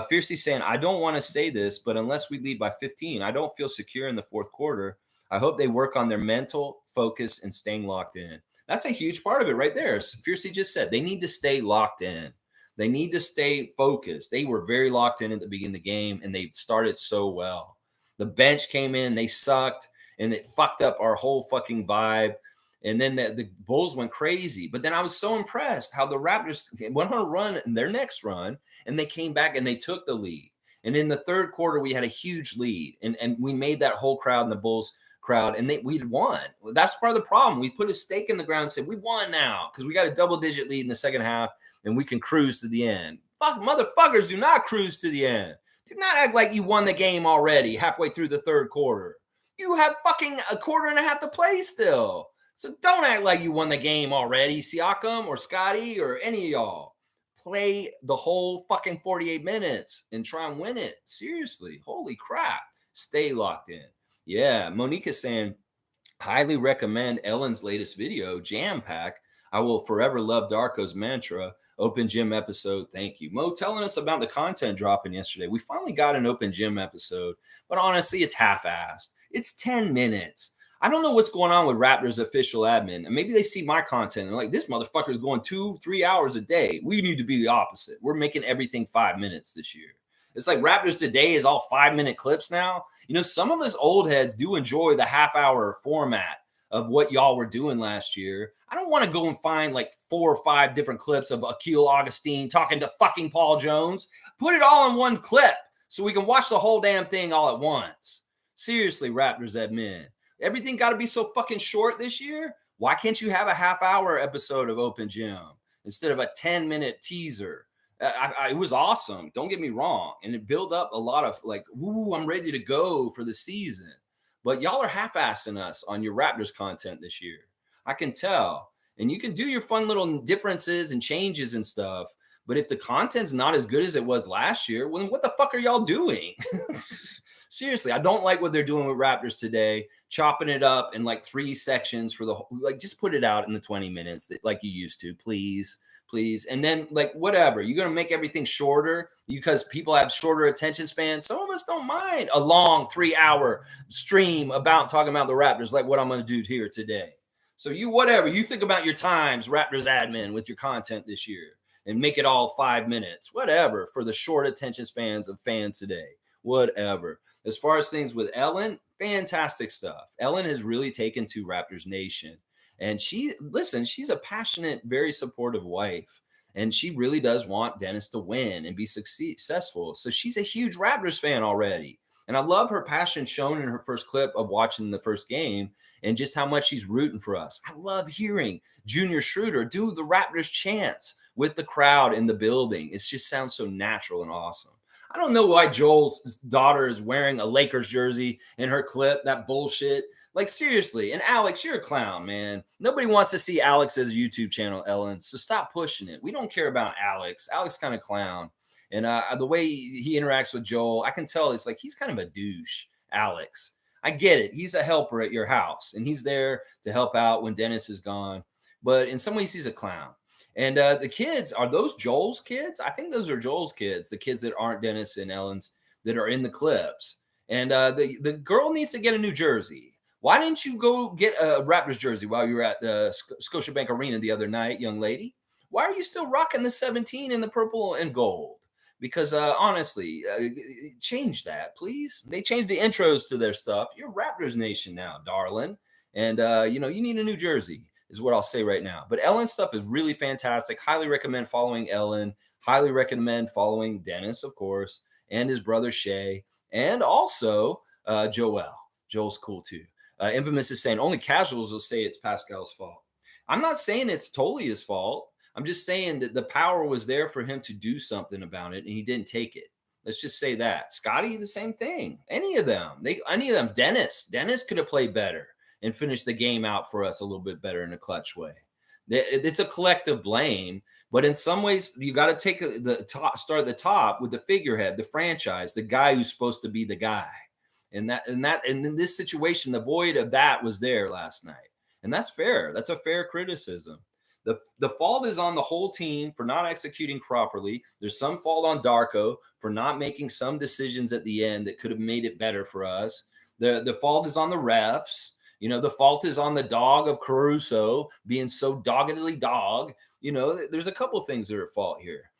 Fiercely saying, I don't want to say this, but unless we lead by 15, I don't feel secure in the fourth quarter. I hope they work on their mental focus and staying locked in. That's a huge part of it right there. Fiercely just said they need to stay locked in. They need to stay focused. They were very locked in at the beginning of the game, and they started so well. The bench came in, they sucked, and it fucked up our whole fucking vibe. And then the Bulls went crazy. But then I was so impressed how the Raptors went on a run in their next run, and they came back and they took the lead. And in the third quarter, we had a huge lead, and we made that whole crowd in the Bulls crowd, and we'd won. That's part of the problem. We put a stake in the ground and said, we won now because we got a double-digit lead in the second half, and we can cruise to the end. Fuck, motherfuckers, do not cruise to the end. Do not act like you won the game already halfway through the third quarter. You have fucking a quarter and a half to play still. So don't act like you won the game already, Siakam or Scotty or any of y'all. Play the whole fucking 48 minutes and try and win it. Seriously. Holy crap. Stay locked in. Yeah. Monique is saying, highly recommend Ellen's latest video, Jam Pack. I will forever love Darko's mantra. Open gym episode. Thank you. Mo telling us about the content dropping yesterday. We finally got an open gym episode, but honestly, it's half-assed. It's 10 minutes. I don't know what's going on with Raptors official admin. And maybe they see my content and like, this motherfucker is going 2-3 hours a day. We need to be the opposite. We're making everything 5 minutes this year. It's like Raptors Today is all 5-minute clips now. Some of us old heads do enjoy the half-hour format of what y'all were doing last year. I don't want to go and find like 4 or 5 different clips of Achiuwa Augustine talking to fucking Paul Jones. Put it all in one clip so we can watch the whole damn thing all at once. Seriously, Raptors admin. Everything got to be so fucking short this year? Why can't you have a half-hour episode of Open Gym instead of a 10-minute teaser? It was awesome. Don't get me wrong. And it built up a lot of like, ooh, I'm ready to go for the season. But y'all are half-assing us on your Raptors content this year. I can tell. And you can do your fun little differences and changes and stuff. But if the content's not as good as it was last year, well, then what the fuck are y'all doing? Seriously, I don't like what they're doing with Raptors today, chopping it up in like 3 sections for the whole, like just put it out in the 20 minutes like you used to, please. And then like whatever, you're gonna make everything shorter because people have shorter attention spans. Some of us don't mind a long 3-hour stream about talking about the Raptors, like what I'm gonna do here today. So you whatever you think about your times, Raptors admin, with your content this year, and make it all 5 minutes, whatever, for the short attention spans of fans today, whatever. As far as things with Ellen, fantastic stuff. Ellen has really taken to Raptors Nation. And she's a passionate, very supportive wife. And she really does want Dennis to win and be successful. So she's a huge Raptors fan already. And I love her passion shown in her first clip of watching the first game and just how much she's rooting for us. I love hearing Junior Schroeder do the Raptors chants with the crowd in the building. It just sounds so natural and awesome. I don't know why Joel's daughter is wearing a Lakers jersey in her clip, that bullshit. Like, seriously. And Alex, you're a clown, man. Nobody wants to see Alex's YouTube channel, Ellen. So stop pushing it. We don't care about Alex. Alex kind of clown. And the way he interacts with Joel, I can tell it's like he's kind of a douche, Alex. I get it. He's a helper at your house, and he's there to help out when Dennis is gone. But in some ways, he's a clown. And the kids, are those Joel's kids? I think those are Joel's kids, the kids that aren't Dennis and Ellen's that are in the clips. And the girl needs to get a new jersey. Why didn't you go get a Raptors jersey while you were at the Scotiabank Arena the other night, young lady? Why are you still rocking the 17 in the purple and gold? Because honestly, change that, please. They changed the intros to their stuff. You're Raptors Nation now, darling. And, you need a new jersey is what I'll say right now. But Ellen's stuff is really fantastic. Highly recommend following Ellen. Highly recommend following Dennis, of course, and his brother Shay. And also Joel. Joel's cool too. Infamous is saying only casuals will say it's Pascal's fault. I'm not saying it's totally his fault. I'm just saying that the power was there for him to do something about it, and he didn't take it. Let's just say that. Scotty, the same thing. Any of them. Dennis. Dennis could have played better and finished the game out for us a little bit better in a clutch way. It's a collective blame, but in some ways, you got to take start at the top with the figurehead, the franchise, the guy who's supposed to be the guy. And in this situation, the void of that was there last night. And that's fair. That's a fair criticism. The fault is on the whole team for not executing properly. There's some fault on Darko for not making some decisions at the end that could have made it better for us. The fault is on the refs. The fault is on the dog of Caruso being so doggedly dog. There's a couple of things that are at fault here.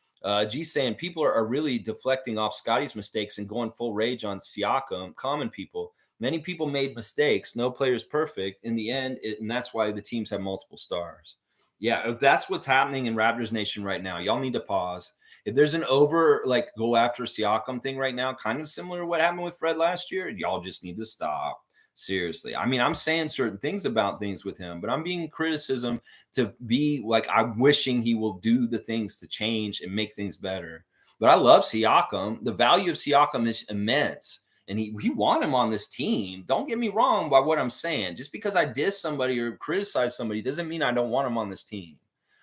G saying people are really deflecting off Scotty's mistakes and going full rage on Siakam. Common people. Many people made mistakes. No player is perfect. In the end, and that's why the teams have multiple stars. Yeah, if that's what's happening in Raptors Nation right now, y'all need to pause. If there's an go after Siakam thing right now, kind of similar to what happened with Fred last year, y'all just need to stop. Seriously. I mean, I'm saying certain things about things with him, but I'm being criticism to be like, I'm wishing he will do the things to change and make things better. But I love Siakam. The value of Siakam is immense. And we want him on this team. Don't get me wrong by what I'm saying. Just because I diss somebody or criticize somebody doesn't mean I don't want him on this team.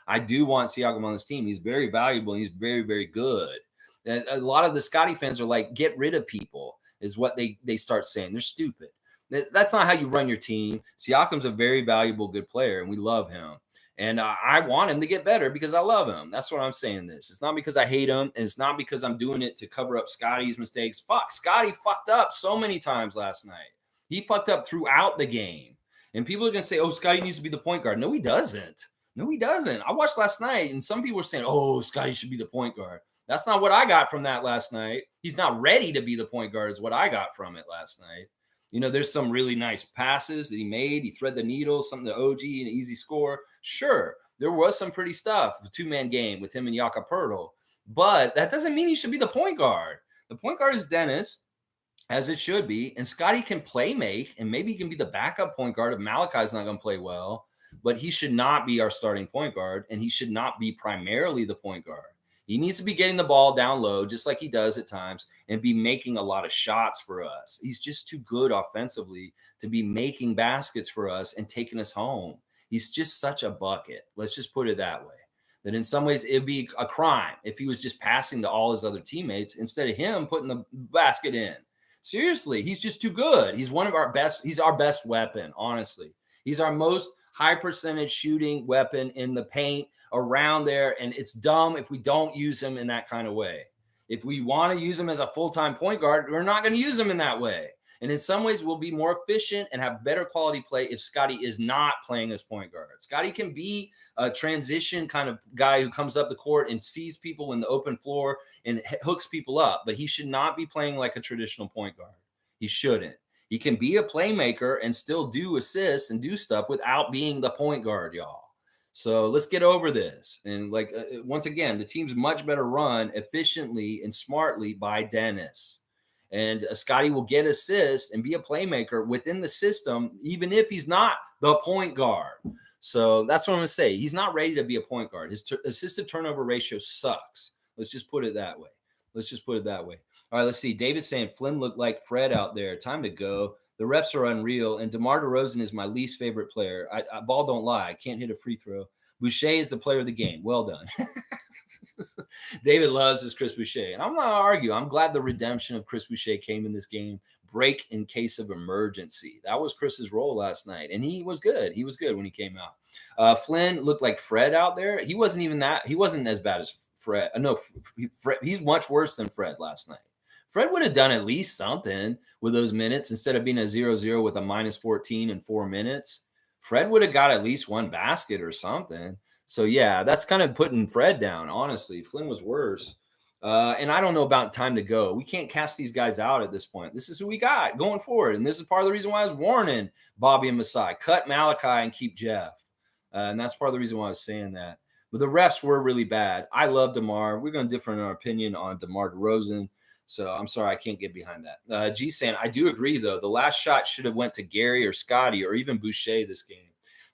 I do want Siakam on this team. He's very valuable. And he's very, very good. And a lot of the Scotty fans are like, get rid of people is what they start saying. They're stupid. That's not how you run your team. Siakam's a very valuable, good player, and we love him. And I want him to get better because I love him. That's what I'm saying this. It's not because I hate him, and it's not because I'm doing it to cover up Scotty's mistakes. Fuck, Scotty fucked up so many times last night. He fucked up throughout the game. And people are going to say, oh, Scotty needs to be the point guard. No, he doesn't. No, he doesn't. I watched last night, and some people were saying, oh, Scotty should be the point guard. That's not what I got from that last night. He's not ready to be the point guard is what I got from it last night. There's some really nice passes that he made. He threaded the needle, something to OG, an easy score. Sure, there was some pretty stuff, the two-man game with him and Jakob Poeltl. But that doesn't mean he should be the point guard. The point guard is Dennis, as it should be. And Scotty can play make, and maybe he can be the backup point guard if Malachi's not going to play well. But he should not be our starting point guard, and he should not be primarily the point guard. He needs to be getting the ball down low, just like he does at times, and be making a lot of shots for us. He's just too good offensively to be making baskets for us and taking us home. He's just such a bucket. Let's just put it that way. That in some ways it'd be a crime if he was just passing to all his other teammates instead of him putting the basket in. Seriously, he's just too good. He's one of our best. He's our best weapon, honestly. He's our most high percentage shooting weapon in the paint around there. And it's dumb if we don't use him in that kind of way. If we want to use him as a full-time point guard, we're not going to use him in that way. And in some ways, we'll be more efficient and have better quality play if Scotty is not playing as point guard. Scotty can be a transition kind of guy who comes up the court and sees people in the open floor and hooks people up, but he should not be playing like a traditional point guard. He shouldn't. He can be a playmaker and still do assists and do stuff without being the point guard, y'all. So let's get over this. And once again, the team's much better run efficiently and smartly by Dennis. And Scotty will get assists and be a playmaker within the system, even if he's not the point guard. So that's what I'm going to say. He's not ready to be a point guard. His assist to turnover ratio sucks. Let's just put it that way. All right, let's see. David's saying Flynn looked like Fred out there. Time to go. The refs are unreal. And Demar Derozan is my least favorite player. I ball don't lie. I can't hit a free throw. Boucher is the player of the game. Well done. David loves his Chris Boucher. And I'm not going to argue. I'm glad the redemption of Chris Boucher came in this game. Break in case of emergency. That was Chris's role last night. And he was good. He was good when he came out. Flynn looked like Fred out there. He wasn't even that. He wasn't as bad as Fred. No, he's much worse than Fred last night. Fred would have done at least something with those minutes instead of being a 0-0 with a minus 14 in 4 minutes. Fred would have got at least one basket or something. So, yeah, that's kind of putting Fred down, honestly. Flynn was worse. And I don't know about time to go. We can't cast these guys out at this point. This is who we got going forward. And this is part of the reason why I was warning Bobby and Masai. Cut Malachi and keep Jeff. And that's part of the reason why I was saying that. But the refs were really bad. I love DeMar. We're going to differ in our opinion on DeMar DeRozan. So I'm sorry, I can't get behind that. G saying, I do agree, though. The last shot should have went to Gary or Scotty or even Boucher this game.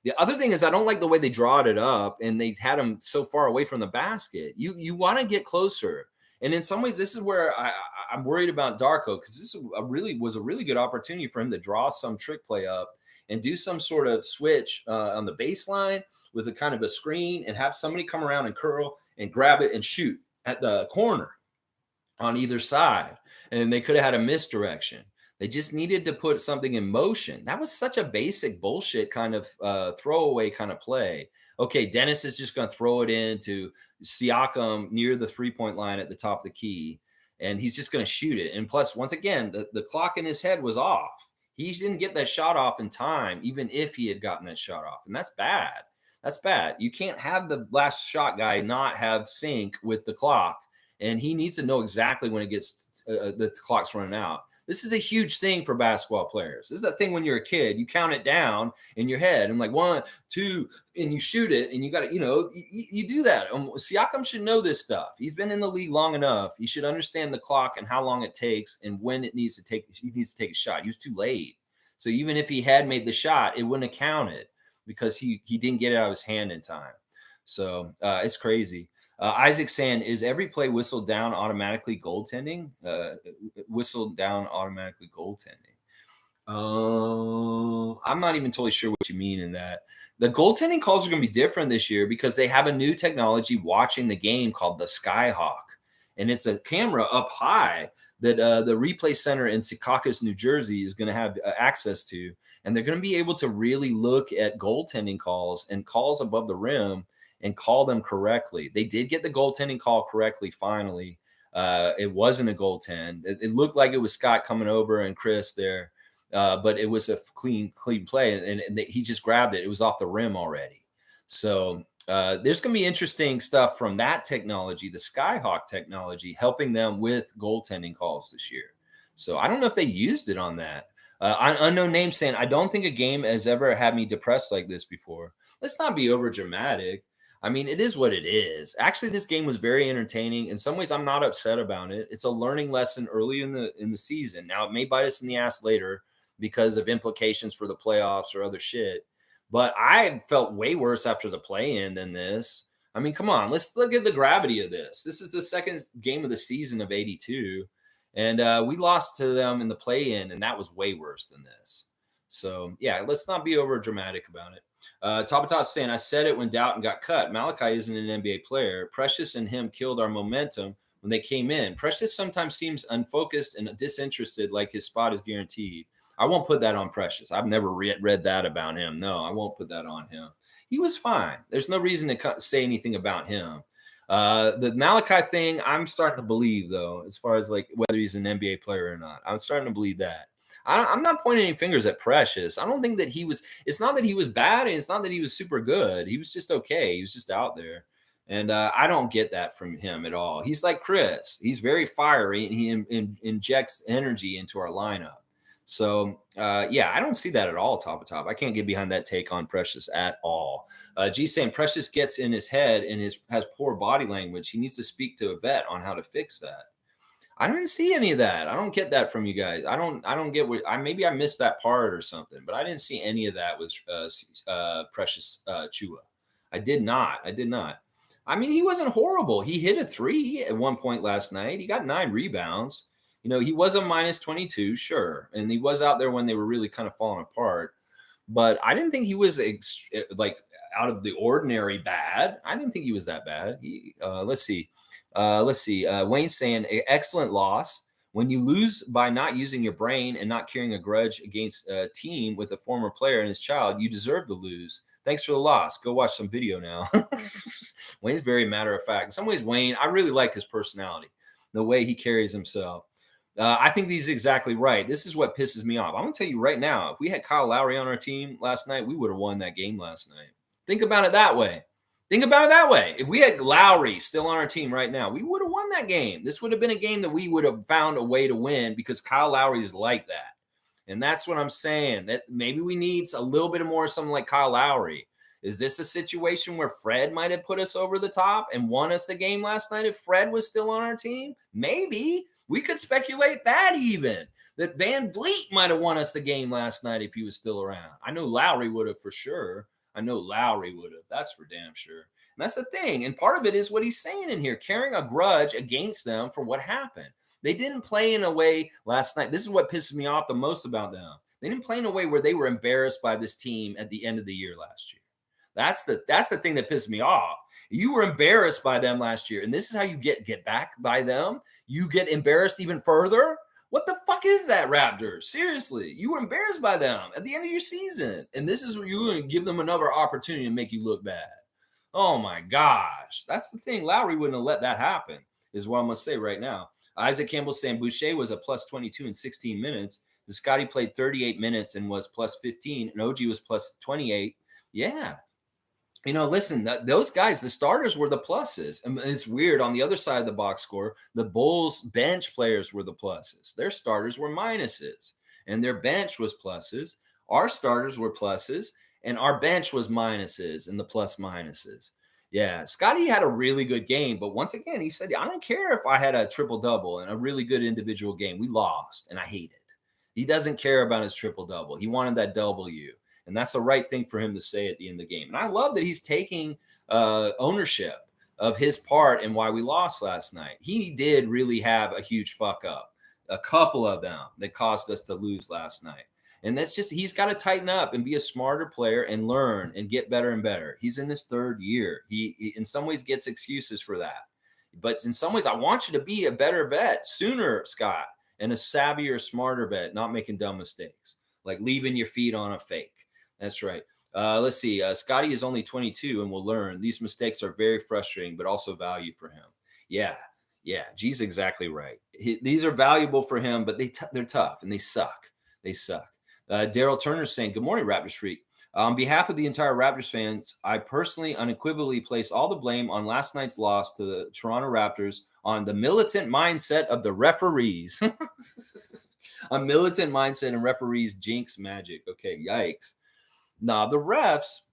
The other thing is I don't like the way they drawed it up and they had him so far away from the basket. You want to get closer. And in some ways, this is where I'm worried about Darko because this was a really good opportunity for him to draw some trick play up and do some sort of switch on the baseline with a kind of a screen and have somebody come around and curl and grab it and shoot at the corner on either side. And they could have had a misdirection. They just needed to put something in motion. That was such a basic bullshit kind of throwaway kind of play. Okay, Dennis is just going to throw it into Siakam near the three-point line at the top of the key, and he's just going to shoot it. And plus, once again, the clock in his head was off. He didn't get that shot off in time, even if he had gotten that shot off. And that's bad. That's bad. You can't have the last shot guy not have sync with the clock, and he needs to know exactly when it gets the clock's running out. This is a huge thing for basketball players. This is that thing when you're a kid, you count it down in your head and like 1, 2, and you shoot it and you got to, you do that. Siakam should know this stuff. He's been in the league long enough. He should understand the clock and how long it takes and when he needs to take a shot. He was too late. So even if he had made the shot, it wouldn't have counted because he didn't get it out of his hand in time. So it's crazy. Isaac saying, is every play whistled down automatically goaltending? Whistled down automatically goaltending. I'm not even totally sure what you mean in that. The goaltending calls are going to be different this year because they have a new technology watching the game called the Skyhawk. And it's a camera up high that the replay center in Secaucus, New Jersey is going to have access to. And they're going to be able to really look at goaltending calls and calls above the rim and call them correctly. They did get the goaltending call correctly finally. It wasn't a goaltend. It looked like it was Scott coming over and Chris there, but it was a clean play, and he just grabbed it. It was off the rim already. So there's going to be interesting stuff from that technology, the Skyhawk technology, helping them with goaltending calls this year. So I don't know if they used it on that. Unknown name saying, I don't think a game has ever had me depressed like this before. Let's not be over dramatic. I mean, it is what it is. Actually, this game was very entertaining. In some ways, I'm not upset about it. It's a learning lesson early in the season. Now, it may bite us in the ass later because of implications for the playoffs or other shit. But I felt way worse after the play-in than this. I mean, come on, let's look at the gravity of this. This is the second game of the season of 82, and we lost to them in the play-in, and that was way worse than this. So, yeah, let's not be over dramatic about it. Tabata's saying, I said it when Doughton got cut. Malachi isn't an NBA player. Precious and him killed our momentum when they came in. Precious sometimes seems unfocused and disinterested, like his spot is guaranteed. I won't put that on Precious. I've never read that about him. No, I won't put that on him. He was fine. There's no reason to say anything about him. The Malachi thing, I'm starting to believe, though, as far as like whether he's an NBA player or not. I'm starting to believe that. I'm not pointing any fingers at Precious. I don't think that he was. It's not that he was bad, and it's not that he was super good. He was just okay. He was just out there, and I don't get that from him at all. He's like Chris. He's very fiery, and he injects energy into our lineup. So yeah, I don't see that at all. Top of top, I can't get behind that take on Precious at all. G saying Precious gets in his head and has poor body language. He needs to speak to a vet on how to fix that. I didn't see any of that. I don't get that from you guys. I don't get what maybe I missed that part or something, but I didn't see any of that with Precious Achiuwa. I did not. I mean, he wasn't horrible. He hit a 3 at one point last night. He got 9 rebounds. You know, he was a minus 22, sure, and he was out there when they were really kind of falling apart. But I didn't think he was like out of the ordinary bad. I didn't think he was that bad. Let's see. Wayne's saying excellent loss. When you lose by not using your brain and not carrying a grudge against a team with a former player and his child, you deserve to lose. Thanks for the loss. Go watch some video now. Wayne's very matter of fact. In some ways, Wayne, I really like his personality, the way he carries himself. I think he's exactly right. This is what pisses me off. I'm going to tell you right now, if we had Kyle Lowry on our team last night, we would have won that game last night. Think about it that way. If we had Lowry still on our team right now, we would have won that game. This would have been a game that we would have found a way to win because Kyle Lowry is like that. And that's what I'm saying, that maybe we need a little bit more of something like Kyle Lowry. Is this a situation where Fred might have put us over the top and won us the game last night if Fred was still on our team? Maybe. We could speculate that even. That Van Vliet might have won us the game last night if he was still around. I know Lowry would have for sure. That's for damn sure. And that's the thing. And part of it is what he's saying in here, carrying a grudge against them for what happened. They didn't play in a way last night. This is what pisses me off the most about them. They didn't play in a way where they were embarrassed by this team at the end of the year last year. That's the thing that pissed me off. You were embarrassed by them last year, and this is how you get back by them. You get embarrassed even further. What the fuck is that, Raptors? Seriously, you were embarrassed by them at the end of your season, and this is where you're going to give them another opportunity to make you look bad. Oh my gosh, that's the thing. Lowry wouldn't have let that happen, is what I'm going to say right now. Isaac Campbell saying Boucher was a plus 22 in 16 minutes. Scotty played 38 minutes and was plus 15, and OG was plus 28. Yeah. You know, listen, those guys, the starters were the pluses. And it's weird. On the other side of the box score, the Bulls bench players were the pluses. Their starters were minuses, and their bench was pluses. Our starters were pluses, and our bench was minuses and the plus minuses. Yeah, Scotty had a really good game, but once again, he said, I don't care if I had a triple-double and a really good individual game. We lost, and I hate it. He doesn't care about his triple-double. He wanted that W. And that's the right thing for him to say at the end of the game. And I love that he's taking ownership of his part in why we lost last night. He did really have a huge fuck up, a couple of them that caused us to lose last night. And that's just, he's got to tighten up and be a smarter player and learn and get better and better. He's in his third year. He in some ways gets excuses for that. But in some ways, I want you to be a better vet sooner, Scott, and a savvier, smarter vet, not making dumb mistakes, like leaving your feet on a fake. That's right. Let's see. Scotty is only 22 and will learn. These mistakes are very frustrating, but also value for him. Yeah. G's exactly right. These are valuable for him, but they're tough and they suck. Daryl Turner saying, good morning, Raptorsfreak. On behalf of the entire Raptors fans, I personally unequivocally place all the blame on last night's loss to the Toronto Raptors on the militant mindset of the referees. A militant mindset and referees jinx magic. Okay, yikes. Nah, the refs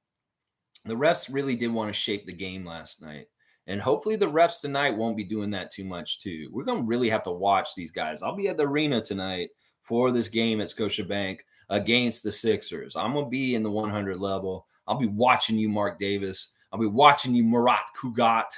really did want to shape the game last night. And hopefully the refs tonight won't be doing that too much too. We're going to really have to watch these guys. I'll be at the arena tonight for this game at Scotiabank against the Sixers. I'm going to be in the 100 level. I'll be watching you, Mark Davis. I'll be watching you, Murat Kugat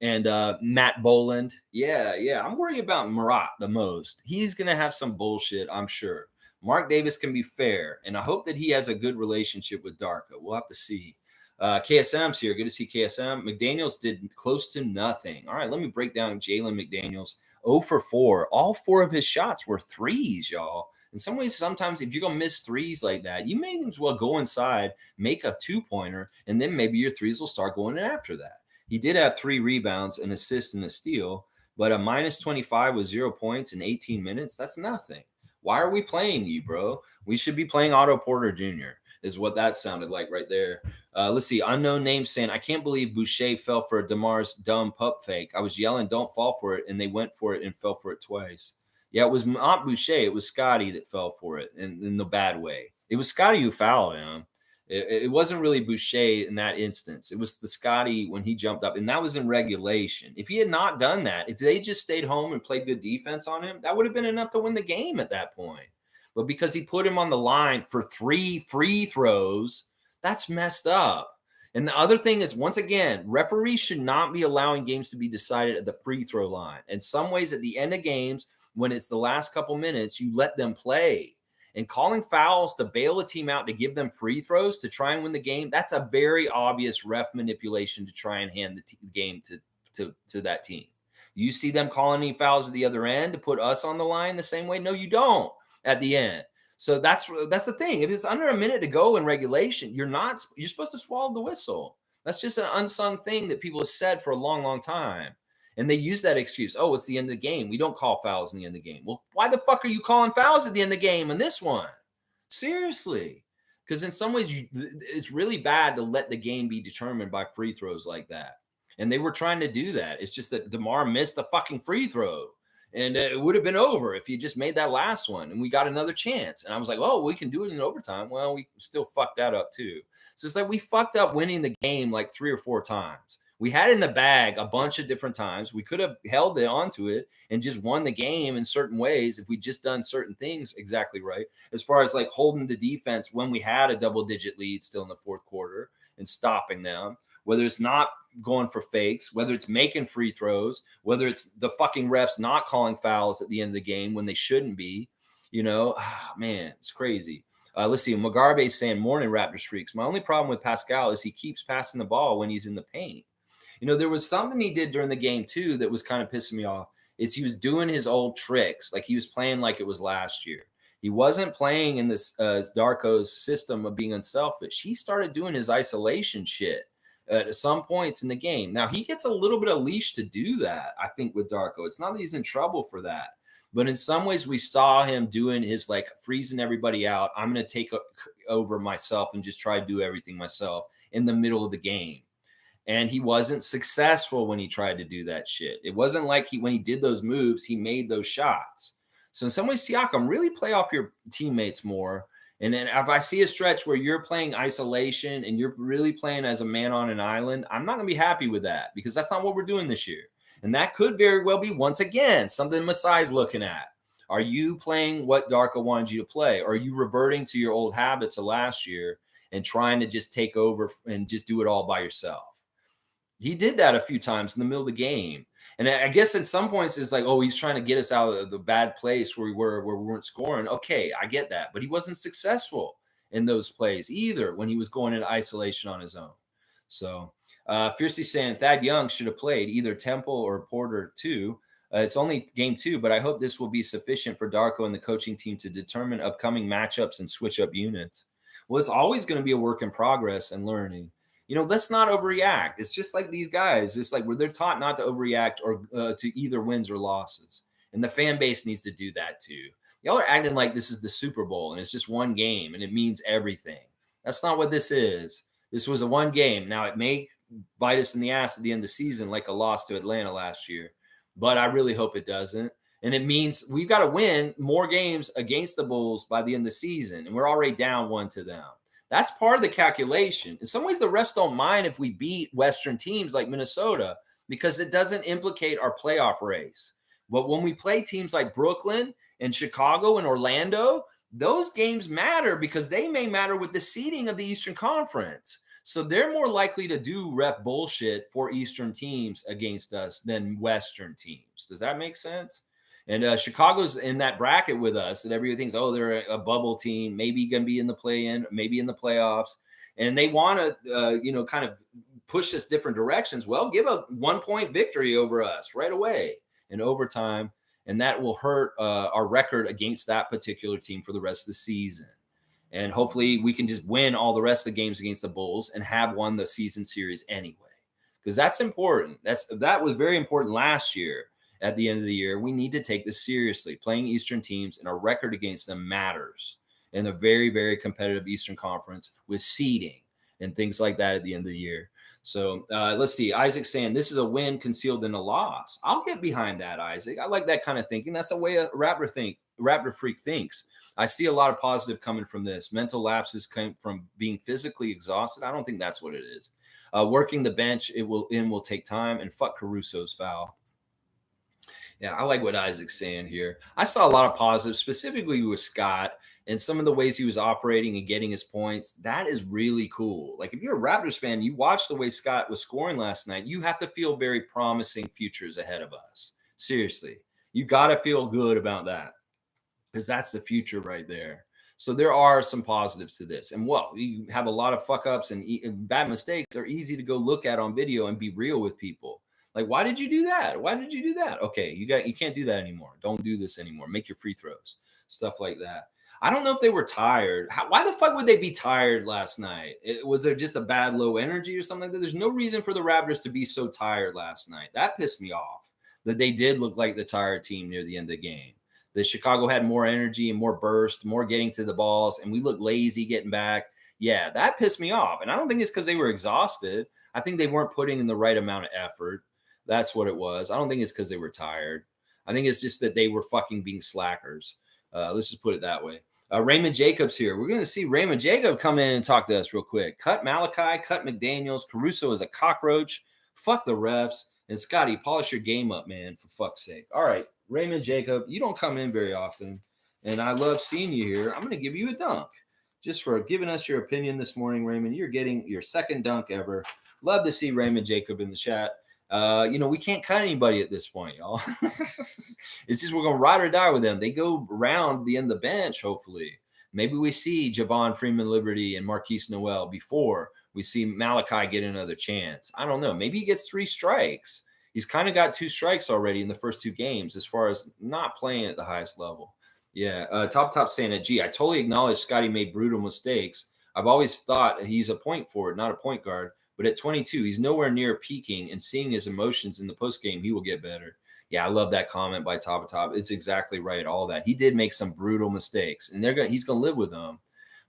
and Matt Boland. Yeah. I'm worried about Murat the most. He's going to have some bullshit, I'm sure. Mark Davis can be fair, and I hope that he has a good relationship with Darko. We'll have to see. KSM's here. Good to see KSM. McDaniels did close to nothing. All right, let me break down Jalen McDaniels. 0 for 4. All 4 of his shots were threes, y'all. In some ways, sometimes if you're going to miss threes like that, you may as well go inside, make a 2-pointer, and then maybe your threes will start going in after that. He did have 3 rebounds, an assist, and a steal, but a minus 25 with 0 points in 18 minutes, that's nothing. Why are we playing you, bro? We should be playing Otto Porter Jr., is what that sounded like right there. Let's see. Unknown name saying, I can't believe Boucher fell for Demar's dumb pup fake. I was yelling, don't fall for it, and they went for it and fell for it twice. Yeah, it was not Boucher. It was Scotty that fell for it in the bad way. It was Scotty who fouled him. It wasn't really Boucher in that instance. It was the Scotty when he jumped up, and that was in regulation. If he had not done that, if they just stayed home and played good defense on him, that would have been enough to win the game at that point. But because he put him on the line for 3 free throws, that's messed up. And the other thing is, once again, referees should not be allowing games to be decided at the free throw line. In some ways, at the end of games, when it's the last couple minutes, you let them play. And calling fouls to bail a team out to give them free throws to try and win the game, that's a very obvious ref manipulation to try and hand the game to that team. Do you see them calling any fouls at the other end to put us on the line the same way? No, you don't at the end. So that's the thing. If it's under a minute to go in regulation, you're supposed to swallow the whistle. That's just an unsung thing that people have said for a long, long time. And they use that excuse. Oh, it's the end of the game. We don't call fouls in the end of the game. Well, why the fuck are you calling fouls at the end of the game in this one? Seriously. Because in some ways, it's really bad to let the game be determined by free throws like that. And they were trying to do that. It's just that DeMar missed the fucking free throw. And it would have been over if he just made that last one and we got another chance. And I was like, oh, we can do it in overtime. Well, we still fucked that up too. So it's like we fucked up winning the game like 3 or 4 times. We had it in the bag a bunch of different times. We could have held it onto it and just won the game in certain ways if we just done certain things exactly right. As far as like holding the defense when we had a double-digit lead still in the fourth quarter and stopping them, whether it's not going for fakes, whether it's making free throws, whether it's the fucking refs not calling fouls at the end of the game when they shouldn't be, man, it's crazy. Let's see. Mugabe saying, morning Raptors freaks. My only problem with Pascal is he keeps passing the ball when he's in the paint. There was something he did during the game too that was kind of pissing me off. Is he was doing his old tricks. Like he was playing like it was last year. He wasn't playing in this Darko's system of being unselfish. He started doing his isolation shit at some points in the game. Now, he gets a little bit of leash to do that, I think, with Darko. It's not that he's in trouble for that. But in some ways, we saw him doing his, like, freezing everybody out. I'm going to take over myself and just try to do everything myself in the middle of the game. And he wasn't successful when he tried to do that shit. It wasn't like when he did those moves, he made those shots. So in some ways, Siakam, really play off your teammates more. And then if I see a stretch where you're playing isolation and you're really playing as a man on an island, I'm not going to be happy with that because that's not what we're doing this year. And that could very well be, once again, something Masai's looking at. Are you playing what Darko wanted you to play? Or are you reverting to your old habits of last year and trying to just take over and just do it all by yourself? He did that a few times in the middle of the game. And I guess at some points it's like, oh, he's trying to get us out of the bad place where we weren't scoring. Okay, I get that. But he wasn't successful in those plays either when he was going into isolation on his own. So Fiercely saying Thad Young should have played either Temple or Porter too. It's only game 2, but I hope this will be sufficient for Darko and the coaching team to determine upcoming matchups and switch up units. Well, it's always going to be a work in progress and learning. Let's not overreact. It's just like these guys. It's like where they're taught not to overreact or to either wins or losses. And the fan base needs to do that too. Y'all are acting like this is the Super Bowl and it's just one game and it means everything. That's not what this is. This was a one game. Now, it may bite us in the ass at the end of the season like a loss to Atlanta last year, but I really hope it doesn't. And it means we've got to win more games against the Bulls by the end of the season. And we're already down 1 to them. That's part of the calculation. In some ways, the refs don't mind if we beat Western teams like Minnesota because it doesn't implicate our playoff race. But when we play teams like Brooklyn and Chicago and Orlando, those games matter because they may matter with the seeding of the Eastern Conference. So they're more likely to do ref bullshit for Eastern teams against us than Western teams. Does that make sense? And Chicago's in that bracket with us, and everybody thinks, oh, they're a bubble team, maybe going to be in the play-in, maybe in the playoffs, and they want to, kind of push us different directions. Well, give a 1-point victory over us right away in overtime, and that will hurt our record against that particular team for the rest of the season. And hopefully we can just win all the rest of the games against the Bulls and have won the season series anyway, because that's important. That was very important last year. At the end of the year, we need to take this seriously. Playing Eastern teams and our record against them matters in a very, very competitive Eastern Conference with seeding and things like that at the end of the year. So let's see. Isaac saying this is a win concealed in a loss. I'll get behind that, Isaac. I like that kind of thinking. That's the way a Raptor freak thinks. I see a lot of positive coming from this. Mental lapses come from being physically exhausted. I don't think that's what it is. Working the bench, it will take time. And fuck Caruso's foul. Yeah, I like what Isaac's saying here. I saw a lot of positives, specifically with Scott and some of the ways he was operating and getting his points. That is really cool. Like, if you're a Raptors fan, you watch the way Scott was scoring last night, you have to feel very promising futures ahead of us. Seriously. You got to feel good about that, because that's the future right there. So there are some positives to this. And well, you have a lot of fuck ups and bad mistakes are easy to go look at on video and be real with people. Like, why did you do that? Why did you do that? Okay, you can't do that anymore. Don't do this anymore. Make your free throws. Stuff like that. I don't know if they were tired. Why the fuck would they be tired last night? Was there just a bad low energy or something like that? There's no reason for the Raptors to be so tired last night. That pissed me off, that they did look like the tired team near the end of the game. The Chicago had more energy and more burst, more getting to the balls, and we looked lazy getting back. Yeah, that pissed me off. And I don't think it's because they were exhausted. I think they weren't putting in the right amount of effort. That's what it was. I don't think it's because they were tired. I think it's just that they were fucking being slackers. Let's just put it that way. Raymond Jacobs here. We're going to see Raymond Jacob come in and talk to us real quick. Cut Malachi, cut McDaniels. Caruso is a cockroach. Fuck the refs. And Scotty, polish your game up, man, for fuck's sake. All right, Raymond Jacob, you don't come in very often, and I love seeing you here. I'm going to give you a dunk just for giving us your opinion this morning, Raymond. You're getting your second dunk ever. Love to see Raymond Jacob in the chat. We can't cut anybody at this point, y'all. It's just we're going to ride or die with them. They go around the end of the bench, hopefully. Maybe we see Javon Freeman-Liberty and Marquise Noel before we see Malachi get another chance. I don't know. Maybe he gets 3 strikes. He's kind of got 2 strikes already in the first 2 games as far as not playing at the highest level. Yeah. Top saying that, gee, I totally acknowledge Scotty made brutal mistakes. I've always thought he's a point forward, not a point guard. But at 22, he's nowhere near peaking, and seeing his emotions in the postgame, he will get better. Yeah, I love that comment by Top. It's exactly right, all that. He did make some brutal mistakes, and he's going to live with them.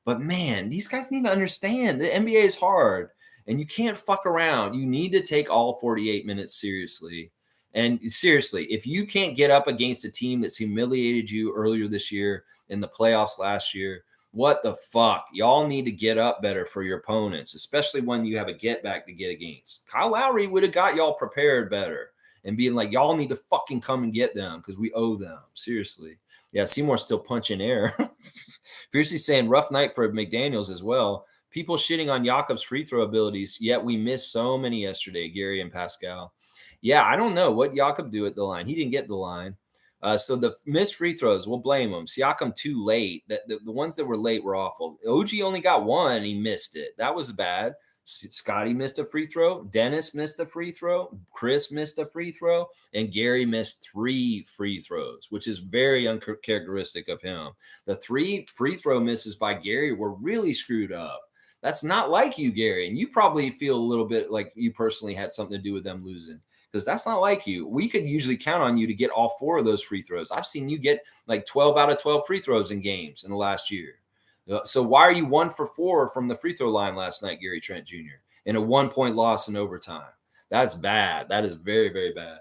But, man, these guys need to understand the NBA is hard, and you can't fuck around. You need to take all 48 minutes seriously. And seriously, if you can't get up against a team that's humiliated you earlier this year in the playoffs last year, what the fuck? Y'all need to get up better for your opponents, especially when you have a get back to get against. Kyle Lowry would have got y'all prepared better and being like, y'all need to fucking come and get them because we owe them. Seriously. Yeah, Seymour's still punching air. Fiercely saying rough night for McDaniels as well. People shitting on Jakob's free throw abilities, yet we missed so many yesterday, Gary and Pascal. Yeah, I don't know what Jakob do at the line. He didn't get the line. So the missed free throws, we'll blame him. Siakam too late. The ones that were late were awful. OG only got 1 and he missed it. That was bad. Scotty missed a free throw. Dennis missed a free throw. Chris missed a free throw. And Gary missed 3 free throws, which is very uncharacteristic of him. The 3 free throw misses by Gary were really screwed up. That's not like you, Gary. And you probably feel a little bit like you personally had something to do with them losing, because that's not like you. We could usually count on you to get all 4 of those free throws. I've seen you get like 12 out of 12 free throws in games in the last year. So why are you 1 for 4 from the free throw line last night, Gary Trent Jr., in a 1-point loss in overtime? That's bad. That is very, very bad.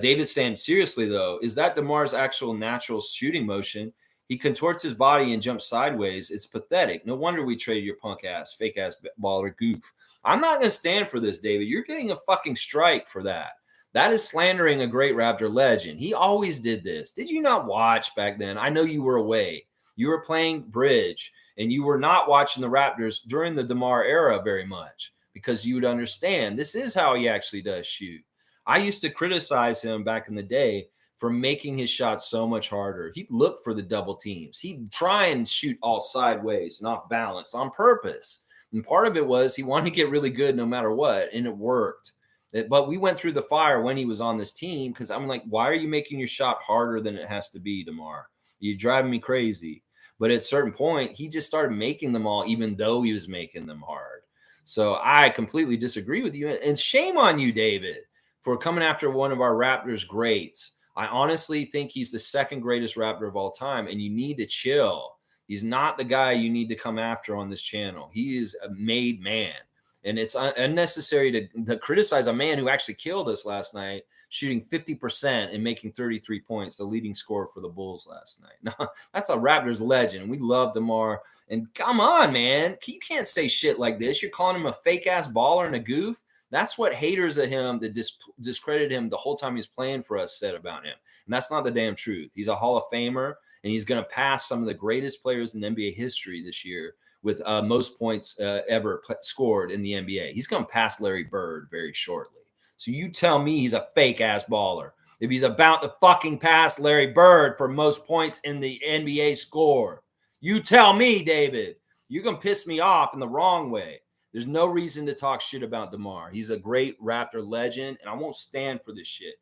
David saying, seriously, though, is that DeMar's actual natural shooting motion? He contorts his body and jumps sideways. It's pathetic. No wonder we traded your punk ass, fake ass baller goof. I'm not going to stand for this, David. You're getting a fucking strike for that. That is slandering a great Raptor legend. He always did this. Did you not watch back then? I know you were away. You were playing bridge, and you were not watching the Raptors during the DeMar era very much because you would understand this is how he actually does shoot. I used to criticize him back in the day for making his shots so much harder. He'd look for the double teams. He'd try and shoot all sideways, not balanced on purpose. And part of it was he wanted to get really good no matter what, and it worked. But we went through the fire when he was on this team because I'm like, why are you making your shot harder than it has to be, DeMar? You're driving me crazy. But at a certain point, he just started making them all, even though he was making them hard. So I completely disagree with you. And shame on you, David, for coming after one of our Raptors greats. I honestly think he's the second greatest Raptor of all time, and you need to chill. He's not the guy you need to come after on this channel. He is a made man. And it's unnecessary to criticize a man who actually killed us last night, shooting 50% and making 33 points, the leading scorer for the Bulls last night. No, that's a Raptors legend. We love DeMar. And come on, man. You can't say shit like this. You're calling him a fake-ass baller and a goof. That's what haters of him that discredited him the whole time he's playing for us said about him. And that's not the damn truth. He's a Hall of Famer, and he's going to pass some of the greatest players in NBA history this year with most points ever scored in the NBA. He's going to pass Larry Bird very shortly. So you tell me he's a fake-ass baller if he's about to fucking pass Larry Bird for most points in the NBA score. You tell me, David. You're going to piss me off in the wrong way. There's no reason to talk shit about DeMar. He's a great Raptor legend, and I won't stand for this shit.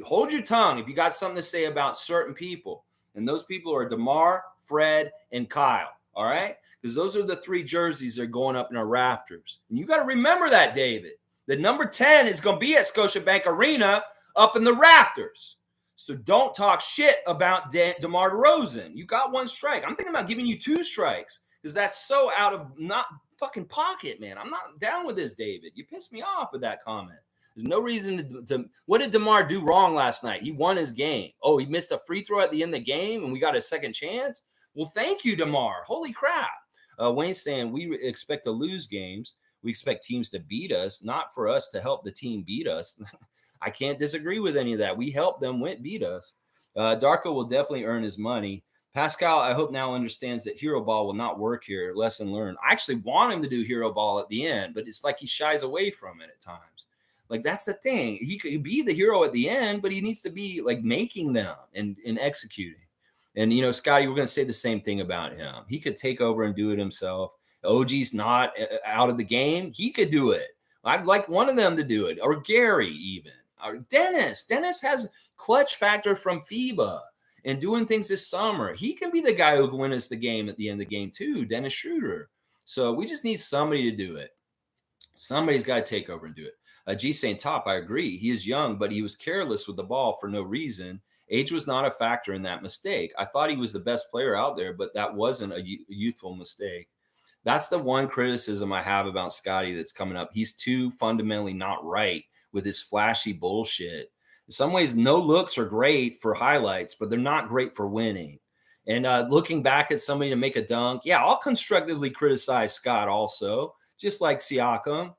Hold your tongue if you got something to say about certain people. And those people are DeMar, Fred, and Kyle. All right? Because those are the three jerseys that are going up in our rafters. And you got to remember that, David. The number 10 is going to be at Scotiabank Arena up in the Raptors. So don't talk shit about Demar Derozan. You got one strike. I'm thinking about giving you 2 strikes because that's so out of not fucking pocket, man. I'm not down with this, David. You pissed me off with that comment. There's no reason to what did DeMar do wrong last night? He won his game. Oh, he missed a free throw at the end of the game and we got a second chance? Well, thank you, DeMar. Holy crap. Wayne's saying we expect to lose games. We expect teams to beat us, not for us to help the team beat us. I can't disagree with any of that. We help them beat us. Darko will definitely earn his money. Pascal, I hope now understands that hero ball will not work here. Lesson learned. I actually want him to do hero ball at the end, but it's like he shies away from it at times. Like, that's the thing. He could be the hero at the end, but he needs to be like making them and executing. And, you know, Scotty, we're going to say the same thing about him. He could take over and do it himself. OG's not out of the game. He could do it. I'd like one of them to do it, or Gary even, or Dennis. Dennis has clutch factor from FIBA and doing things this summer. He can be the guy who can win us the game at the end of the game too, Dennis Schroeder. So we just need somebody to do it. Somebody's got to take over and do it. G saying top, I agree. He is young, but he was careless with the ball for no reason. Age was not a factor in that mistake. I thought he was the best player out there, but that wasn't a youthful mistake. That's the one criticism I have about Scotty that's coming up. He's too fundamentally not right with his flashy bullshit. In some ways, no looks are great for highlights, but they're not great for winning. And looking back at somebody to make a dunk, yeah, I'll constructively criticize Scott also, just like Siakam.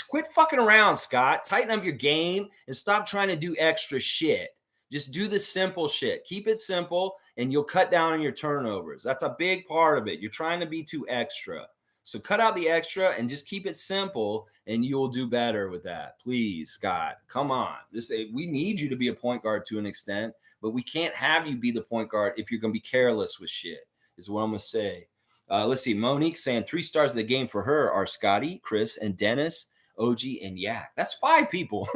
Quit fucking around, Scott. Tighten up your game and stop trying to do extra shit. Just do the simple shit. Keep it simple, and you'll cut down on your turnovers. That's a big part of it. You're trying to be too extra. So cut out the extra and just keep it simple, and you'll do better with that. Please, Scott, come on. We need you to be a point guard to an extent, but we can't have you be the point guard if you're going to be careless with shit, is what I'm going to say. Let's see. Monique saying 3 stars of the game for her are Scotty, Chris, and Dennis, OG, and Yak. That's 5 people.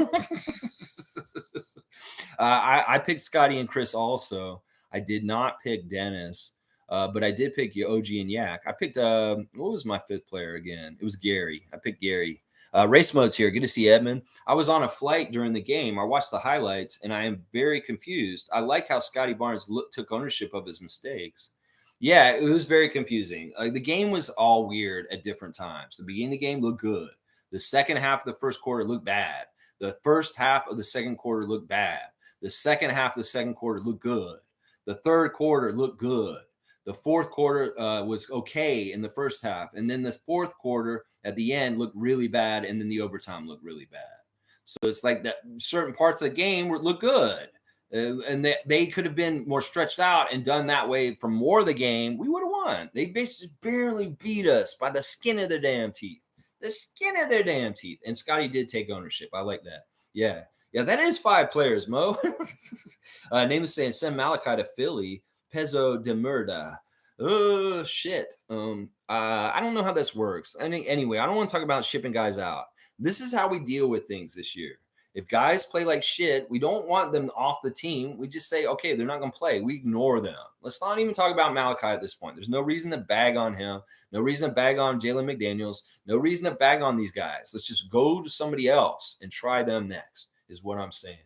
I picked Scotty and Chris also. I did not pick Dennis, but I did pick OG and Yak. I picked, what was my 5th player again? It was Gary. I picked Gary. Race mode's here. Good to see Edmund. I was on a flight during the game. I watched the highlights, and I am very confused. I like how Scotty Barnes took ownership of his mistakes. Yeah, it was very confusing. The game was all weird at different times. The beginning of the game looked good. The second half of the first quarter looked bad. The first half of the second quarter looked bad. The second half of the second quarter looked good. The third quarter looked good. The fourth quarter was okay in the first half. And then the fourth quarter at the end looked really bad. And then the overtime looked really bad. So it's like that certain parts of the game look good. And they could have been more stretched out and done that way for more of the game, we would have won. They basically barely beat us by the skin of their damn teeth. The skin of their damn teeth. And Scotty did take ownership. I like that. Yeah. Yeah, that is 5 players, Mo. Name is saying send Malachi to Philly. Pezzo de Murda. Oh, shit. I don't know how this works. Anyway, I don't want to talk about shipping guys out. This is how we deal with things this year. If guys play like shit, we don't want them off the team. We just say, okay, they're not going to play. We ignore them. Let's not even talk about Malachi at this point. There's no reason to bag on him. No reason to bag on Jalen McDaniels. No reason to bag on these guys. Let's just go to somebody else and try them next, is what I'm saying.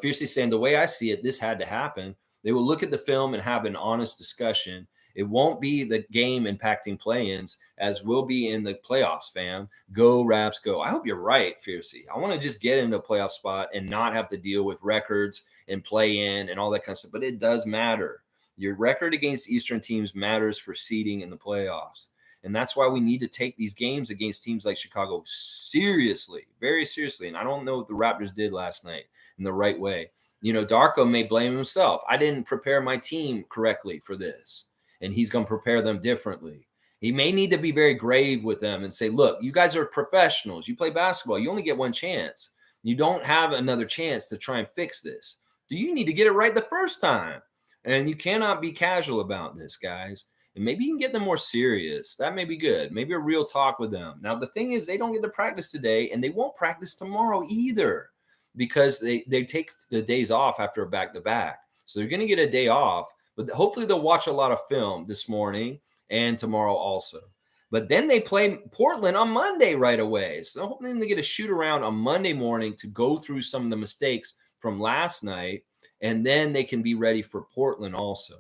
Fiercely saying, the way I see it, this had to happen. They will look at the film and have an honest discussion. It won't be the game impacting play-ins as will be in the playoffs, fam. Go Raps, go. I hope you're right, Fiercey. I want to just get into a playoff spot and not have to deal with records and play-in and all that kind of stuff. But it does matter. Your record against Eastern teams matters for seeding in the playoffs. And that's why we need to take these games against teams like Chicago seriously, very seriously. And I don't know what the Raptors did last night in the right way. Darko may blame himself. I didn't prepare my team correctly for this. And he's going to prepare them differently. He may need to be very grave with them and say, look, you guys are professionals. You play basketball. You only get one chance. You don't have another chance to try and fix this. You need to get it right the first time. And you cannot be casual about this, guys. And maybe you can get them more serious. That may be good. Maybe a real talk with them. Now, the thing is, they don't get to practice today, and they won't practice tomorrow either because they take the days off after a back-to-back. So they're going to get a day off. But hopefully they'll watch a lot of film this morning and tomorrow also. But then they play Portland on Monday right away. So hopefully they get a shoot around on Monday morning to go through some of the mistakes from last night. And then they can be ready for Portland also.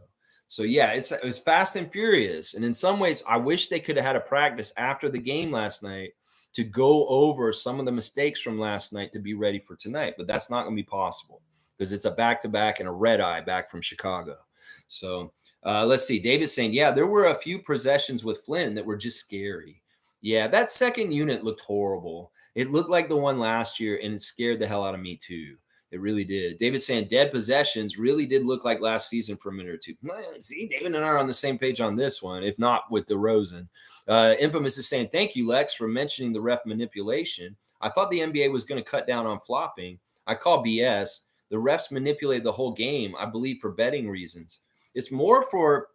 So, yeah, it was fast and furious. And in some ways, I wish they could have had a practice after the game last night to go over some of the mistakes from last night to be ready for tonight. But that's not going to be possible because it's a back-to-back and a red eye back from Chicago. So let's see. David's saying, yeah, there were a few possessions with Flynn that were just scary. Yeah, that second unit looked horrible. It looked like the one last year, and it scared the hell out of me too. It really did. David's saying dead possessions really did look like last season for a minute or two. See, David and I are on the same page on this one, if not with DeRozan. Infamous is saying, thank you, Lex, for mentioning the ref manipulation. I thought the NBA was going to cut down on flopping. I call BS. The refs manipulated the whole game, I believe, for betting reasons. It's more for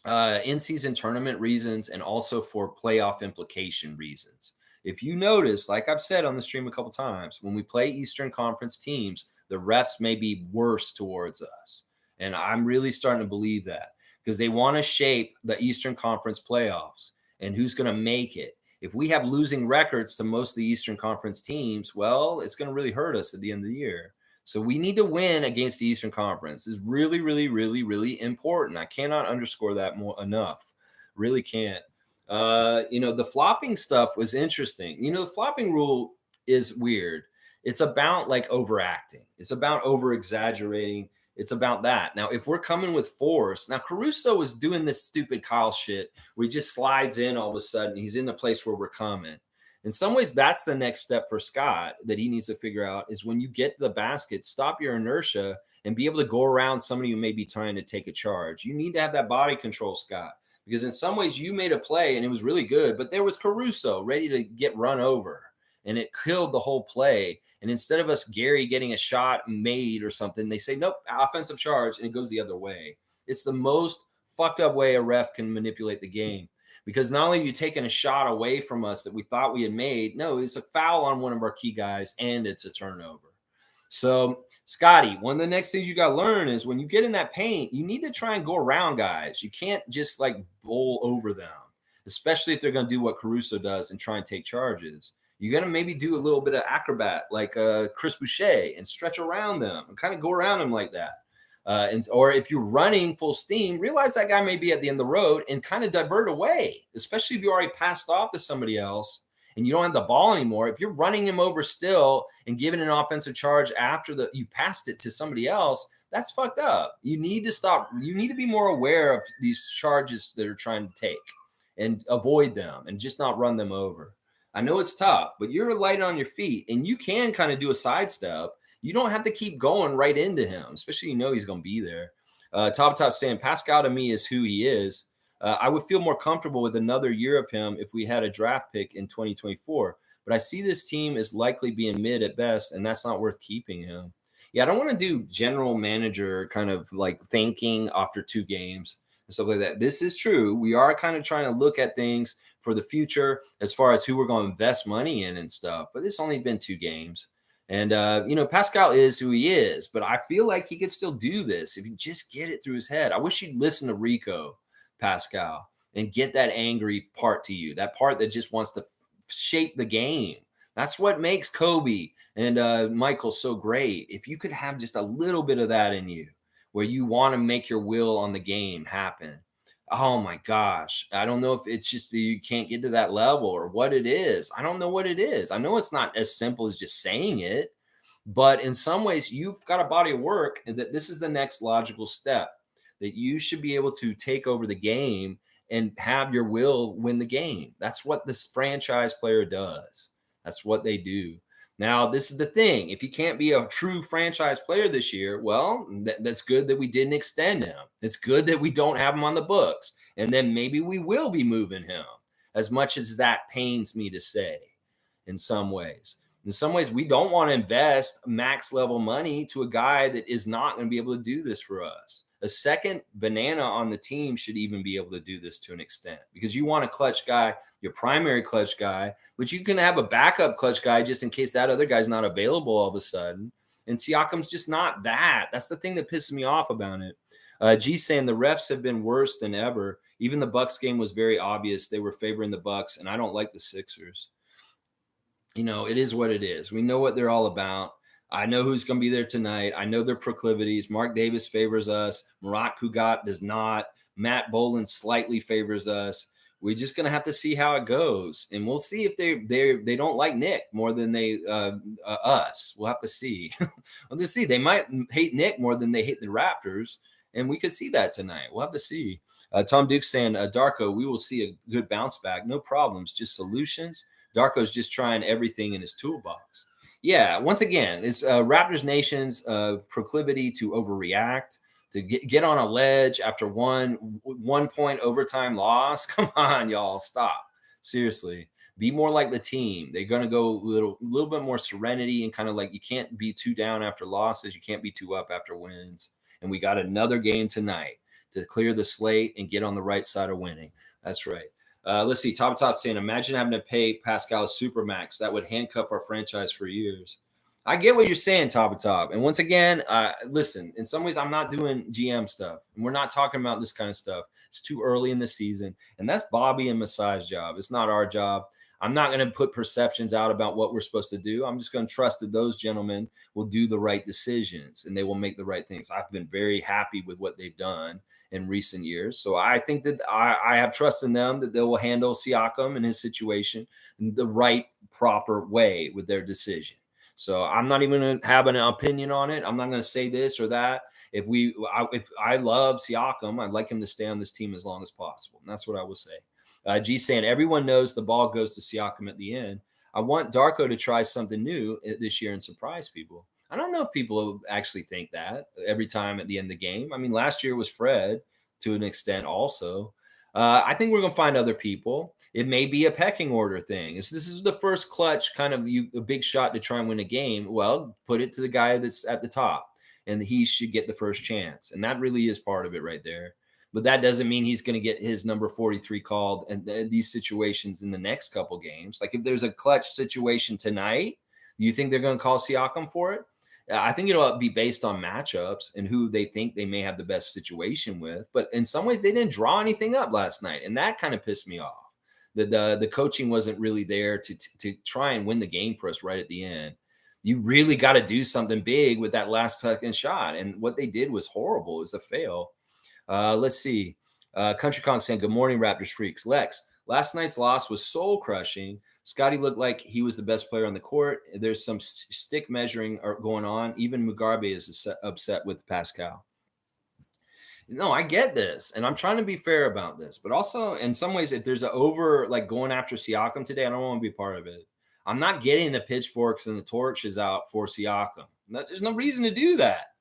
in-season tournament reasons and also for playoff implication reasons. If you notice, like I've said on the stream a couple times, when we play Eastern Conference teams, the refs may be worse towards us. And I'm really starting to believe that because they want to shape the Eastern Conference playoffs and who's going to make it. If we have losing records to most of the Eastern Conference teams, well, it's going to really hurt us at the end of the year. So we need to win against the Eastern Conference. It's really, really, really, really important. I cannot underscore that more enough. Really can't. The flopping stuff was interesting. The flopping rule is weird. It's about like overacting. It's about over-exaggerating. It's about that. Now, if we're coming with force, now Caruso was doing this stupid Kyle shit where he just slides in all of a sudden. He's in the place where we're coming. In some ways, that's the next step for Scott that he needs to figure out is when you get to the basket, stop your inertia and be able to go around somebody who may be trying to take a charge. You need to have that body control, Scott, because in some ways you made a play and it was really good, but there was Caruso ready to get run over and it killed the whole play. And instead of us, Gary, getting a shot made or something, they say, nope, offensive charge, and it goes the other way. It's the most fucked up way a ref can manipulate the game. Because not only are you taking a shot away from us that we thought we had made, no, it's a foul on one of our key guys, and it's a turnover. So, Scotty, one of the next things you got to learn is when you get in that paint, you need to try and go around guys. You can't just like bowl over them, especially if they're going to do what Caruso does and try and take charges. You're going to maybe do a little bit of acrobat like Chris Boucher and stretch around them and kind of go around them like that. Or if you're running full steam, realize that guy may be at the end of the road and kind of divert away, especially if you already passed off to somebody else and you don't have the ball anymore. If you're running him over still and giving an offensive charge after you've passed it to somebody else, that's fucked up. You need to stop. You need to be more aware of these charges that are trying to take and avoid them and just not run them over. I know it's tough, but you're light on your feet and you can kind of do a sidestep You don't have to keep going right into him, especially he's going to be there. Top saying Pascal to me is who he is. I would feel more comfortable with another year of him if we had a draft pick in 2024. But I see this team is likely being mid at best, and that's not worth keeping him. Yeah, I don't want to do general manager kind of like thinking after 2 games and stuff like that. This is true. We are kind of trying to look at things for the future as far as who we're going to invest money in and stuff. But it's only been 2 games. And, Pascal is who he is, but I feel like he could still do this if he just get it through his head. I wish he'd listen to Rico, Pascal, and get that angry part to you, that part that just wants to shape the game. That's what makes Kobe and Michael so great. If you could have just a little bit of that in you, where you want to make your will on the game happen. Oh my gosh. I don't know if it's just that you can't get to that level or what it is. I don't know what it is. I know it's not as simple as just saying it, but in some ways, you've got a body of work and that this is the next logical step, that you should be able to take over the game and have your will win the game. That's what this franchise player does. That's what they do. Now, this is the thing. If he can't be a true franchise player this year, well, that's good that we didn't extend him. It's good that we don't have him on the books. And then maybe we will be moving him, as much as that pains me to say in some ways. In some ways, we don't want to invest max level money to a guy that is not going to be able to do this for us. A second banana on the team should even be able to do this to an extent, because you want a clutch guy, your primary clutch guy, but you can have a backup clutch guy just in case that other guy's not available all of a sudden. And Siakam's just not that. That's the thing that pisses me off about it. G saying the refs have been worse than ever. Even the Bucks game was very obvious. They were favoring the Bucks, and I don't like the Sixers. It is what it is. We know what they're all about. I know who's going to be there tonight. I know their proclivities. Mark Davis favors us. Murat Kugat does not. Matt Boland slightly favors us. We're just going to have to see how it goes, and we'll see if they don't like Nick more than they us. We'll have to see. We'll just see. They might hate Nick more than they hate the Raptors, and we could see that tonight. We'll have to see. Tom Duke saying, Darko, we will see a good bounce back. No problems, just solutions. Darko's just trying everything in his toolbox. Yeah, once again, it's Raptors Nation's proclivity to overreact, to get on a ledge after one point overtime loss. Come on, y'all, stop. Seriously, be more like the team. They're going to go a little bit more serenity and kind of like, you can't be too down after losses. You can't be too up after wins. And we got another game tonight to clear the slate and get on the right side of winning. That's right. Let's see. Top saying, imagine having to pay Pascal Supermax. That would handcuff our franchise for years. I get what you're saying, Top. And once again, listen, in some ways, I'm not doing GM stuff. And we're not talking about this kind of stuff. It's too early in the season. And that's Bobby and Masai's job. It's not our job. I'm not going to put perceptions out about what we're supposed to do. I'm just going to trust that those gentlemen will do the right decisions and they will make the right things. I've been very happy with what they've done in recent years. So I think that I have trust in them that they will handle Siakam and his situation in the right, proper way with their decision. So I'm not even going to have an opinion on it. I'm not going to say this or that. If I love Siakam, I'd like him to stay on this team as long as possible. And that's what I will say. G saying, everyone knows the ball goes to Siakam at the end. I want Darko to try something new this year and surprise people. I don't know if people actually think that every time at the end of the game. I mean, last year was Fred to an extent also. I think we're going to find other people. It may be a pecking order thing. This is the first clutch kind of a big shot to try and win a game. Well, put it to the guy that's at the top, and he should get the first chance. And that really is part of it right there. But that doesn't mean he's going to get his number 43 called and these situations in the next couple games. Like if there's a clutch situation tonight, do you think they're going to call Siakam for it? I think it'll be based on matchups and who they think they may have the best situation with. But in some ways, they didn't draw anything up last night. And that kind of pissed me off. The coaching wasn't really there to try and win the game for us right at the end. You really got to do something big with that last second shot. And what they did was horrible. It was a fail. Let's see. Country Kong saying, good morning, Raptors freaks. Lex, last night's loss was soul crushing. Scotty looked like he was the best player on the court. There's some stick measuring going on. Even Mugabe is upset with Pascal. No, I get this. And I'm trying to be fair about this. But also, in some ways, if there's an going after Siakam today, I don't want to be part of it. I'm not getting the pitchforks and the torches out for Siakam. There's no reason to do that.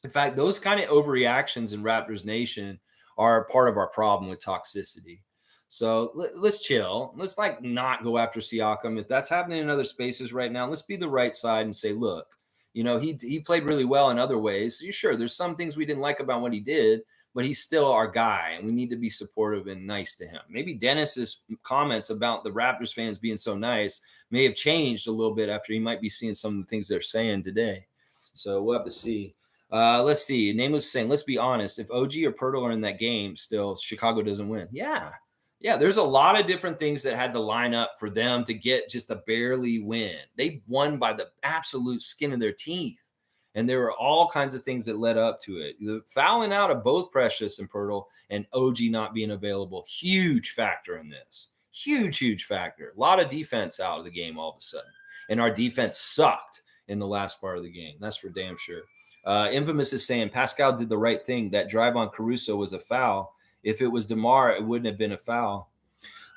In fact, those kind of overreactions in Raptors Nation are part of our problem with toxicity. So let's chill. Let's like not go after Siakam. If that's happening in other spaces right now, let's be the right side and say, look, he played really well in other ways. So sure, there's some things we didn't like about what he did, but he's still our guy, and we need to be supportive and nice to him. Maybe Dennis's comments about the Raptors fans being so nice may have changed a little bit after he might be seeing some of the things they're saying today. So we'll have to see. Let's see. Name was saying, let's be honest. If OG or Pirtle are in that game still, Chicago doesn't win. Yeah. Yeah, there's a lot of different things that had to line up for them to get just a barely win. They won by the absolute skin of their teeth. And there were all kinds of things that led up to it. The fouling out of both Precious and Pirtle and OG not being available, huge factor in this. Huge factor. A lot of defense out of the game all of a sudden. And our defense sucked in the last part of the game. That's for damn sure. Infamous is saying Pascal did the right thing. That drive on Caruso was a foul. If it was DeMar, it wouldn't have been a foul.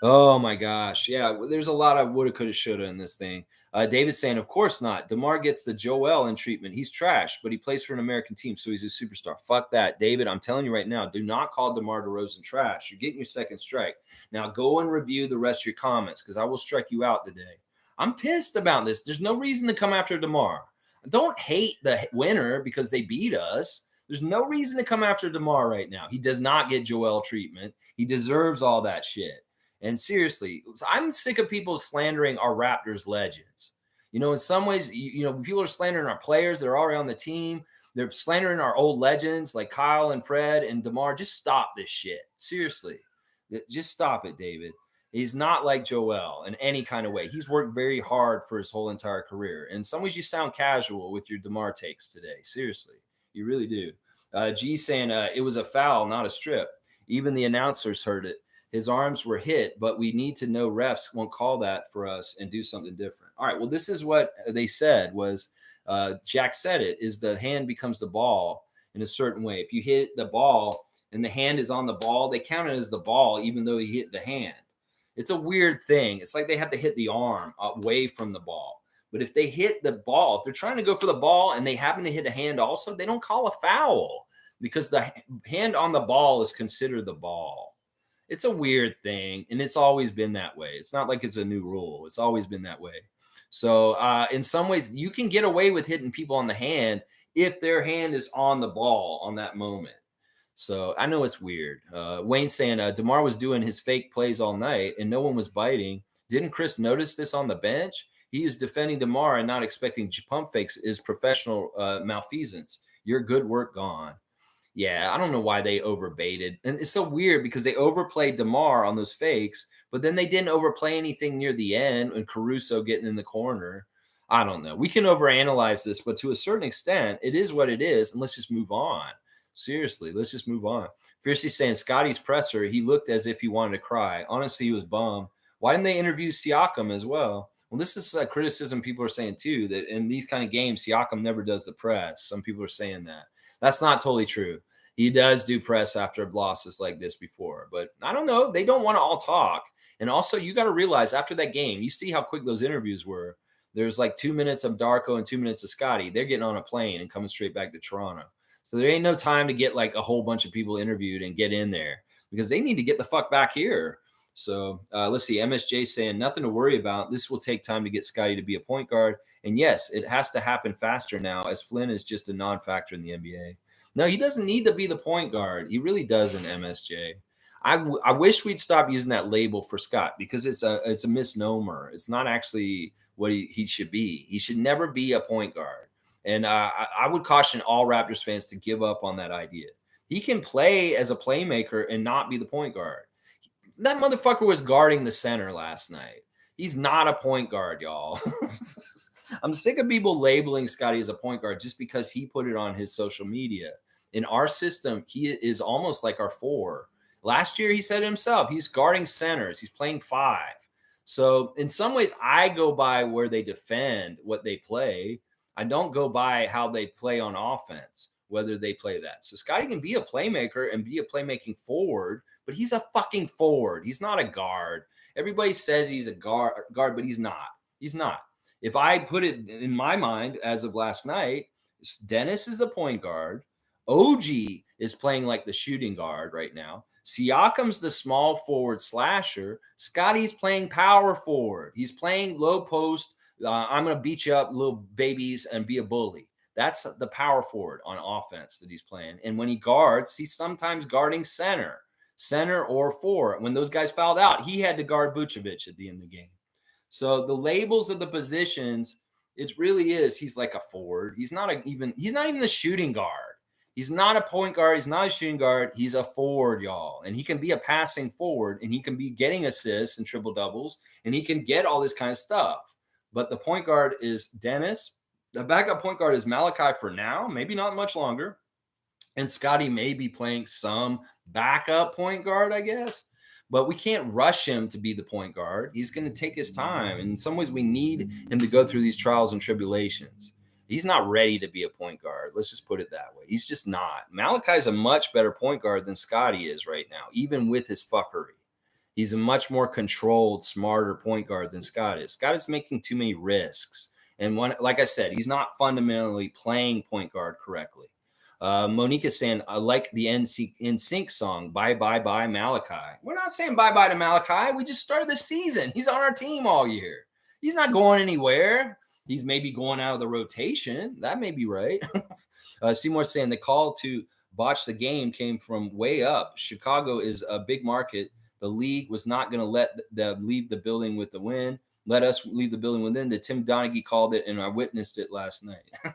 Oh my gosh. Yeah, there's a lot of woulda, coulda, shoulda in this thing. David's saying, of course not. DeMar gets the Joel in treatment. He's trash, but he plays for an American team, so he's a superstar. Fuck that. David, I'm telling you right now, do not call DeMar DeRozan trash. You're getting your second strike. Now go and review the rest of your comments because I will strike you out today. I'm pissed about this. There's no reason to come after DeMar. Don't hate the winner because they beat us. There's no reason to come after DeMar right now. He does not get Joel treatment. He deserves all that shit. And seriously, I'm sick of people slandering our Raptors legends. In some ways, people are slandering our players that are already on the team. They're slandering our old legends like Kyle and Fred and DeMar. Just stop this shit. Seriously. Just stop it, David. He's not like Joel in any kind of way. He's worked very hard for his whole entire career. In some ways, you sound casual with your DeMar takes today. Seriously. You really do. G saying it was a foul, not a strip. Even the announcers heard it. His arms were hit, but we need to know refs won't call that for us and do something different. All right, well, this is what they said was Jack said it, is the hand becomes the ball in a certain way. If you hit the ball and the hand is on the ball, they count it as the ball even though he hit the hand. It's a weird thing. It's like they have to hit the arm away from the ball. But if they hit the ball, if they're trying to go for the ball and they happen to hit a hand also, they don't call a foul because the hand on the ball is considered the ball. It's a weird thing, and it's always been that way. It's not like it's a new rule. It's always been that way. So in some ways, you can get away with hitting people on the hand if their hand is on the ball on that moment. So I know it's weird. Wayne saying DeMar was doing his fake plays all night, and no one was biting. Didn't Chris notice this on the bench? He is defending DeMar and not expecting pump fakes is professional malfeasance. Your good work gone. Yeah, I don't know why they overbaited. And it's so weird because they overplayed DeMar on those fakes, but then they didn't overplay anything near the end and Caruso getting in the corner. I don't know. We can overanalyze this, but to a certain extent, it is what it is. And let's just move on. Seriously, let's just move on. Fiercely saying Scotty's presser, he looked as if he wanted to cry. Honestly, he was bummed. Why didn't they interview Siakam as well? Well, this is a criticism people are saying too, that in these kind of games, Siakam never does the press. Some people are saying that. That's not totally true. He does do press after losses like this before, but I don't know. They don't want to all talk. And also, you got to realize after that game, you see how quick those interviews were. There's like 2 minutes of Darko and 2 minutes of Scotty. They're getting on a plane and coming straight back to Toronto. So there ain't no time to get like a whole bunch of people interviewed and get in there because they need to get the fuck back here. So let's see. MSJ saying nothing to worry about. This will take time to get Scotty to be a point guard. And yes, it has to happen faster now as Flynn is just a non-factor in the NBA. No, he doesn't need to be the point guard. He really doesn't, MSJ. I wish we'd stop using that label for Scott because it's a misnomer. It's not actually what he should be. He should never be a point guard. And I would caution all Raptors fans to give up on that idea. He can play as a playmaker and not be the point guard. That motherfucker was guarding the center last night. He's not a point guard, y'all. I'm sick of people labeling Scotty as a point guard just because he put it on his social media. In our system, he is almost like our 4. Last year, he said himself, he's guarding centers. He's playing 5. So in some ways, I go by where they defend what they play. I don't go by how they play on offense, whether they play that. So Scotty can be a playmaker and be a playmaking forward, but he's a fucking forward. He's not a guard. Everybody says he's a guard, but he's not. He's not. If I put it in my mind as of last night, Dennis is the point guard. OG is playing like the shooting guard right now. Siakam's the small forward slasher. Scotty's playing power forward. He's playing low post. I'm going to beat you up, little babies, and be a bully. That's the power forward on offense that he's playing. And when he guards, he's sometimes guarding center or four. When those guys fouled out, he had to guard Vucevic at the end of the game. So the labels of the positions, it really is. He's like a forward. He's not even the shooting guard. He's not a point guard. He's not a shooting guard. He's a forward, y'all. And he can be a passing forward, and he can be getting assists and triple doubles, and he can get all this kind of stuff. But the point guard is Dennis. The backup point guard is Malachi for now, maybe not much longer. And Scotty may be playing some backup point guard, I guess. But we can't rush him to be the point guard. He's going to take his time. And in some ways, we need him to go through these trials and tribulations. He's not ready to be a point guard. Let's just put it that way. He's just not. Malachi's a much better point guard than Scotty is right now, even with his fuckery. He's a much more controlled, smarter point guard than Scott is. Scott is making too many risks. And like I said, he's not fundamentally playing point guard correctly. Monique is saying, I like the NSYNC song, Bye, Bye, Bye, Malachi. We're not saying bye-bye to Malachi. We just started the season. He's on our team all year. He's not going anywhere. He's maybe going out of the rotation. That may be right. Seymour's saying the call to botch the game came from way up. Chicago is a big market. The league was not going to let them leave the building with the win. Let us leave the building within. The Tim Donaghy called it, and I witnessed it last night.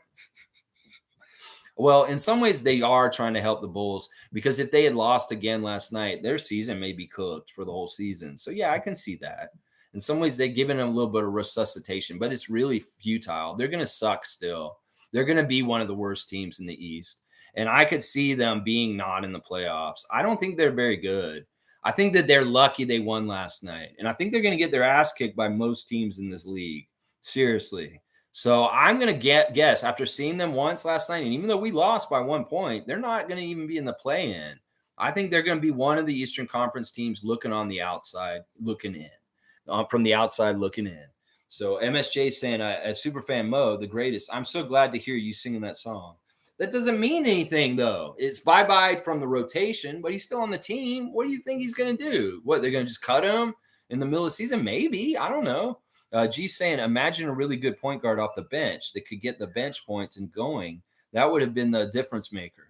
Well, in some ways, they are trying to help the Bulls because if they had lost again last night, their season may be cooked for the whole season. So, yeah, I can see that. In some ways, they've given them a little bit of resuscitation, but it's really futile. They're going to suck still. They're going to be one of the worst teams in the East. And I could see them being not in the playoffs. I don't think they're very good. I think that they're lucky they won last night. And I think they're going to get their ass kicked by most teams in this league. Seriously. So I'm going to guess after seeing them once last night, and even though we lost by 1 point, they're not going to even be in the play-in. I think they're going to be one of the Eastern Conference teams looking on the outside, looking in, from the outside looking in. So MSJ saying, as Superfan Mo, the greatest, I'm so glad to hear you singing that song. That doesn't mean anything, though. It's bye-bye from the rotation, but he's still on the team. What do you think he's going to do? What, they're going to just cut him in the middle of the season? Maybe. I don't know. G's saying, imagine a really good point guard off the bench that could get the bench points and going. That would have been the difference maker.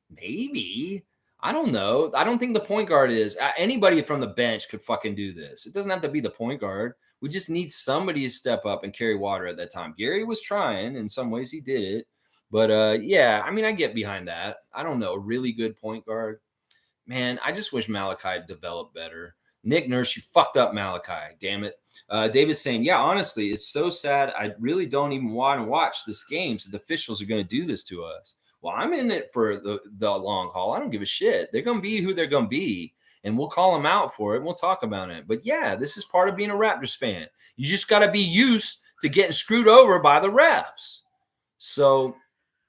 Maybe. I don't know. I don't think the point guard is. Anybody from the bench could fucking do this. It doesn't have to be the point guard. We just need somebody to step up and carry water at that time. Gary was trying. In some ways, he did it. But, yeah, I mean, I get behind that. I don't know. A really good point guard. Man, I just wish Malachi developed better. Nick Nurse, you fucked up Malachi. Damn it. David's saying, yeah, honestly, it's so sad. I really don't even want to watch this game. So the officials are going to do this to us. Well, I'm in it for the long haul. I don't give a shit. They're going to be who they're going to be. And we'll call them out for it. And we'll talk about it. But, yeah, this is part of being a Raptors fan. You just got to be used to getting screwed over by the refs. So,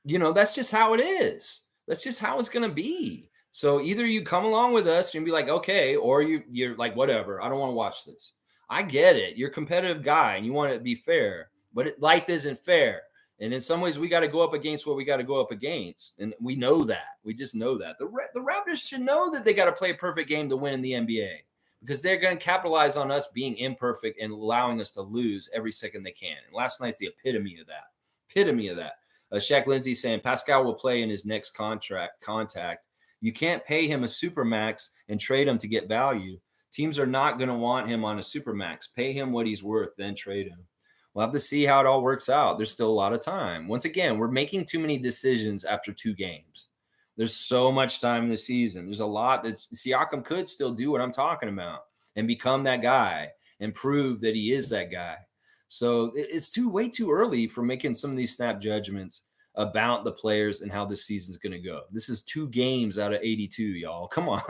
that's just how it is. That's just how it's going to be. So either you come along with us and be like, okay, or you're like, whatever, I don't want to watch this. I get it. You're a competitive guy and you want it to be fair, but life isn't fair. And in some ways, we got to go up against what we got to go up against. And we know that. We just know that. The Raptors should know that they got to play a perfect game to win in the NBA because they're going to capitalize on us being imperfect and allowing us to lose every second they can. And last night's the epitome of that. Shaq Lindsay saying Pascal will play in his next contact. You can't pay him a supermax and trade him to get value. Teams are not going to want him on a supermax. Pay him what he's worth, then trade him. We'll have to see how it all works out. There's still a lot of time. Once again, we're making too many decisions after 2 games. There's so much time in the season. There's a lot that Siakam could still do what I'm talking about and become that guy and prove that he is that guy. So it's way too early for making some of these snap judgments about the players and how this season's going to go. This is 2 games out of 82, y'all. Come on.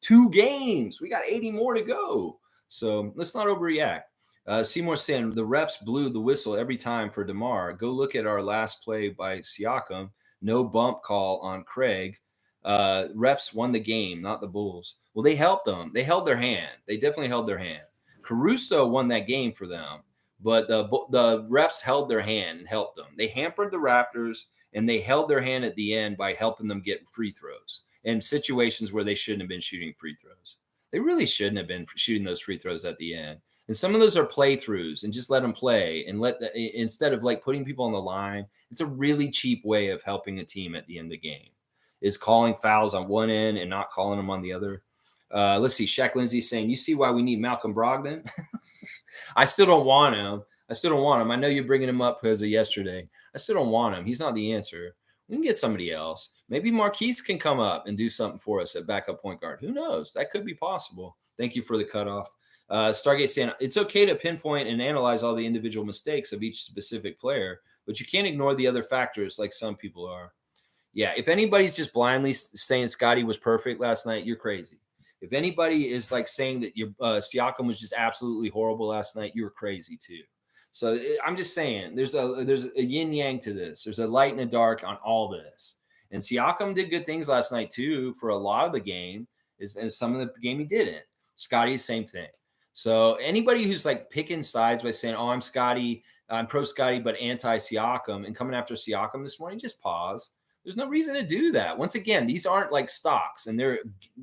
2 games. We got 80 more to go. So let's not overreact. Seymour saying the refs blew the whistle every time for Demar. Go look at our last play by Siakam. No bump call on Craig. Refs won the game, not the Bulls. Well, they helped them. They held their hand. They definitely held their hand. Caruso won that game for them. but the refs held their hand and helped them. They hampered the Raptors, and they held their hand at the end by helping them get free throws in situations where they shouldn't have been shooting free throws. They really shouldn't have been shooting those free throws at the end. And some of those are playthroughs, and just let them play and instead of like putting people on the line. It's a really cheap way of helping a team at the end of the game, is calling fouls on one end and not calling them on the other. Let's see. Shaq Lindsay saying, "You see why we need Malcolm Brogdon?" I still don't want him. I know you're bringing him up because of yesterday. I still don't want him. He's not the answer. We can get somebody else. Maybe Marquee can come up and do something for us at backup point guard. Who knows? That could be possible. Thank you for the cutoff. Stargate saying, it's okay to pinpoint and analyze all the individual mistakes of each specific player, but you can't ignore the other factors like some people are. Yeah, if anybody's just blindly saying Scotty was perfect last night, you're crazy. If anybody is like saying that your Siakam was just absolutely horrible last night, you're crazy too. So I'm just saying, there's a yin yang to this. There's a light and a dark on all this. And Siakam did good things last night too for a lot of the game, and some of the game he didn't. Scotty, same thing. So anybody who's like picking sides by saying, "Oh, I'm pro Scotty, but anti Siakam," and coming after Siakam this morning, just pause. There's no reason to do that. Once again, these aren't like stocks and they're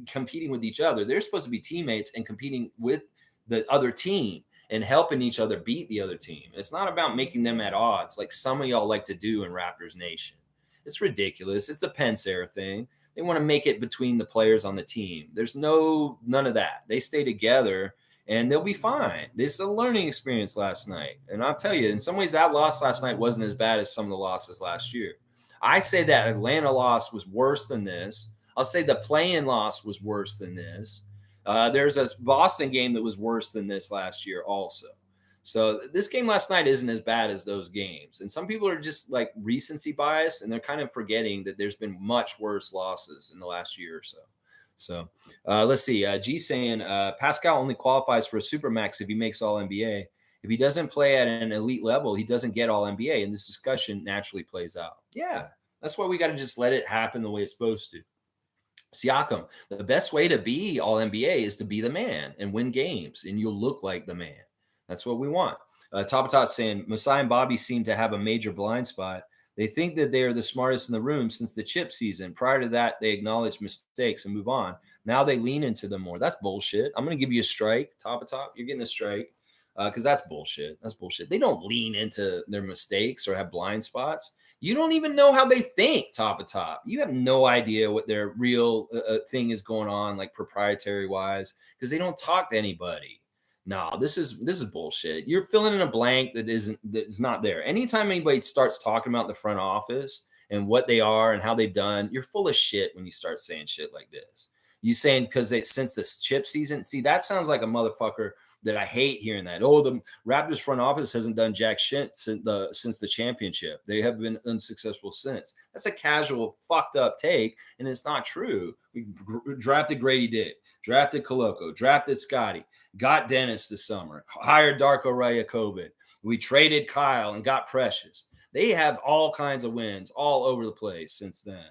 competing with each other. They're supposed to be teammates and competing with the other team and helping each other beat the other team. It's not about making them at odds like some of y'all like to do in Raptors Nation. It's ridiculous. It's the Pensair thing. They want to make it between the players on the team. There's none of that. They stay together and they'll be fine. This is a learning experience last night. And I'll tell you, in some ways, that loss last night wasn't as bad as some of the losses last year. I say that Atlanta loss was worse than this. I'll say the play-in loss was worse than this. There's a Boston game that was worse than this last year also. So this game last night isn't as bad as those games. And some people are just like recency bias, and they're kind of forgetting that there's been much worse losses in the last year or so. So let's see. G saying Pascal only qualifies for a Supermax if he makes All NBA. If he doesn't play at an elite level, he doesn't get All NBA, and this discussion naturally plays out. Yeah, that's why we got to just let it happen the way it's supposed to. Siakam, the best way to be All NBA is to be the man and win games, and you'll look like the man. That's what we want. Tapatat saying Masai and Bobby seem to have a major blind spot. They think that they are the smartest in the room since the chip season. Prior to that, they acknowledge mistakes and move on. Now they lean into them more. That's bullshit. I'm going to give you a strike. Top. You're getting a strike because that's bullshit. That's bullshit. They don't lean into their mistakes or have blind spots. You don't even know how they think, top. You have no idea what their real thing is going on, like proprietary wise, because they don't talk to anybody. No, this is bullshit. You're filling in a blank that's not there. Anytime anybody starts talking about the front office and what they are and how they've done, you're full of shit when you start saying shit like this. You saying because since the chip season, see, that sounds like a motherfucker that I hate hearing that. Oh, the Raptors front office hasn't done jack shit since the championship. They have been unsuccessful since. That's a casual, fucked up take, and it's not true. We drafted Grady Dick, drafted Koloko, drafted Scotty, got Dennis this summer, hired Darko Rajakovic. We traded Kyle and got Precious. They have all kinds of wins all over the place since then.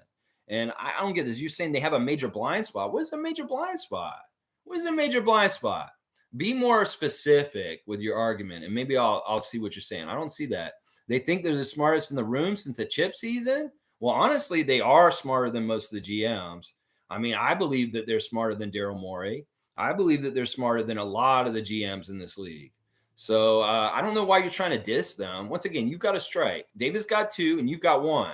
And I don't get this. You're saying they have a major blind spot. What is a major blind spot? What is a major blind spot? Be more specific with your argument, and maybe I'll see what you're saying. I don't see that. They think they're the smartest in the room since the chip season. Well, honestly, they are smarter than most of the GMs. I mean, I believe that they're smarter than Daryl Morey. I believe that they're smarter than a lot of the GMs in this league. So I don't know why you're trying to diss them. Once again, you've got a strike. David's got 2, and you've got 1.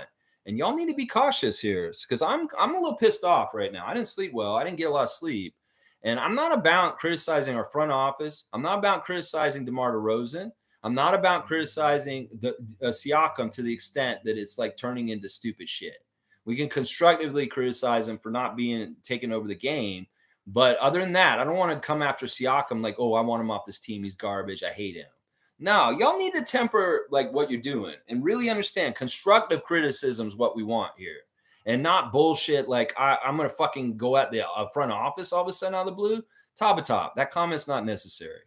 And y'all need to be cautious here because I'm a little pissed off right now. I didn't sleep well. I didn't get a lot of sleep. And I'm not about criticizing our front office. I'm not about criticizing DeMar DeRozan. I'm not about criticizing Siakam to the extent that it's like turning into stupid shit. We can constructively criticize him for not being taken over the game. But other than that, I don't want to come after Siakam like, oh, I want him off this team. He's garbage. I hate him. No, y'all need to temper like what you're doing and really understand constructive criticism is what we want here. And not bullshit like I'm going to fucking go at the front office all of a sudden out of the blue. Top. That comment's not necessary.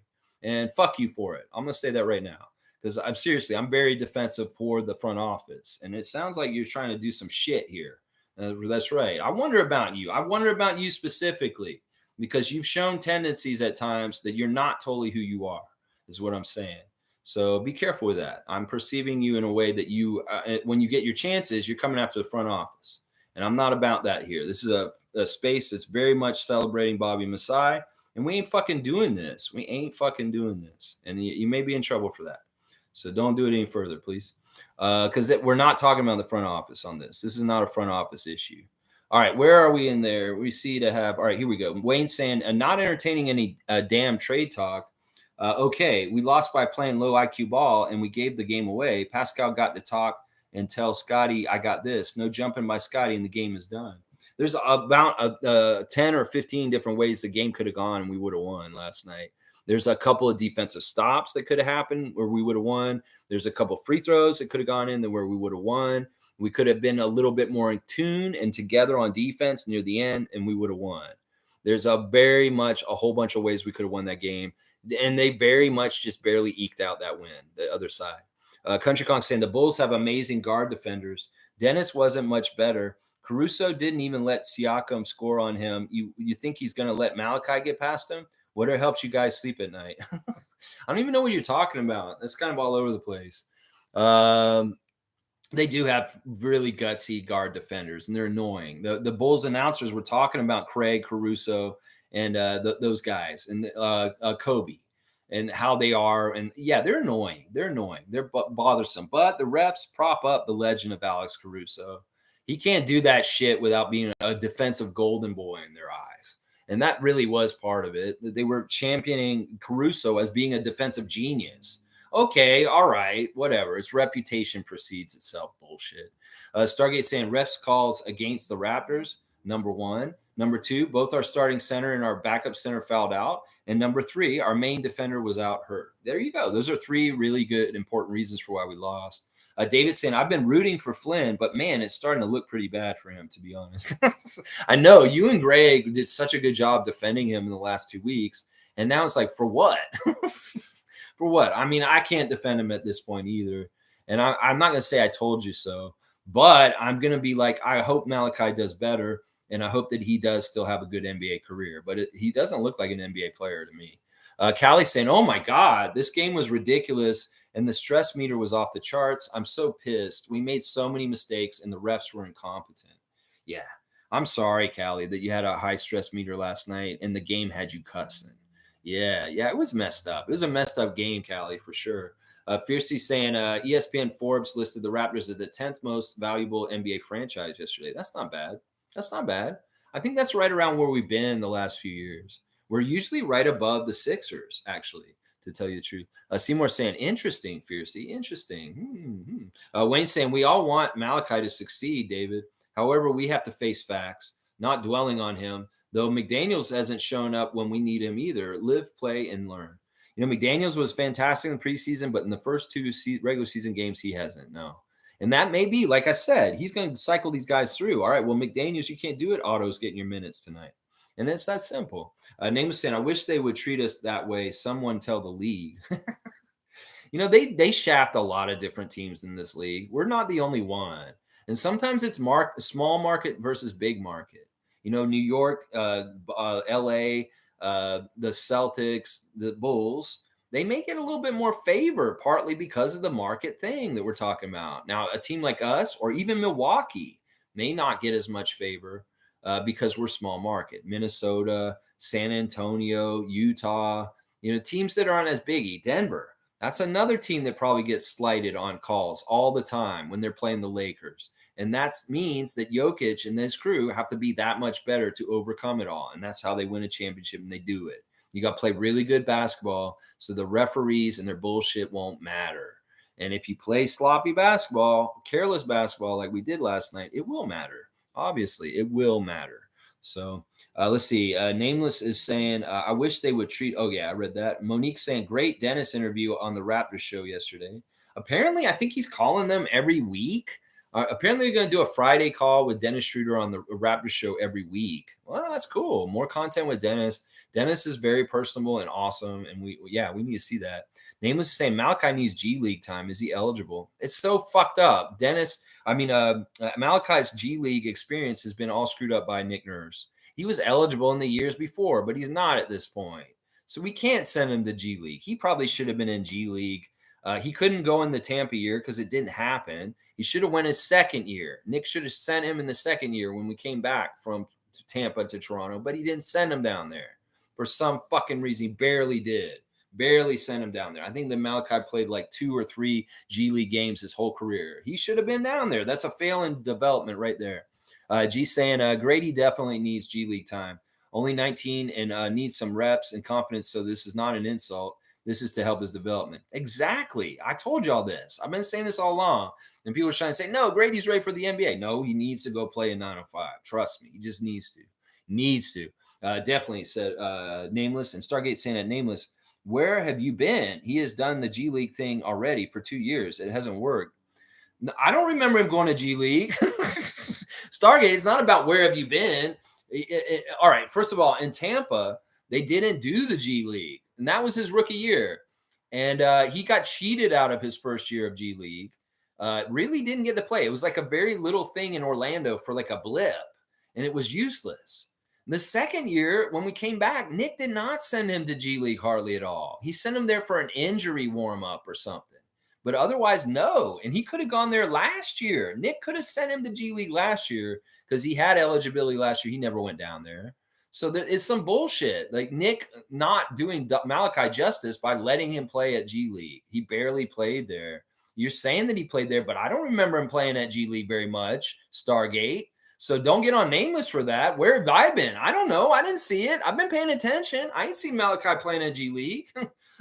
And fuck you for it. I'm going to say that right now. Because I'm very defensive for the front office. And it sounds like you're trying to do some shit here. That's right. I wonder about you. I wonder about you specifically. Because you've shown tendencies at times that you're not totally who you are, is what I'm saying. So be careful with that. I'm perceiving you in a way that when you get your chances, you're coming after the front office. And I'm not about that here. This is a space that's very much celebrating Bobby Masai. And we ain't fucking doing this. We ain't fucking doing this. And you may be in trouble for that. So don't do it any further, please. Because we're not talking about the front office on this. This is not a front office issue. All right, where are we in there? We see to have, all right, here we go. Wayne saying, not entertaining any damn trade talk. Okay, we lost by playing low IQ ball and we gave the game away. Pascal got to talk and tell Scotty, I got this. No jumping by Scotty and the game is done. There's about 10 or 15 different ways the game could have gone and we would have won last night. There's a couple of defensive stops that could have happened where we would have won. There's a couple free throws that could have gone in where we would have won. We could have been a little bit more in tune and together on defense near the end, and we would have won. There's a whole bunch of ways we could have won that game. And they very much just barely eked out that win, the other side. Country Kong saying the Bulls have amazing guard defenders. Dennis wasn't much better. Caruso didn't even let Siakam score on him. You think he's going to let Malachi get past him? Whatever helps you guys sleep at night. I don't even know what you're talking about. That's kind of all over the place. They do have really gutsy guard defenders, and they're annoying. The Bulls announcers were talking about Craig, Caruso, and those guys, and Kobe, and how they are. And yeah, they're annoying. They're bothersome. But the refs prop up the legend of Alex Caruso. He can't do that shit without being a defensive golden boy in their eyes. And that really was part of it. They were championing Caruso as being a defensive genius. Okay, all right, whatever. Its reputation precedes itself. Bullshit. Stargate saying refs calls against the Raptors, number one. Number two, both our starting center and our backup center fouled out. And number three, our main defender was out hurt. There you go. Those are three really good, important reasons for why we lost. David saying, I've been rooting for Flynn, but man, it's starting to look pretty bad for him, to be honest. I know you and Greg did such a good job defending him in the last 2 weeks. And now it's like, for what? For what? I mean, I can't defend him at this point either. And I'm not going to say I told you so, but I'm going to be like, I hope Malachi does better. And I hope that he does still have a good NBA career. But he doesn't look like an NBA player to me. Callie's saying, oh my God, this game was ridiculous. And the stress meter was off the charts. I'm so pissed. We made so many mistakes and the refs were incompetent. Yeah. I'm sorry, Callie, that you had a high stress meter last night and the game had you cussing. Yeah, it was messed up. It was a messed up game, Callie, for sure. Fiercely saying ESPN Forbes listed the Raptors as the 10th most valuable NBA franchise yesterday. That's not bad. I think that's right around where we've been the last few years. We're usually right above the Sixers, actually, to tell you the truth. Seymour saying, interesting, Fiercely, interesting. Wayne saying, we all want Malachi to succeed, David. However, we have to face facts, not dwelling on him. Though McDaniels hasn't shown up when we need him either. Live, play, and learn. You know, McDaniels was fantastic in the preseason, but in the first two regular season games, he hasn't. No. And that may be, like I said, he's going to cycle these guys through. All right, well, McDaniels, you can't do it. Otto's getting your minutes tonight. And it's that simple. Name was saying, I wish they would treat us that way. Someone tell the league. You know, they shaft a lot of different teams in this league. We're not the only one. And sometimes it's small market versus big market. You know, New York, LA, the Celtics, the Bulls, they may get a little bit more favor, partly because of the market thing that we're talking about. Now, a team like us or even Milwaukee may not get as much favor because we're small market. Minnesota, San Antonio, Utah, you know, teams that aren't as biggie. Denver, that's another team that probably gets slighted on calls all the time when they're playing the Lakers. And that means that Jokic and his crew have to be that much better to overcome it all. And that's how they win a championship, and they do it. You got to play really good basketball so the referees and their bullshit won't matter. And if you play sloppy basketball, careless basketball like we did last night, it will matter. Obviously, it will matter. So let's see. Nameless is saying, I wish they would treat. Oh, yeah, I read that. Monique saying, great Dennis interview on the Raptors show yesterday. Apparently, I think he's calling them every week. Apparently, they're going to do a Friday call with Dennis Schroeder on the Raptors show every week. Well, that's cool. More content with Dennis. Dennis is very personable and awesome, and we need to see that. Nameless is saying Malachi needs G League time. Is he eligible? It's so fucked up. Malachi's G League experience has been all screwed up by Nick Nurse. He was eligible in the years before, but he's not at this point. So we can't send him to G League. He probably should have been in G League He couldn't go in the Tampa year because it didn't happen. He should have went his second year. Nick should have sent him in the second year when we came back from Tampa to Toronto, but he didn't send him down there for some fucking reason. He barely did. Barely sent him down there. I think that Malachi played like 2 or 3 G League games his whole career. He should have been down there. That's a failing development right there. G saying Grady definitely needs G League time. Only 19 and needs some reps and confidence. So this is not an insult. This is to help his development. Exactly. I told y'all this. I've been saying this all along. And people are trying to say, no, Grady's ready for the NBA. No, he needs to go play in 905. Trust me. He just needs to. Needs to. Definitely said Nameless. And Stargate saying that Nameless, where have you been? He has done the G League thing already for 2 years. It hasn't worked. I don't remember him going to G League. Stargate, it's not about where have you been. All right, first of all, in Tampa, they didn't do the G League, and that was his rookie year. And he got cheated out of his first year of G League. Really didn't get to play. It was like a very little thing in Orlando for like a blip, and it was useless. The second year, when we came back, Nick did not send him to G League hardly at all. He sent him there for an injury warm-up or something. But otherwise, no. And he could have gone there last year. Nick could have sent him to G League last year because he had eligibility last year. He never went down there. So there is some bullshit. Like Nick not doing Malachi justice by letting him play at G League. He barely played there. You're saying that he played there, but I don't remember him playing at G League very much, Stargate. So don't get on Nameless for that. Where have I been? I don't know. I didn't see it. I've been paying attention. I ain't seen Malachi playing at G League.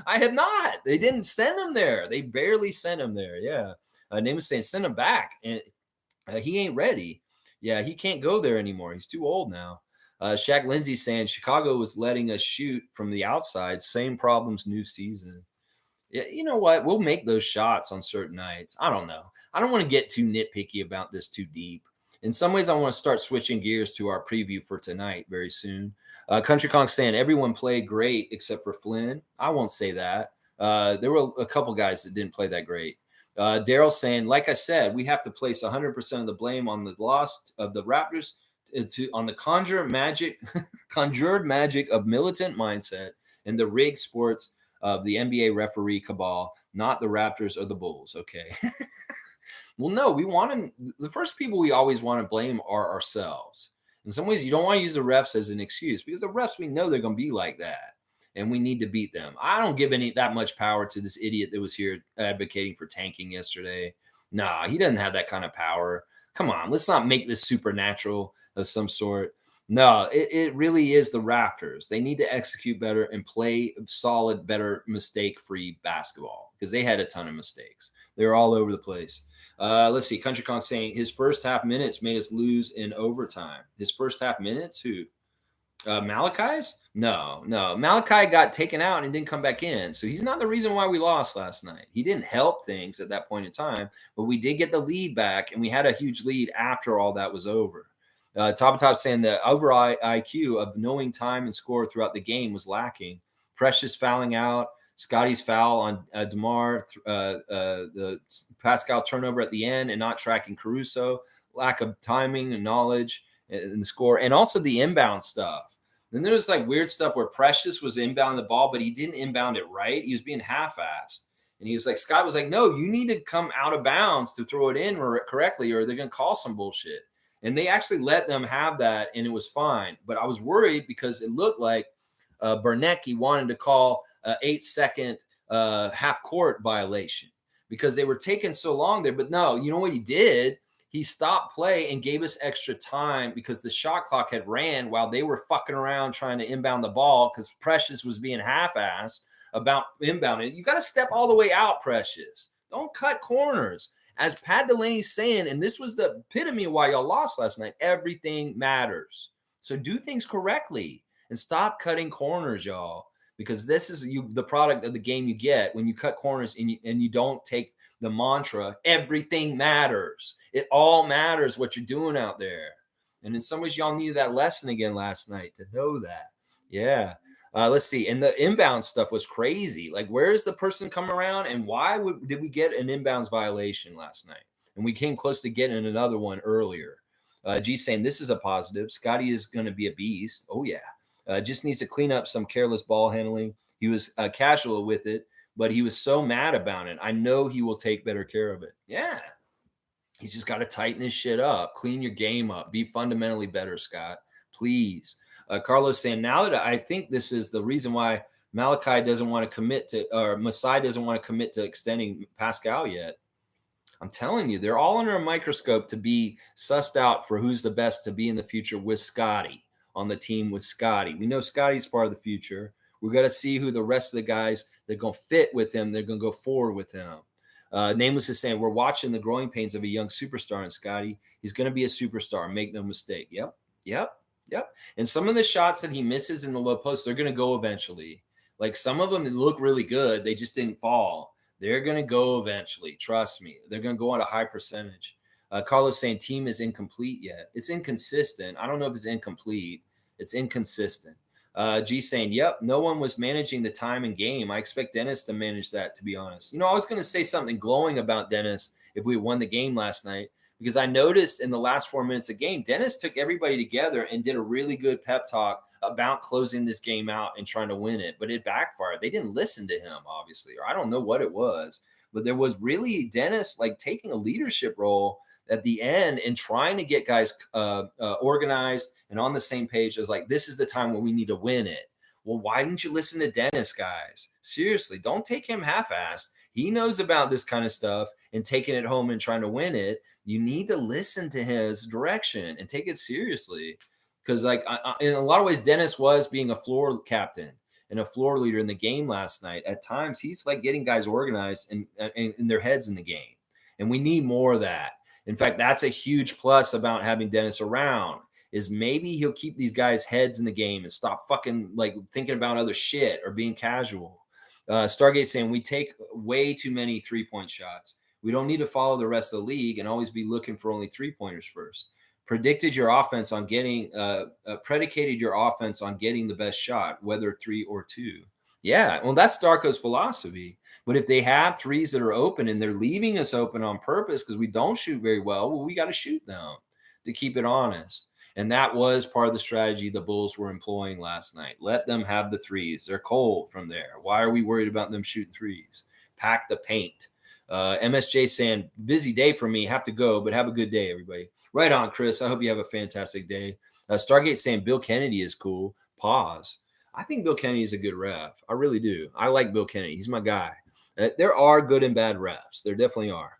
I have not. They didn't send him there. They barely sent him there. Yeah. Nameless saying send him back. And he ain't ready. Yeah, he can't go there anymore. He's too old now. Shaq Lindsay saying Chicago was letting us shoot from the outside. Same problems new season. Yeah, you know what? We'll make those shots on certain nights. I don't know. I don't want to get too nitpicky about this too deep. In some ways, I want to start switching gears to our preview for tonight very soon. Country Kong saying everyone played great except for Flynn. I won't say that. There were a couple guys that didn't play that great. Daryl saying, like I said, we have to place 100% of the blame on the loss of the Raptors on the conjured magic of militant mindset and the rigged sports of the NBA referee cabal, not the Raptors or the Bulls. Okay. Well, no, we want them. The first people we always want to blame are ourselves. In some ways, you don't want to use the refs as an excuse because the refs, we know they're going to be like that and we need to beat them. I don't give that much power to this idiot that was here advocating for tanking yesterday. Nah, he doesn't have that kind of power. Come on, let's not make this supernatural of some sort. No, it really is the Raptors. They need to execute better and play solid, better, mistake-free basketball because they had a ton of mistakes. They were all over the place. Let's see. Country Kong saying his first half minutes made us lose in overtime. His first half minutes? Who? Malachi's? No. Malachi got taken out and didn't come back in. So he's not the reason why we lost last night. He didn't help things at that point in time, but we did get the lead back and we had a huge lead after all that was over. Top saying the overall IQ of knowing time and score throughout the game was lacking. Precious fouling out. Scotty's foul on Demar, the Pascal turnover at the end and not tracking Caruso, lack of timing and knowledge in the score, and also the inbound stuff. Then there's like weird stuff where Precious was inbound the ball, but he didn't inbound it right. He was being half-assed. And he was like, Scott was like, no, you need to come out of bounds to throw it in correctly or they're going to call some bullshit. And they actually let them have that, and it was fine. But I was worried because it looked like Bernecki wanted to call 8-second half-court violation because they were taking so long there. But no, you know what he did? He stopped play and gave us extra time because the shot clock had ran while they were fucking around trying to inbound the ball because Precious was being half-assed about inbounding. You got to step all the way out, Precious. Don't cut corners. As Pat Delaney's saying, and this was the epitome of why y'all lost last night, everything matters. So do things correctly and stop cutting corners, y'all, because this is the product of the game you get when you cut corners and you don't take the mantra, everything matters. It all matters what you're doing out there. And in some ways, y'all needed that lesson again last night to know that. Yeah. Let's see. And the inbound stuff was crazy. Like, where is the person come around and why did we get an inbounds violation last night? And we came close to getting another one earlier. G saying this is a positive. Scotty is going to be a beast. Oh, yeah. Just needs to clean up some careless ball handling. He was casual with it, but he was so mad about it. I know he will take better care of it. Yeah. He's just got to tighten his shit up, clean your game up, be fundamentally better, Scott. Please. Carlos saying, now that I think this is the reason why Malachi doesn't want to commit to, or Masai doesn't want to commit to extending Pascal yet. I'm telling you, they're all under a microscope to be sussed out for who's the best to be in the future with Scotty, on the team with Scotty. We know Scotty's part of the future. We've got to see who the rest of the guys that are going to fit with him, they're going to go forward with him. Nameless is saying, we're watching the growing pains of a young superstar in Scotty. He's going to be a superstar. Make no mistake. Yep. And some of the shots that he misses in the low post, they're going to go eventually. Like some of them look really good. They just didn't fall. They're going to go eventually. Trust me. They're going to go at a high percentage. Carlos saying team is incomplete yet. It's inconsistent. I don't know if it's incomplete. It's inconsistent. G saying, yep, no one was managing the time and game. I expect Dennis to manage that, to be honest. I was going to say something glowing about Dennis if we won the game last night, because I noticed in the last 4 minutes of the game, Dennis took everybody together and did a really good pep talk about closing this game out and trying to win it, but it backfired. They didn't listen to him, obviously, or I don't know what it was, but there was really Dennis like taking a leadership role at the end and trying to get guys organized and on the same page as like, this is the time when we need to win it. Well, why didn't you listen to Dennis, guys? Seriously, don't take him half-assed. He knows about this kind of stuff and taking it home and trying to win it. You need to listen to his direction and take it seriously. Because like in a lot of ways, Dennis was being a floor captain and a floor leader in the game last night. At times, he's like getting guys organized and their heads in the game. And we need more of that. In fact, that's a huge plus about having Dennis around, is maybe he'll keep these guys' heads in the game and stop fucking like thinking about other shit or being casual. Stargate saying we take way too many 3-point shots. We don't need to follow the rest of the league and always be looking for only 3-pointers first. Predicated your offense on getting the best shot, whether 3 or 2. Yeah, well, that's Darko's philosophy. But if they have threes that are open and they're leaving us open on purpose because we don't shoot very well, we got to shoot them to keep it honest. And that was part of the strategy the Bulls were employing last night. Let them have the threes. They're cold from there. Why are we worried about them shooting threes? Pack the paint. MSJ saying, busy day for me. Have to go, but have a good day, everybody. Right on, Chris. I hope you have a fantastic day. Stargate saying Bill Kennedy is cool. Pause. I think Bill Kennedy is a good ref. I really do. I like Bill Kennedy. He's my guy. There are good and bad refs. There definitely are.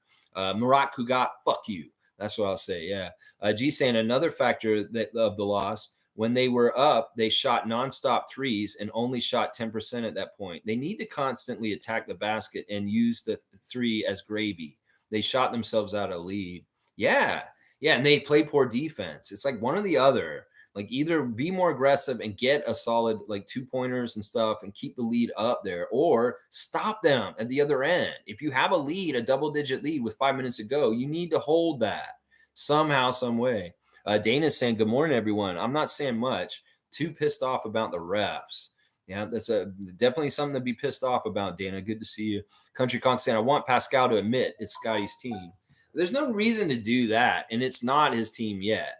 Murat Kugat, fuck you. That's what I'll say. Yeah. G saying another factor of the loss, when they were up, they shot nonstop threes and only shot 10% at that point. They need to constantly attack the basket and use the three as gravy. They shot themselves out of lead. Yeah. And they play poor defense. It's like one or the other. Like either be more aggressive and get a solid like 2-pointers and stuff and keep the lead up there, or stop them at the other end. If you have a lead, a double-digit lead with 5 minutes to go, you need to hold that somehow, some way. Dana's saying, good morning, everyone. I'm not saying much. Too pissed off about the refs. Yeah, that's definitely something to be pissed off about, Dana. Good to see you. Country Conk saying, I want Pascal to admit it's Scotty's team. There's no reason to do that, and it's not his team yet.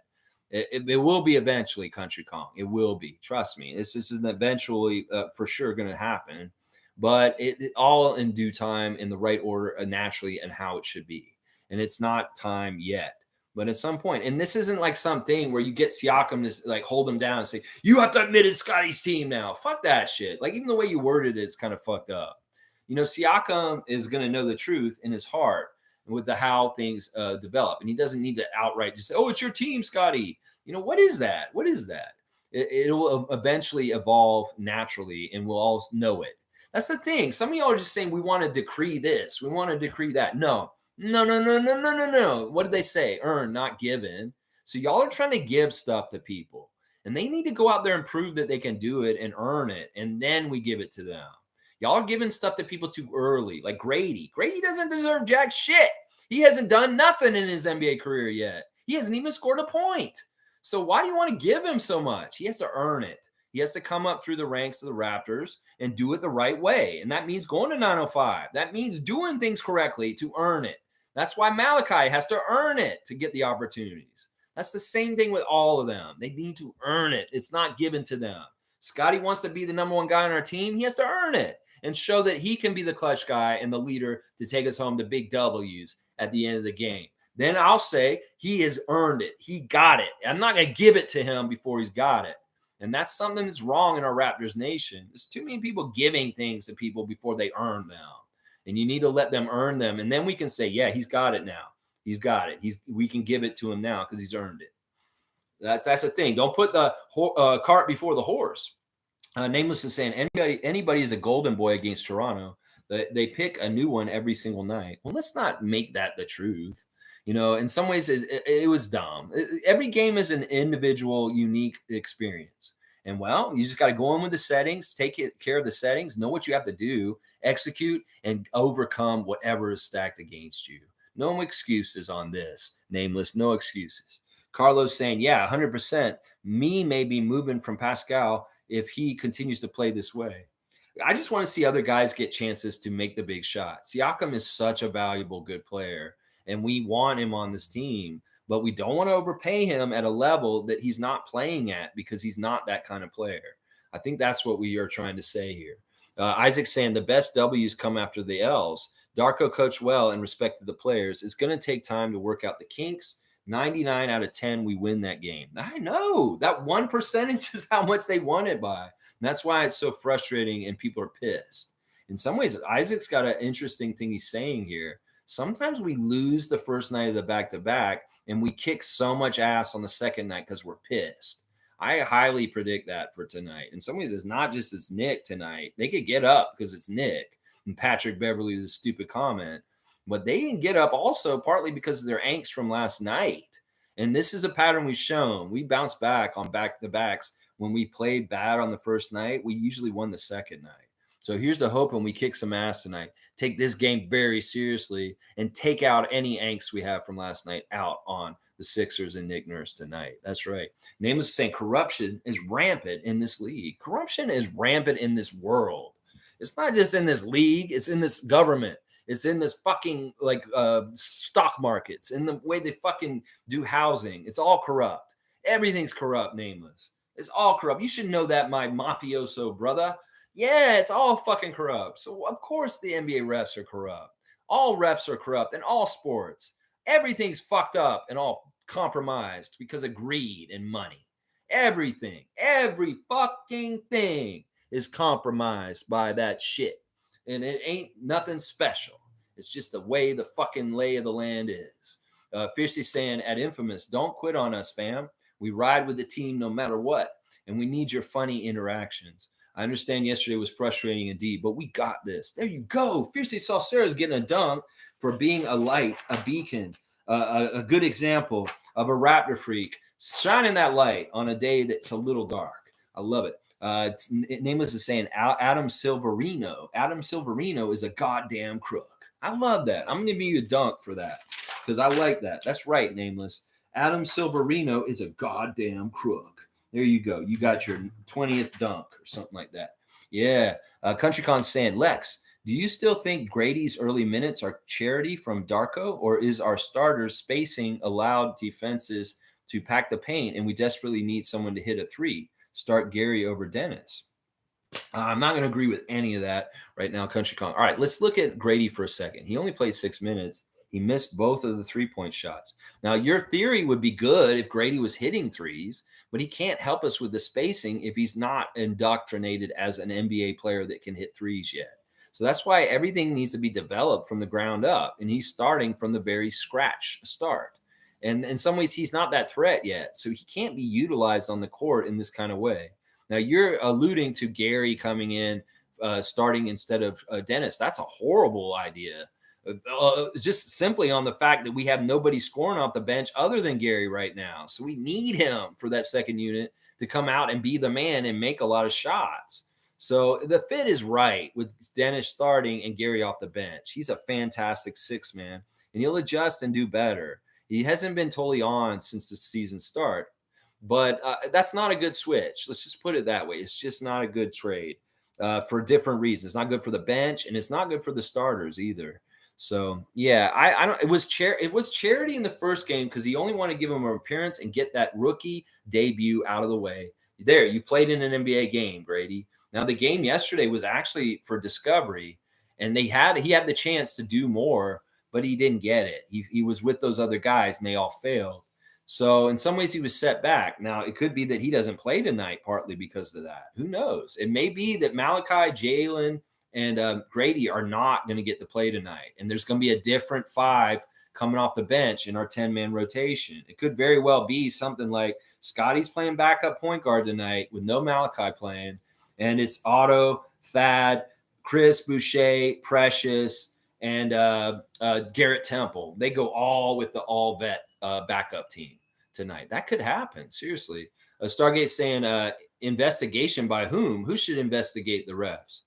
It will be eventually, Country Kong. It will be. Trust me. This is eventually for sure going to happen, but it all in due time, in the right order, naturally, and how it should be. And it's not time yet, but at some point. And this isn't like something where you get Siakam to like hold him down and say, you have to admit it's Scotty's team now. Fuck that shit. Like even the way you worded it's kind of fucked up. Siakam is going to know the truth in his heart with the how things develop. And he doesn't need to outright just say, oh, it's your team, Scotty. What is that? What is that? It will eventually evolve naturally, and we'll all know it. That's the thing. Some of y'all are just saying, we want to decree this. We want to decree that. No. What did they say? Earn, not given. So y'all are trying to give stuff to people, and they need to go out there and prove that they can do it and earn it, and then we give it to them. Y'all are giving stuff to people too early, like Grady. Grady doesn't deserve jack shit. He hasn't done nothing in his NBA career yet. He hasn't even scored a point. So why do you want to give him so much? He has to earn it. He has to come up through the ranks of the Raptors and do it the right way. And that means going to 905. That means doing things correctly to earn it. That's why Malachi has to earn it to get the opportunities. That's the same thing with all of them. They need to earn it. It's not given to them. Scotty wants to be the number one guy on our team. He has to earn it. and show that he can be the clutch guy and the leader to take us home to big W's at the end of the game. Then I'll say he has earned it. He got it. I'm not going to give it to him before he's got it. And that's something that's wrong in our Raptors nation. There's too many people giving things to people before they earn them. And you need to let them earn them. And then we can say, yeah, he's got it now. He's got it. We can give it to him now because he's earned it. That's the thing. Don't put the cart before the horse. Nameless is saying anybody is a golden boy against Toronto. They pick a new one every single night. Well, let's not make that the truth. In some ways, it was dumb. Every game is an individual, unique experience. And, well, you just got to go in with the settings, take care of the settings, know what you have to do, execute, and overcome whatever is stacked against you. No excuses on this. Nameless, no excuses. Carlos saying, yeah, 100%. Me may be moving from Pascal if he continues to play this way. I just want to see other guys get chances to make the big shot. Siakam is such a valuable, good player, and we want him on this team, but we don't want to overpay him at a level that he's not playing at because he's not that kind of player. I think that's what we are trying to say here. Isaac saying the best W's come after the L's. Darko coached well and respected the players. It's going to take time to work out the kinks. 99 out of 10, we win that game. I know that 1% is how much they won it by. And that's why it's so frustrating and people are pissed. In some ways, Isaac's got an interesting thing he's saying here. Sometimes we lose the first night of the back-to-back and we kick so much ass on the second night because we're pissed. I highly predict that for tonight. In some ways, it's not just it's Nick tonight. They could get up because it's Nick and Patrick Beverley's stupid comment. But they can get up also partly because of their angst from last night. And this is a pattern we've shown. We bounce back on back-to-backs. When we played bad on the first night, we usually won the second night. So here's the hope when we kick some ass tonight. Take this game very seriously and take out any angst we have from last night out on the Sixers and Nick Nurse tonight. That's right. Nameless is saying corruption is rampant in this league. Corruption is rampant in this world. It's not just in this league. It's in this government. It's in this fucking stock markets, in the way they fucking do housing. It's all corrupt. Everything's corrupt, Nameless. It's all corrupt. You should know that, my mafioso brother. Yeah, it's all fucking corrupt. So, of course, the NBA refs are corrupt. All refs are corrupt in all sports. Everything's fucked up and all compromised because of greed and money. Everything, every fucking thing is compromised by that shit. And it ain't nothing special. It's just the way the fucking lay of the land is. Fiercely saying at Infamous, don't quit on us, fam. We ride with the team no matter what. And we need your funny interactions. I understand yesterday was frustrating indeed, but we got this. There you go. Fiercely saw Sarah's getting a dunk for being a light, a beacon, a good example of a Raptor freak, shining that light on a day that's a little dark. I love it. Nameless is saying Adam Silverino. Adam Silverino is a goddamn crook. I love that. I'm going to give you a dunk for that because I like that. That's right, Nameless. Adam Silverino is a goddamn crook. There you go. You got your 20th dunk or something like that. Yeah. CountryCon saying, Lex, do you still think Grady's early minutes are charity from Darko, or is our starters spacing allowed defenses to pack the paint and we desperately need someone to hit a three? Start Gary over Dennis. I'm not going to agree with any of that right now, CountryCon. All right, let's look at Grady for a second. He only played 6 minutes. He missed both of the three-point shots. Now, your theory would be good if Grady was hitting threes, but he can't help us with the spacing if he's not indoctrinated as an NBA player that can hit threes yet. So that's why everything needs to be developed from the ground up, and he's starting from the very scratch start. And in some ways, he's not that threat yet, so he can't be utilized on the court in this kind of way. Now, you're alluding to Gary coming in, starting instead of Dennis. That's a horrible idea. Just simply on the fact that we have nobody scoring off the bench other than Gary right now. So we need him for that second unit to come out and be the man and make a lot of shots. So the fit is right with Dennis starting and Gary off the bench. He's a fantastic six man, and he'll adjust and do better. He hasn't been totally on since the season start, but that's not a good switch. Let's just put it that way. It's just not a good trade for different reasons. It's not good for the bench, and it's not good for the starters either. So yeah, I don't. It was charity in the first game because he only wanted to give him an appearance and get that rookie debut out of the way. There, you played in an NBA game, Grady. Now, the game yesterday was actually for discovery, and he had the chance to do more, but he didn't get it. He was with those other guys, and they all failed. So in some ways, he was set back. Now, it could be that he doesn't play tonight, partly because of that. Who knows? It may be that Malachi, Jalen, and Grady are not going to get to play tonight, and there's going to be a different five coming off the bench in our 10-man rotation. It could very well be something like Scotty's playing backup point guard tonight with no Malachi playing, and it's Otto, Thad, Chris Boucher, Precious, and Garrett Temple. They go all with the all vet backup team tonight. That could happen. Seriously. Stargate saying investigation by whom? Who should investigate the refs?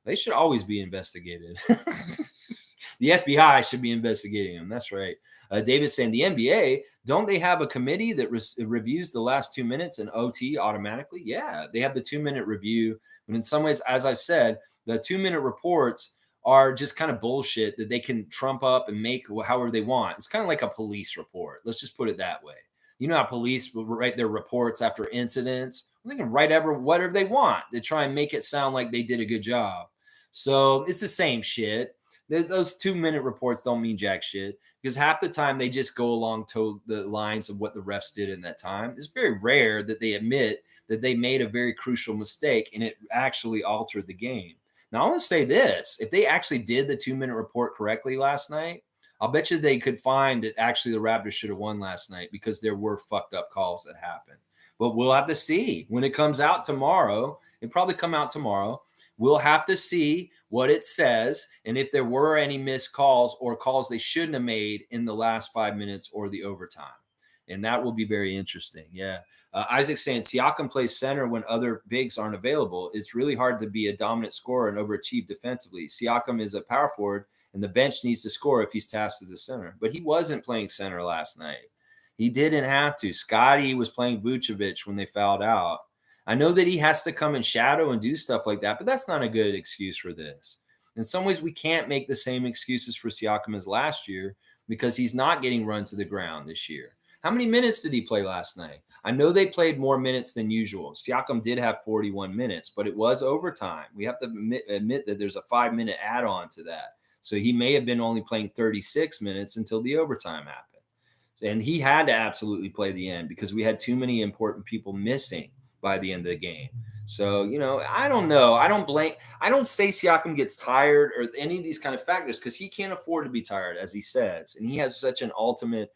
They should always be investigated. The FBI should be investigating them. That's right. Davis saying the NBA, don't they have a committee that reviews the last 2 minutes and OT automatically? Yeah, they have the 2-minute review. But in some ways, as I said, the 2-minute reports are just kind of bullshit that they can trump up and make however they want. It's kind of like a police report. Let's just put it that way. You know how police will write their reports after incidents? They can write whatever they want to try and make it sound like they did a good job. So it's the same shit. Those 2-minute reports don't mean jack shit because half the time they just go along to the lines of what the refs did in that time. It's very rare that they admit that they made a very crucial mistake and it actually altered the game. Now, I want to say this. If they actually did the 2-minute report correctly last night, I'll bet you they could find that actually the Raptors should have won last night because there were fucked up calls that happened. But we'll have to see when it comes out tomorrow. It'll probably come out tomorrow. We'll have to see what it says and if there were any missed calls or calls they shouldn't have made in the last 5 minutes or the overtime. And that will be very interesting. Yeah. Isaac saying Siakam plays center when other bigs aren't available. It's really hard to be a dominant scorer and overachieve defensively. Siakam is a power forward, and the bench needs to score if he's tasked as a center. But he wasn't playing center last night. He didn't have to. Scotty was playing Vucevic when they fouled out. I know that he has to come and shadow and do stuff like that, but that's not a good excuse for this. In some ways, we can't make the same excuses for Siakam as last year because he's not getting run to the ground this year. How many minutes did he play last night? I know they played more minutes than usual. Siakam did have 41 minutes, but it was overtime. We have to admit that there's a 5-minute add-on to that. So he may have been only playing 36 minutes until the overtime happened. And he had to absolutely play the end because we had too many important people missing by the end of the game. So, I don't know. I don't say Siakam gets tired or any of these kind of factors because he can't afford to be tired, as he says. And he has such an ultimate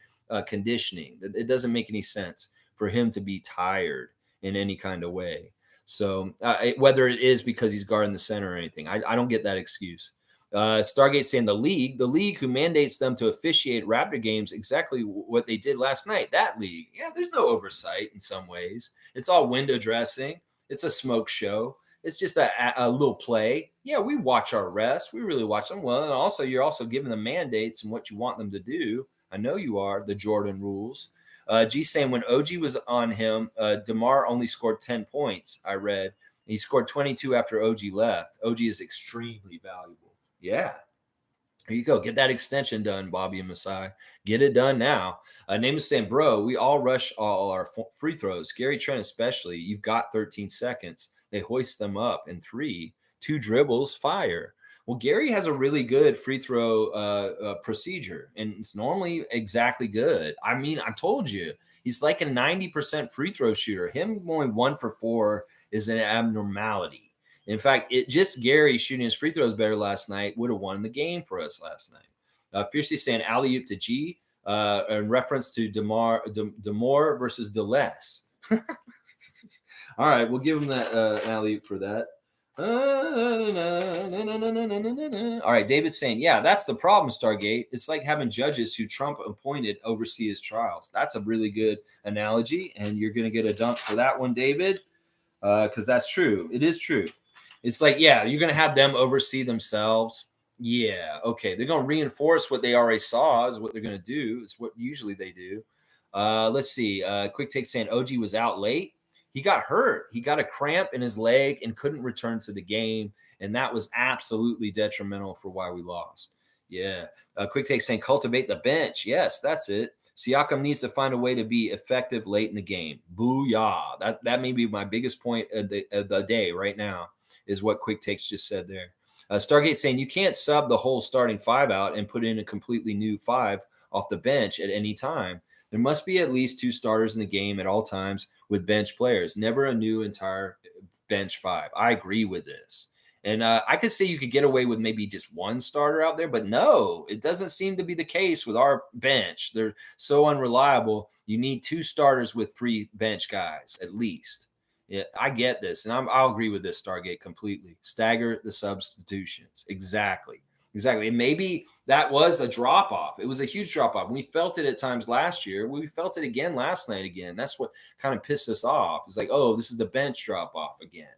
conditioning that it doesn't make any sense for him to be tired in any kind of way. So whether it is because he's guarding the center or anything, I don't get that excuse. Stargate saying the league who mandates them to officiate Raptor games exactly what they did last night. That league, yeah, there's no oversight in some ways. It's all window dressing. It's a smoke show. It's just a little play. Yeah, we watch our refs. We really watch them. Well, and also you're also giving them mandates and what you want them to do. I know you are, the Jordan rules. G saying when OG was on him, Demar only scored 10 points, I read. He scored 22 after OG left. OG is extremely valuable. Yeah. Here you go. Get that extension done, Bobby and Masai. Get it done now. Name is saying, bro, we all rush all our free throws. Gary Trent especially. You've got 13 seconds. They hoist them up in 3. 2 dribbles, fire. Well, Gary has a really good free throw procedure, and it's normally exactly good. I mean, I told you, he's like a 90% free throw shooter. Him going 1 for 4 is an abnormality. In fact, Gary shooting his free throws better last night would have won the game for us last night. Fiercely saying alley-oop to G in reference to Demore versus Deleuze. All right, we'll give him that alley-oop for that. All right, David's saying, yeah, that's the problem, Stargate. It's like having judges who Trump appointed oversee his trials. That's a really good analogy, and you're going to get a dunk for that one, David, because that's true. It is true. It's like, yeah, you're going to have them oversee themselves. Yeah, okay. They're going to reinforce what they already saw is what they're going to do. It's what usually they do. Let's see. Quick Take saying OG was out late. He got hurt. He got a cramp in his leg and couldn't return to the game. And that was absolutely detrimental for why we lost. Yeah. Quick Take saying cultivate the bench. Yes, that's it. Siakam needs to find a way to be effective late in the game. Booyah. That may be my biggest point of the day right now. is what Quick Takes just said there. Stargate saying you can't sub the whole starting five out and put in a completely new five off the bench at any time. There must be at least 2 starters in the game at all times with bench players, never a new entire bench five. I agree with this. And I could say you could get away with maybe just 1 starter out there, but no, it doesn't seem to be the case with our bench. They're so unreliable. You need 2 starters with 3 bench guys at least. Yeah, I get this, and I'll agree with this, Stargate, completely. Stagger the substitutions. Exactly. Exactly. And maybe that was a drop off. It was a huge drop off. We felt it at times last year. We felt it again last night again. That's what kind of pissed us off. It's like, oh, this is the bench drop off again.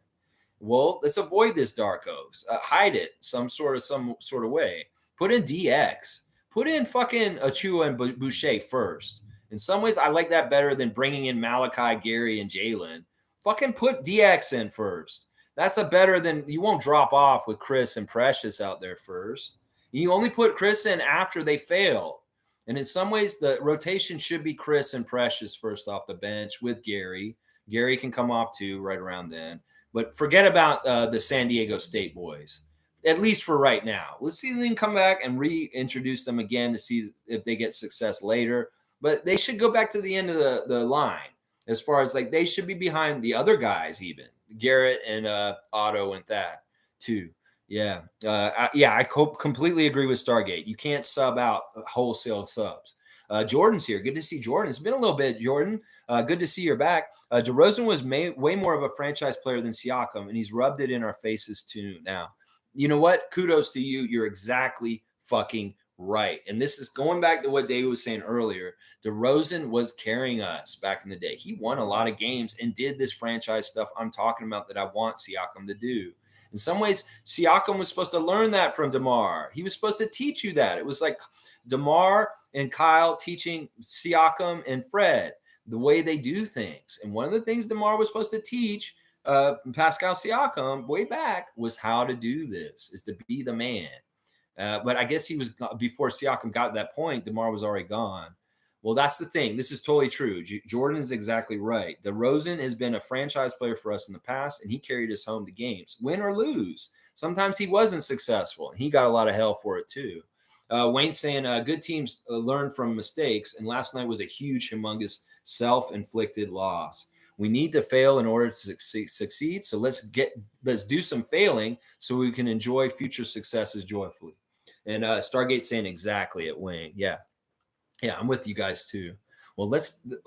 Well, let's avoid this Darkos. Hide it some sort of way. Put in DX. Put in fucking Achiuwa and Boucher first. In some ways, I like that better than bringing in Malachi, Gary, and Jalen. Fucking put DX in first. That's a better than you won't drop off with Chris and Precious out there first. You only put Chris in after they fail. And in some ways, the rotation should be Chris and Precious first off the bench with Gary. Gary can come off too right around then. But forget about the San Diego State boys, at least for right now. Let's see if they can come back and reintroduce them again to see if they get success later. But they should go back to the end of the line as far as like they should be behind the other guys, even Garrett and Otto and that too. Yeah. I completely agree with Stargate. You can't sub out wholesale subs. Jordan's here. Good to see Jordan. It's been a little bit, Jordan. Good to see you're back. DeRozan was way more of a franchise player than Siakam, and he's rubbed it in our faces too now. You know what? Kudos to you. You're exactly fucking right. And this is going back to what David was saying earlier. DeRozan was carrying us back in the day. He won a lot of games and did this franchise stuff I'm talking about that I want Siakam to do. In some ways, Siakam was supposed to learn that from DeMar. He was supposed to teach you that. It was like DeMar and Kyle teaching Siakam and Fred the way they do things. And one of the things DeMar was supposed to teach Pascal Siakam way back was how to do this, is to be the man. But I guess he was, before Siakam got to that point, DeMar was already gone. Well, that's the thing. This is totally true. Jordan is exactly right. DeRozan has been a franchise player for us in the past, and he carried us home to games, win or lose. Sometimes he wasn't successful. He got a lot of hell for it too. Wayne's saying good teams learn from mistakes, and last night was a huge, humongous self-inflicted loss. We need to fail in order to succeed. So let's do some failing so we can enjoy future successes joyfully. And Stargate saying exactly at Wayne. Yeah, I'm with you guys too. Well,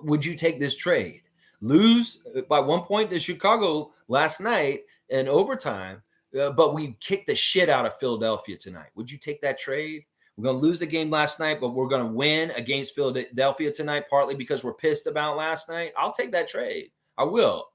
would you take this trade? Lose by 1 point to Chicago last night in overtime, but we kicked the shit out of Philadelphia tonight. Would you take that trade? We're going to lose the game last night, but we're going to win against Philadelphia tonight, partly because we're pissed about last night. I'll take that trade. I will,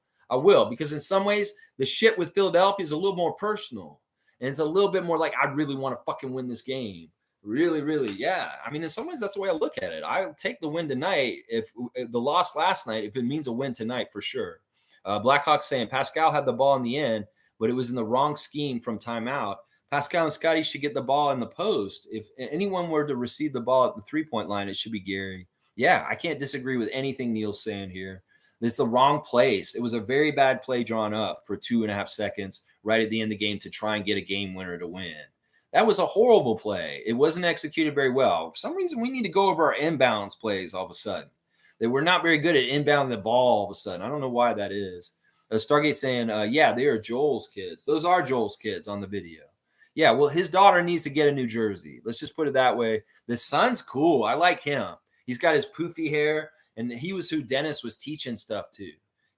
because in some ways, the shit with Philadelphia is a little more personal. And it's a little bit more like, I really want to fucking win this game. Really, really, yeah. I mean, in some ways, that's the way I look at it. I'll take the win tonight if the loss last night, if it means a win tonight, for sure. Blackhawks saying Pascal had the ball in the end, but it was in the wrong scheme from timeout. Pascal and Scotty should get the ball in the post. If anyone were to receive the ball at the three-point line, it should be Gary. Yeah, I can't disagree with anything Neil's saying here. It's the wrong place. It was a very bad play drawn up for 2.5 seconds right at the end of the game to try and get a game winner to win. That was a horrible play. It wasn't executed very well. For some reason, we need to go over our inbounds plays all of a sudden. They were not very good at inbounding the ball all of a sudden. I don't know why that is. Stargate saying, yeah, they are Joel's kids. Those are Joel's kids on the video. Yeah, well, his daughter needs to get a new jersey. Let's just put it that way. The son's cool. I like him. He's got his poofy hair, and he was who Dennis was teaching stuff to.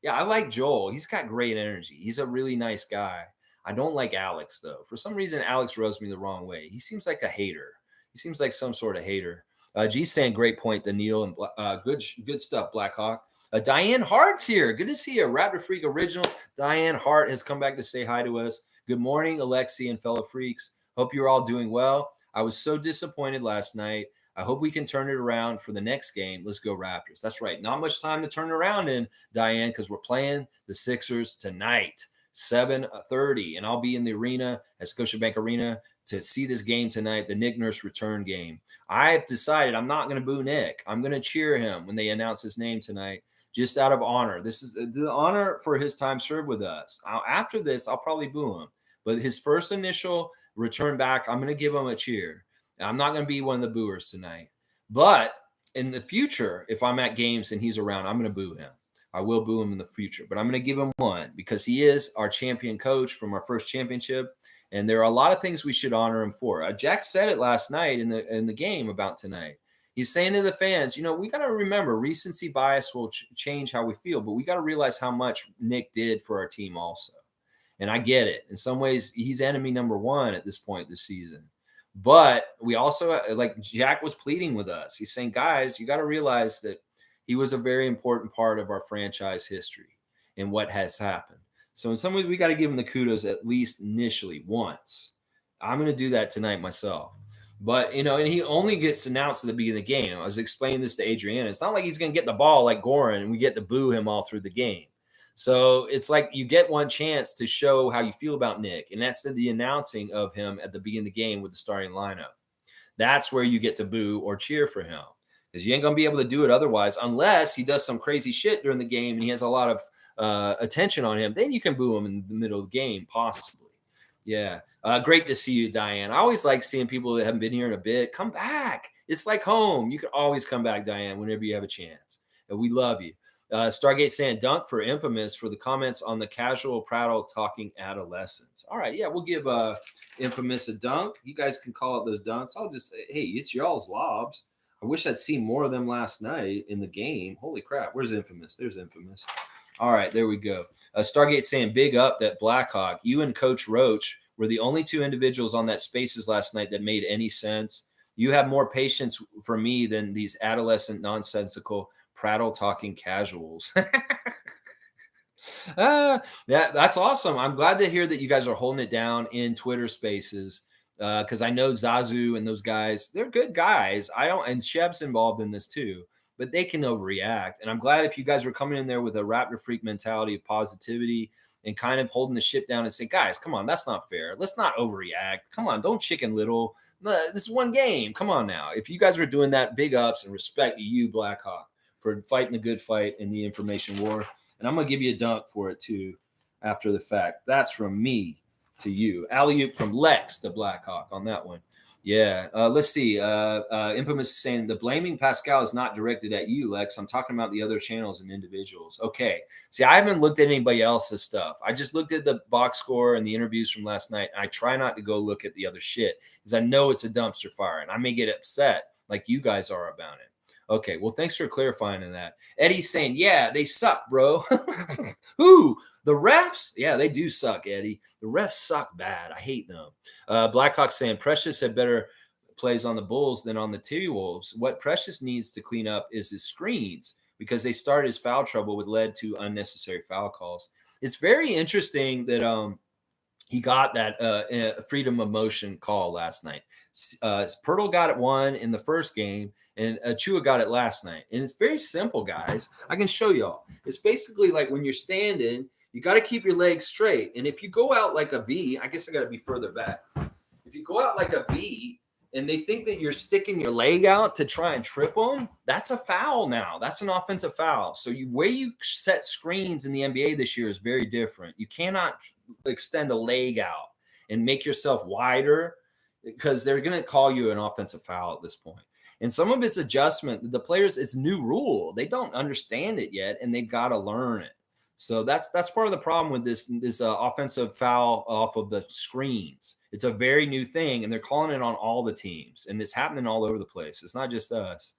Yeah, I like Joel. He's got great energy. He's a really nice guy. I don't like Alex, though. For some reason, Alex rubs me the wrong way. He seems like a hater. He seems like some sort of hater. G's saying great point to Neil, and good stuff, Blackhawk. Diane Hart's here. Good to see you. Raptor-Freak original. Diane Hart has come back to say hi to us. Good morning, Alexi and fellow freaks. Hope you're all doing well. I was so disappointed last night. I hope we can turn it around for the next game. Let's go Raptors. That's right. Not much time to turn it around in, Diane, because we're playing the Sixers tonight, 7:30. And I'll be in the arena at Scotiabank Arena to see this game tonight, the Nick Nurse return game. I've decided I'm not going to boo Nick. I'm going to cheer him when they announce his name tonight. just out of honor. This is the honor for his time served with us. After this, I'll probably boo him. But his first initial return back, I'm going to give him a cheer. And I'm not going to be one of the booers tonight. But in the future, if I'm at games and he's around, I'm going to boo him. I will boo him in the future, but I'm going to give him one because he is our champion coach from our first championship. And there are a lot of things we should honor him for. Jack said it last night in the game about tonight. He's saying to the fans, we got to remember recency bias will change how we feel, but we got to realize how much Nick did for our team also. And I get it. In some ways, he's enemy number one at this point this season. But we also, like Jack was pleading with us. He's saying, guys, you got to realize that he was a very important part of our franchise history and what has happened. So in some ways, we got to give him the kudos at least initially once. I'm going to do that tonight myself. But, and he only gets announced at the beginning of the game. I was explaining this to Adriana. It's not like he's going to get the ball like Goran and we get to boo him all through the game. So it's like you get one chance to show how you feel about Nick. And that's the announcing of him at the beginning of the game with the starting lineup. That's where you get to boo or cheer for him. Because you ain't going to be able to do it otherwise unless he does some crazy shit during the game and he has a lot of attention on him. Then you can boo him in the middle of the game, possibly. Yeah. Great to see you, Diane. I always like seeing people that haven't been here in a bit. Come back. It's like home. You can always come back, Diane, whenever you have a chance. And we love you. Stargate saying dunk for Infamous for the comments on the casual prattle talking adolescents. All right. Yeah, we'll give Infamous a dunk. You guys can call it those dunks. I'll just, hey, it's y'all's lobs. I wish I'd seen more of them last night in the game. Holy crap. Where's Infamous? There's Infamous. All right, there we go. Stargate saying big up that Blackhawk. You and Coach Roach were the only two individuals on that Spaces last night that made any sense. You have more patience for me than these adolescent nonsensical prattle-talking casuals. Yeah, that's awesome. I'm glad to hear that you guys are holding it down in Twitter Spaces. Because I know Zazu and those guys, they're good guys. And Chev's involved in this too, but they can overreact. And I'm glad if you guys were coming in there with a Raptor freak mentality of positivity and kind of holding the ship down and saying, guys, come on, that's not fair. Let's not overreact. Come on, don't chicken little. This is one game. Come on now. If you guys were doing that, big ups and respect to you, Blackhawk, for fighting the good fight in the information war. And I'm going to give you a dunk for it too after the fact. That's from me to you. Alley-oop from Lex to Blackhawk on that one. Yeah. Let's see. Infamous is saying the blaming Pascal is not directed at you, Lex. I'm talking about the other channels and individuals. Okay. See, I haven't looked at anybody else's stuff. I just looked at the box score and the interviews from last night. I try not to go look at the other shit because I know it's a dumpster fire and I may get upset like you guys are about it. Okay, well, thanks for clarifying that. Eddie's saying, yeah, they suck, bro. Who? The refs? Yeah, they do suck, Eddie. The refs suck bad. I hate them. Blackhawk saying, Precious had better plays on the Bulls than on the T-Wolves. What Precious needs to clean up is his screens because they started his foul trouble, which led to unnecessary foul calls. It's very interesting that he got that freedom of motion call last night. Pirtle got it one in the first game, and Achiuwa got it last night. And it's very simple, guys. I can show y'all. It's basically like when you're standing, you got to keep your legs straight. And if you go out like a V, I guess I got to be further back. If you go out like a V and they think that you're sticking your leg out to try and trip them, that's a foul now. That's an offensive foul. So way you set screens in the NBA this year is very different. You cannot extend a leg out and make yourself wider because they're going to call you an offensive foul at this point. And some of it's adjustment. The players, it's new rule. They don't understand it yet, and they've got to learn it. So that's part of the problem with this offensive foul off of the screens. It's a very new thing, and they're calling it on all the teams, and it's happening all over the place. It's not just us.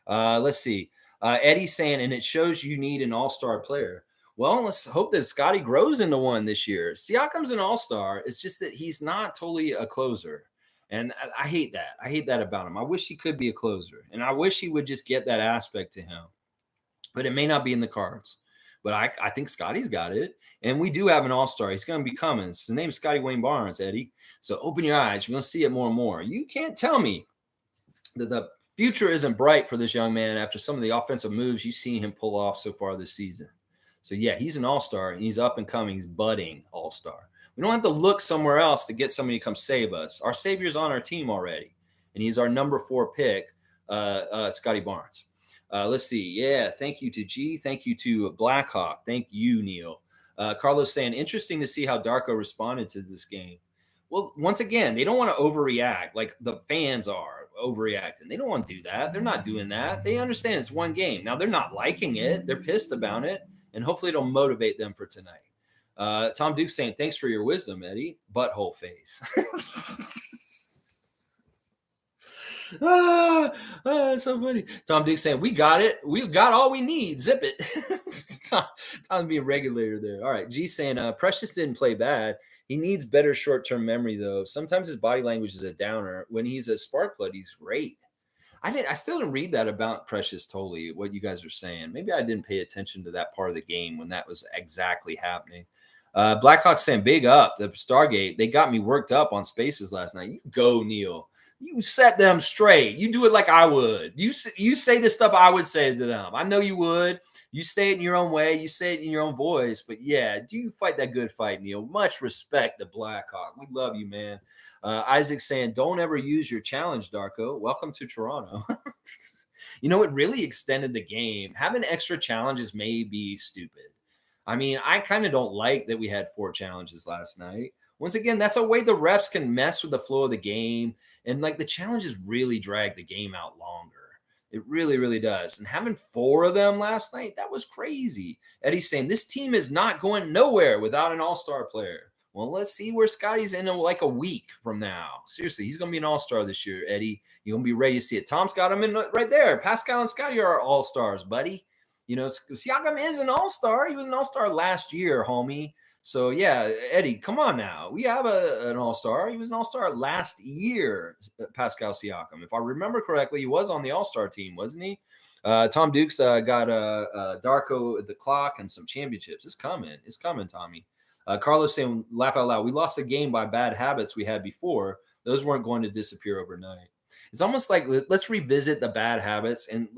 Let's see. Eddie's saying, and it shows you need an all-star player. Well, let's hope that Scotty grows into one this year. Siakam's an all-star. It's just that he's not totally a closer. And I hate that. I hate that about him. I wish he could be a closer, and I wish he would just get that aspect to him. But it may not be in the cards. But I think Scotty's got it. And we do have an all-star. He's going to be coming. His name's Scotty Wayne Barnes, Eddie. So open your eyes. You're going to see it more and more. You can't tell me that the future isn't bright for this young man after some of the offensive moves you've seen him pull off so far this season. So, yeah, he's an all-star, and he's up and coming. He's budding all-star. We don't have to look somewhere else to get somebody to come save us. Our savior's on our team already, and he's our number 4 pick, Scotty Barnes. Let's see. Yeah, thank you to G. Thank you to Blackhawk. Thank you, Neil. Carlos saying, interesting to see how Darko responded to this game. Well, once again, they don't want to overreact like the fans are overreacting. They don't want to do that. They're not doing that. They understand it's one game. Now, they're not liking it. They're pissed about it. And hopefully it'll motivate them for tonight. Tom Duke saying, thanks for your wisdom, Eddie. Butthole face. So funny. Tom Duke saying, we got it. We've got all we need. Zip it. Tom being regulator there. All right. G saying, Precious didn't play bad. He needs better short-term memory, though. Sometimes his body language is a downer. When he's a spark plug, he's great. I still didn't read that about Precious totally, what you guys are saying. Maybe I didn't pay attention to that part of the game when that was exactly happening. Blackhawks saying, big up. The Stargate, they got me worked up on spaces last night. You go, Neil. You set them straight. You do it like I would. You say the stuff I would say to them. I know you would. You say it in your own way. You say it in your own voice. But yeah, do you fight that good fight, Neil? Much respect to Blackhawk. We love you, man. Isaac saying, don't ever use your challenge, Darko. Welcome to Toronto. It really extended the game. Having extra challenges may be stupid. I mean, I kind of don't like that we had 4 challenges last night. Once again, that's a way the refs can mess with the flow of the game. And like the challenges really drag the game out longer. It really, really does. And having 4 of them last night, that was crazy. Eddie's saying this team is not going nowhere without an all-star player. Well, let's see where Scotty's in like a week from now. Seriously, he's going to be an all-star this year, Eddie. You're going to be ready to see it. Tom's got him in right there. Pascal and Scotty are all-stars, buddy. Siakam is an all-star. He was an all-star last year, homie. So, yeah, Eddie, come on now. We have an all-star. He was an all-star last year, Pascal Siakam. If I remember correctly, he was on the all-star team, wasn't he? Tom Dukes got Darko at the clock and some championships. It's coming. It's coming, Tommy. Carlos saying, laugh out loud. We lost the game by bad habits we had before. Those weren't going to disappear overnight. It's almost like let's revisit the bad habits and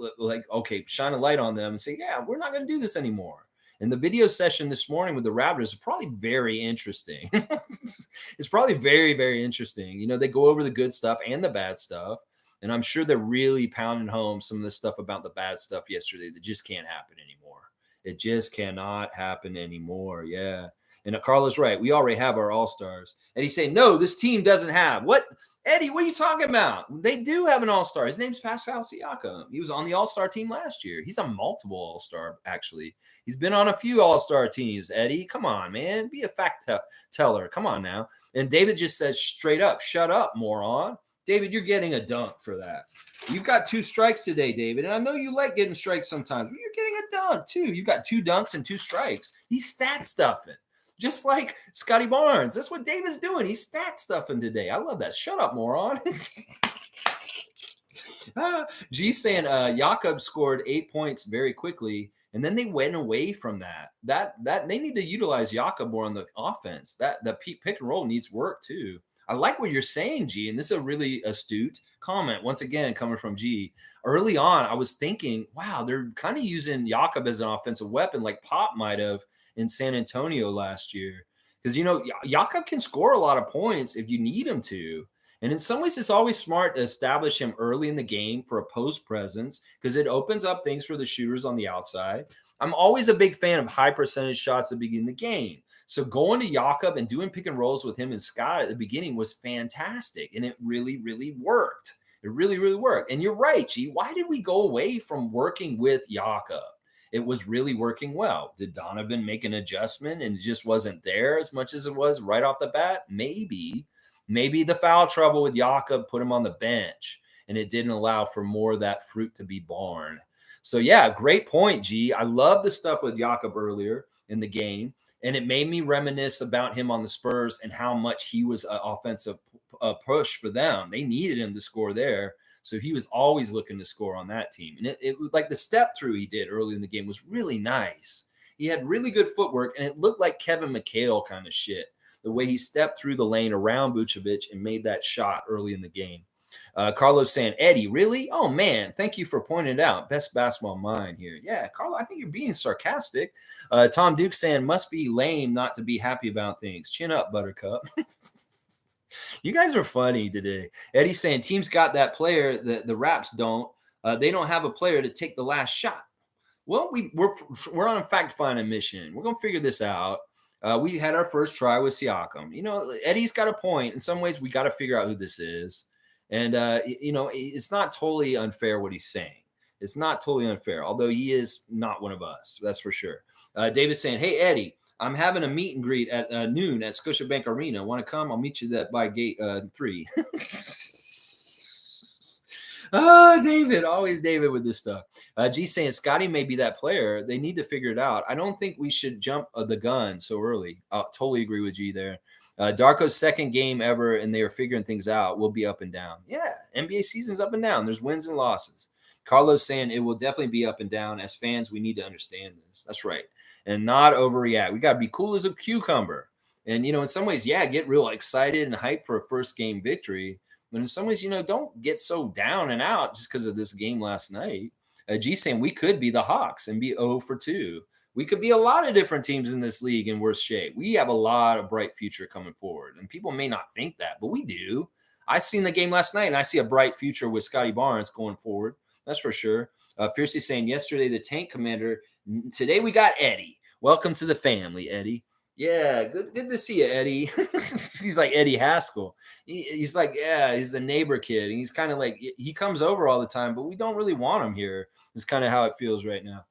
okay, shine a light on them and say, yeah, we're not going to do this anymore. And the video session this morning with the Raptors is probably very interesting. It's probably very, very interesting. They go over the good stuff and the bad stuff. And I'm sure they're really pounding home some of the stuff about the bad stuff yesterday that just can't happen anymore. It just cannot happen anymore. Yeah. And Carlos right. We already have our all-stars. And he's saying, no, this team doesn't have. What? Eddie, what are you talking about? They do have an all-star. His name's Pascal Siakam. He was on the all-star team last year. He's a multiple all-star, actually. He's been on a few all-star teams, Eddie. Come on, man. Be a fact teller. Come on now. And David just says straight up, shut up, moron. David, you're getting a dunk for that. You've got 2 strikes today, David. And I know you like getting strikes sometimes, but you're getting a dunk, too. You got 2 dunks and 2 strikes. He's stat stuffing. Just like Scotty Barnes. That's what David's doing. He's stat stuffing today. I love that. Shut up, moron. G saying Jakob scored 8 points very quickly, and then they went away from that. That they need to utilize Jakob more on the offense. The pick and roll needs work too. I like what you're saying, G, and this is a really astute comment. Once again, coming from G. Early on, I was thinking, wow, they're kind of using Jakob as an offensive weapon like Pop might have in San Antonio last year. Because, Jakob can score a lot of points if you need him to. And in some ways, it's always smart to establish him early in the game for a post presence because it opens up things for the shooters on the outside. I'm always a big fan of high percentage shots at the beginning of the game. So going to Jakob and doing pick and rolls with him and Scott at the beginning was fantastic. And it really, really worked. It really, really worked. And you're right, G. Why did we go away from working with Jakob? It was really working well. Did Donovan make an adjustment and it just wasn't there as much as it was right off the bat? Maybe. Maybe the foul trouble with Jakob put him on the bench and it didn't allow for more of that fruit to be born. So, yeah, great point, G. I love the stuff with Jakob earlier in the game, and it made me reminisce about him on the Spurs and how much he was an offensive push for them. They needed him to score there. So he was always looking to score on that team. And it was like the step through he did early in the game was really nice. He had really good footwork, and it looked like Kevin McHale kind of shit. The way he stepped through the lane around Vucevic and made that shot early in the game. Carlos saying, Eddie, really? Oh, man, thank you for pointing it out. Best basketball mind here. Yeah, Carlo, I think you're being sarcastic. Tom Duke saying, must be lame not to be happy about things. Chin up, Buttercup. You guys are funny today. Eddie saying, teams got that player that the Raps don't. They don't have a player to take the last shot. Well, we're on a fact-finding mission. We're gonna figure this out. We had our first try with Siakam. Eddie's got a point. In some ways, we got to figure out who this is, and it's not totally unfair what he's saying. It's not totally unfair, although he is not one of us. That's for sure. David's saying, "Hey Eddie, I'm having a meet and greet at noon at Scotiabank Arena. Want to come? I'll meet you by gate 3." David, always David with this stuff. G saying Scotty may be that player. They need to figure it out. I don't think we should jump the gun so early. Totally agree with G there. Darko's second game ever, and they are figuring things out. We'll be up and down. Yeah, NBA season's up and down. There's wins and losses. Carlos saying it will definitely be up and down. As fans, we need to understand this. That's right. And not overreact. We got to be cool as a cucumber. And, in some ways, yeah, get real excited and hyped for a first game victory. But in some ways, don't get so down and out just because of this game last night. G saying we could be the Hawks and be 0 for 2. We could be a lot of different teams in this league in worse shape. We have a lot of bright future coming forward. And people may not think that, but we do. I seen the game last night, and I see a bright future with Scotty Barnes going forward. That's for sure. Fiercely saying yesterday, the tank commander. Today we got Eddie. Welcome to the family, Eddie. Yeah, good to see you, Eddie. He's like Eddie Haskell. He's like, yeah, he's the neighbor kid. And he's kind of like, he comes over all the time, but we don't really want him here. It's kind of how it feels right now.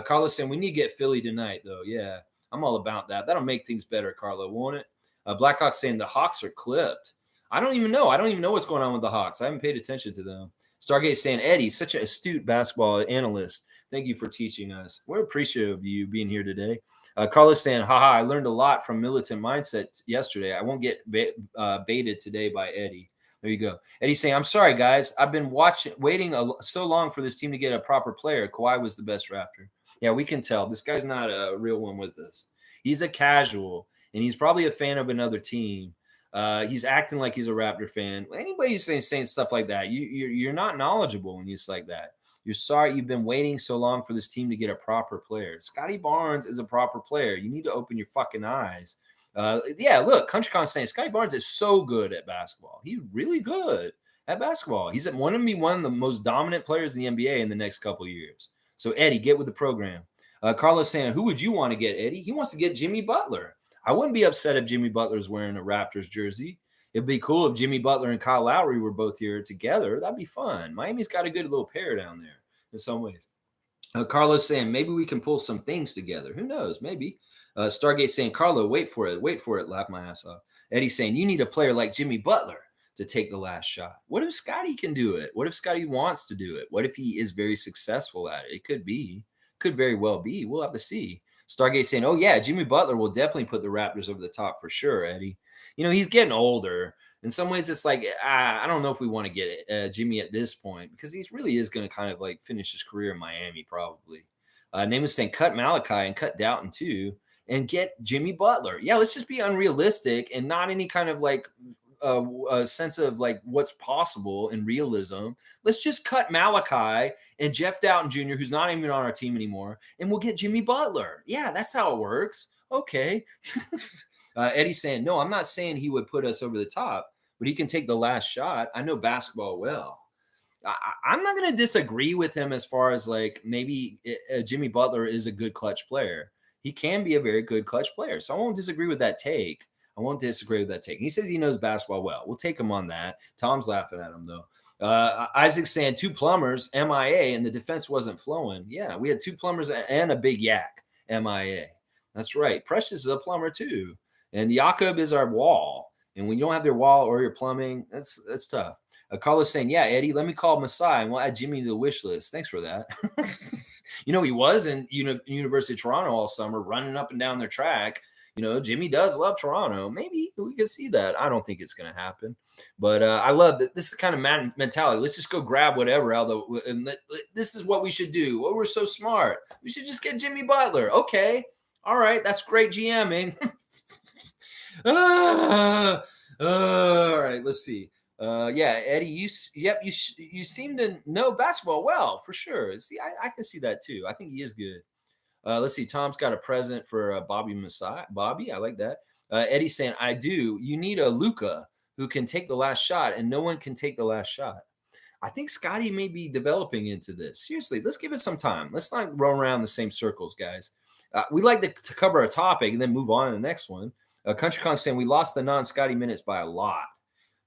Carlos saying, we need to get Philly tonight, though. Yeah, I'm all about that. That'll make things better, Carlo, won't it? Blackhawks saying the Hawks are clipped. I don't even know. I don't even know what's going on with the Hawks. I haven't paid attention to them. Stargate saying, Eddie, such an astute basketball analyst. Thank you for teaching us. We're appreciative of you being here today. Carlos saying, haha, I learned a lot from Militant Mindset yesterday. I won't get baited today by Eddie. There you go. Eddie saying, I'm sorry, guys. I've been waiting so long for this team to get a proper player. Kawhi was the best Raptor. Yeah, we can tell. This guy's not a real one with us. He's a casual, and he's probably a fan of another team. He's acting like he's a Raptor fan. Anybody who's saying stuff like that, you're not knowledgeable when you say like that. You're sorry you've been waiting so long for this team to get a proper player. Scotty Barnes is a proper player. You need to open your fucking eyes. Yeah, look, CountryCon saying Scotty Barnes is so good at basketball. He's really good at basketball. He's going to be one of the most dominant players in the NBA in the next couple of years. So, Eddie, get with the program. Carlos saying, who would you want to get, Eddie? He wants to get Jimmy Butler. I wouldn't be upset if Jimmy Butler's wearing a Raptors jersey. It'd be cool if Jimmy Butler and Kyle Lowry were both here together. That'd be fun. Miami's got a good little pair down there in some ways. Carlos saying, maybe we can pull some things together. Who knows? Maybe. Stargate saying, Carlo, wait for it. Laugh my ass off. Eddie saying, you need a player like Jimmy Butler to take the last shot. What if Scotty can do it? What if Scotty wants to do it? What if he is very successful at it? It could be. Could very well be. We'll have to see. Stargate saying, oh, yeah, Jimmy Butler will definitely put the Raptors over the top for sure, Eddie. He's getting older. In some ways, it's like, I don't know if we want to get Jimmy at this point because he really is going to kind of like finish his career in Miami probably. Name is saying cut Malachi and cut Doughton too and get Jimmy Butler. Yeah, let's just be unrealistic and not any kind of like a sense of like what's possible in realism. Let's just cut Malachi and Jeff Doughton Jr., who's not even on our team anymore, and we'll get Jimmy Butler. Yeah, that's how it works. Okay. Eddie's saying, no, I'm not saying he would put us over the top, but he can take the last shot. I know basketball well. I'm not going to disagree with him as far as like maybe Jimmy Butler is a good clutch player. He can be a very good clutch player. So I won't disagree with that take. He says he knows basketball well. We'll take him on that. Tom's laughing at him, though. Isaac's saying 2 plumbers, MIA, and the defense wasn't flowing. Yeah, we had 2 plumbers and a big yak, MIA. That's right. Precious is a plumber, too. And Jakob is our wall. And when you don't have your wall or your plumbing, that's tough. Carlos saying, yeah, Eddie, let me call Masai and we'll add Jimmy to the wish list. Thanks for that. He was in University of Toronto all summer running up and down their track. Jimmy does love Toronto. Maybe we could see that. I don't think it's going to happen. But I love that. This is the kind of mentality. Let's just go grab whatever. This is what we should do. Well, we're so smart. We should just get Jimmy Butler. Okay. All right. That's great GMing. All right. Let's see. Yeah, Eddie, you seem to know basketball well, for sure. See, I can see that too. I think he is good. Let's see. Tom's got a present for Bobby Masai. Bobby, I like that. Eddie's saying, I do. You need a Luka who can take the last shot, and no one can take the last shot. I think Scotty may be developing into this. Seriously, let's give it some time. Let's not run around the same circles, guys. We like to cover a topic and then move on to the next one. Country Con saying we lost the non-Scotty minutes by a lot.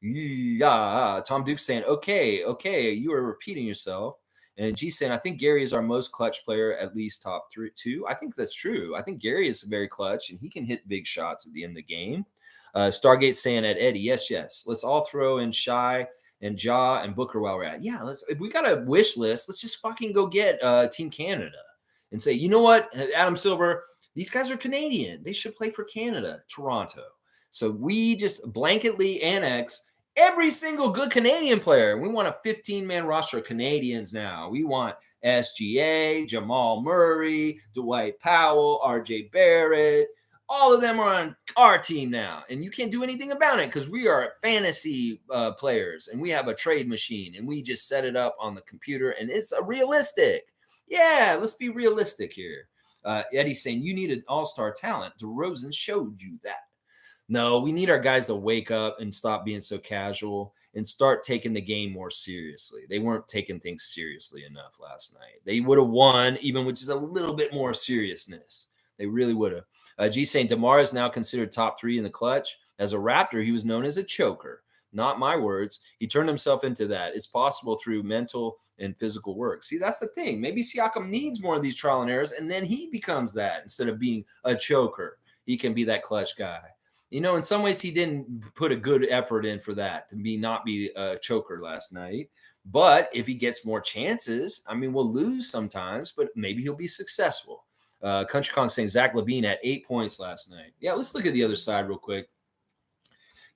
Yeah. Tom Duke saying, okay, you are repeating yourself. And G saying, I think Gary is our most clutch player, at least top two. I think that's true. I think Gary is very clutch and he can hit big shots at the end of the game. Stargate saying at Eddie, yes. Let's all throw in Shy and Ja and Booker while we're at. Yeah, if we got a wish list, let's just fucking go get Team Canada and say, you know what, Adam Silver, these guys are Canadian. They should play for Canada, Toronto. So we just blanketly annex every single good Canadian player. We want a 15-man roster of Canadians now. We want SGA, Jamal Murray, Dwight Powell, RJ Barrett. All of them are on our team now. And you can't do anything about it because we are fantasy players and we have a trade machine and we just set it up on the computer and it's a realistic. Yeah, let's be realistic here. Eddie's saying you need an all-star talent. DeRozan showed you that. No, we need our guys to wake up and stop being so casual and start taking the game more seriously. They weren't taking things seriously enough last night. They would have won even with just a little bit more seriousness. They really would have. G saying Demar is now considered top 3 in the clutch. As a Raptor, he was known as a choker. Not my words. He turned himself into that. It's possible through mental and physical work. See, that's the thing. Maybe Siakam needs more of these trial and errors, and then he becomes that instead of being a choker. He can be that clutch guy. You know, in some ways, he didn't put a good effort in for that to not be a choker last night. But if he gets more chances, I mean, we'll lose sometimes, but maybe he'll be successful. Country Kong saying Zach LaVine had 8 points last night. Yeah, let's look at the other side real quick.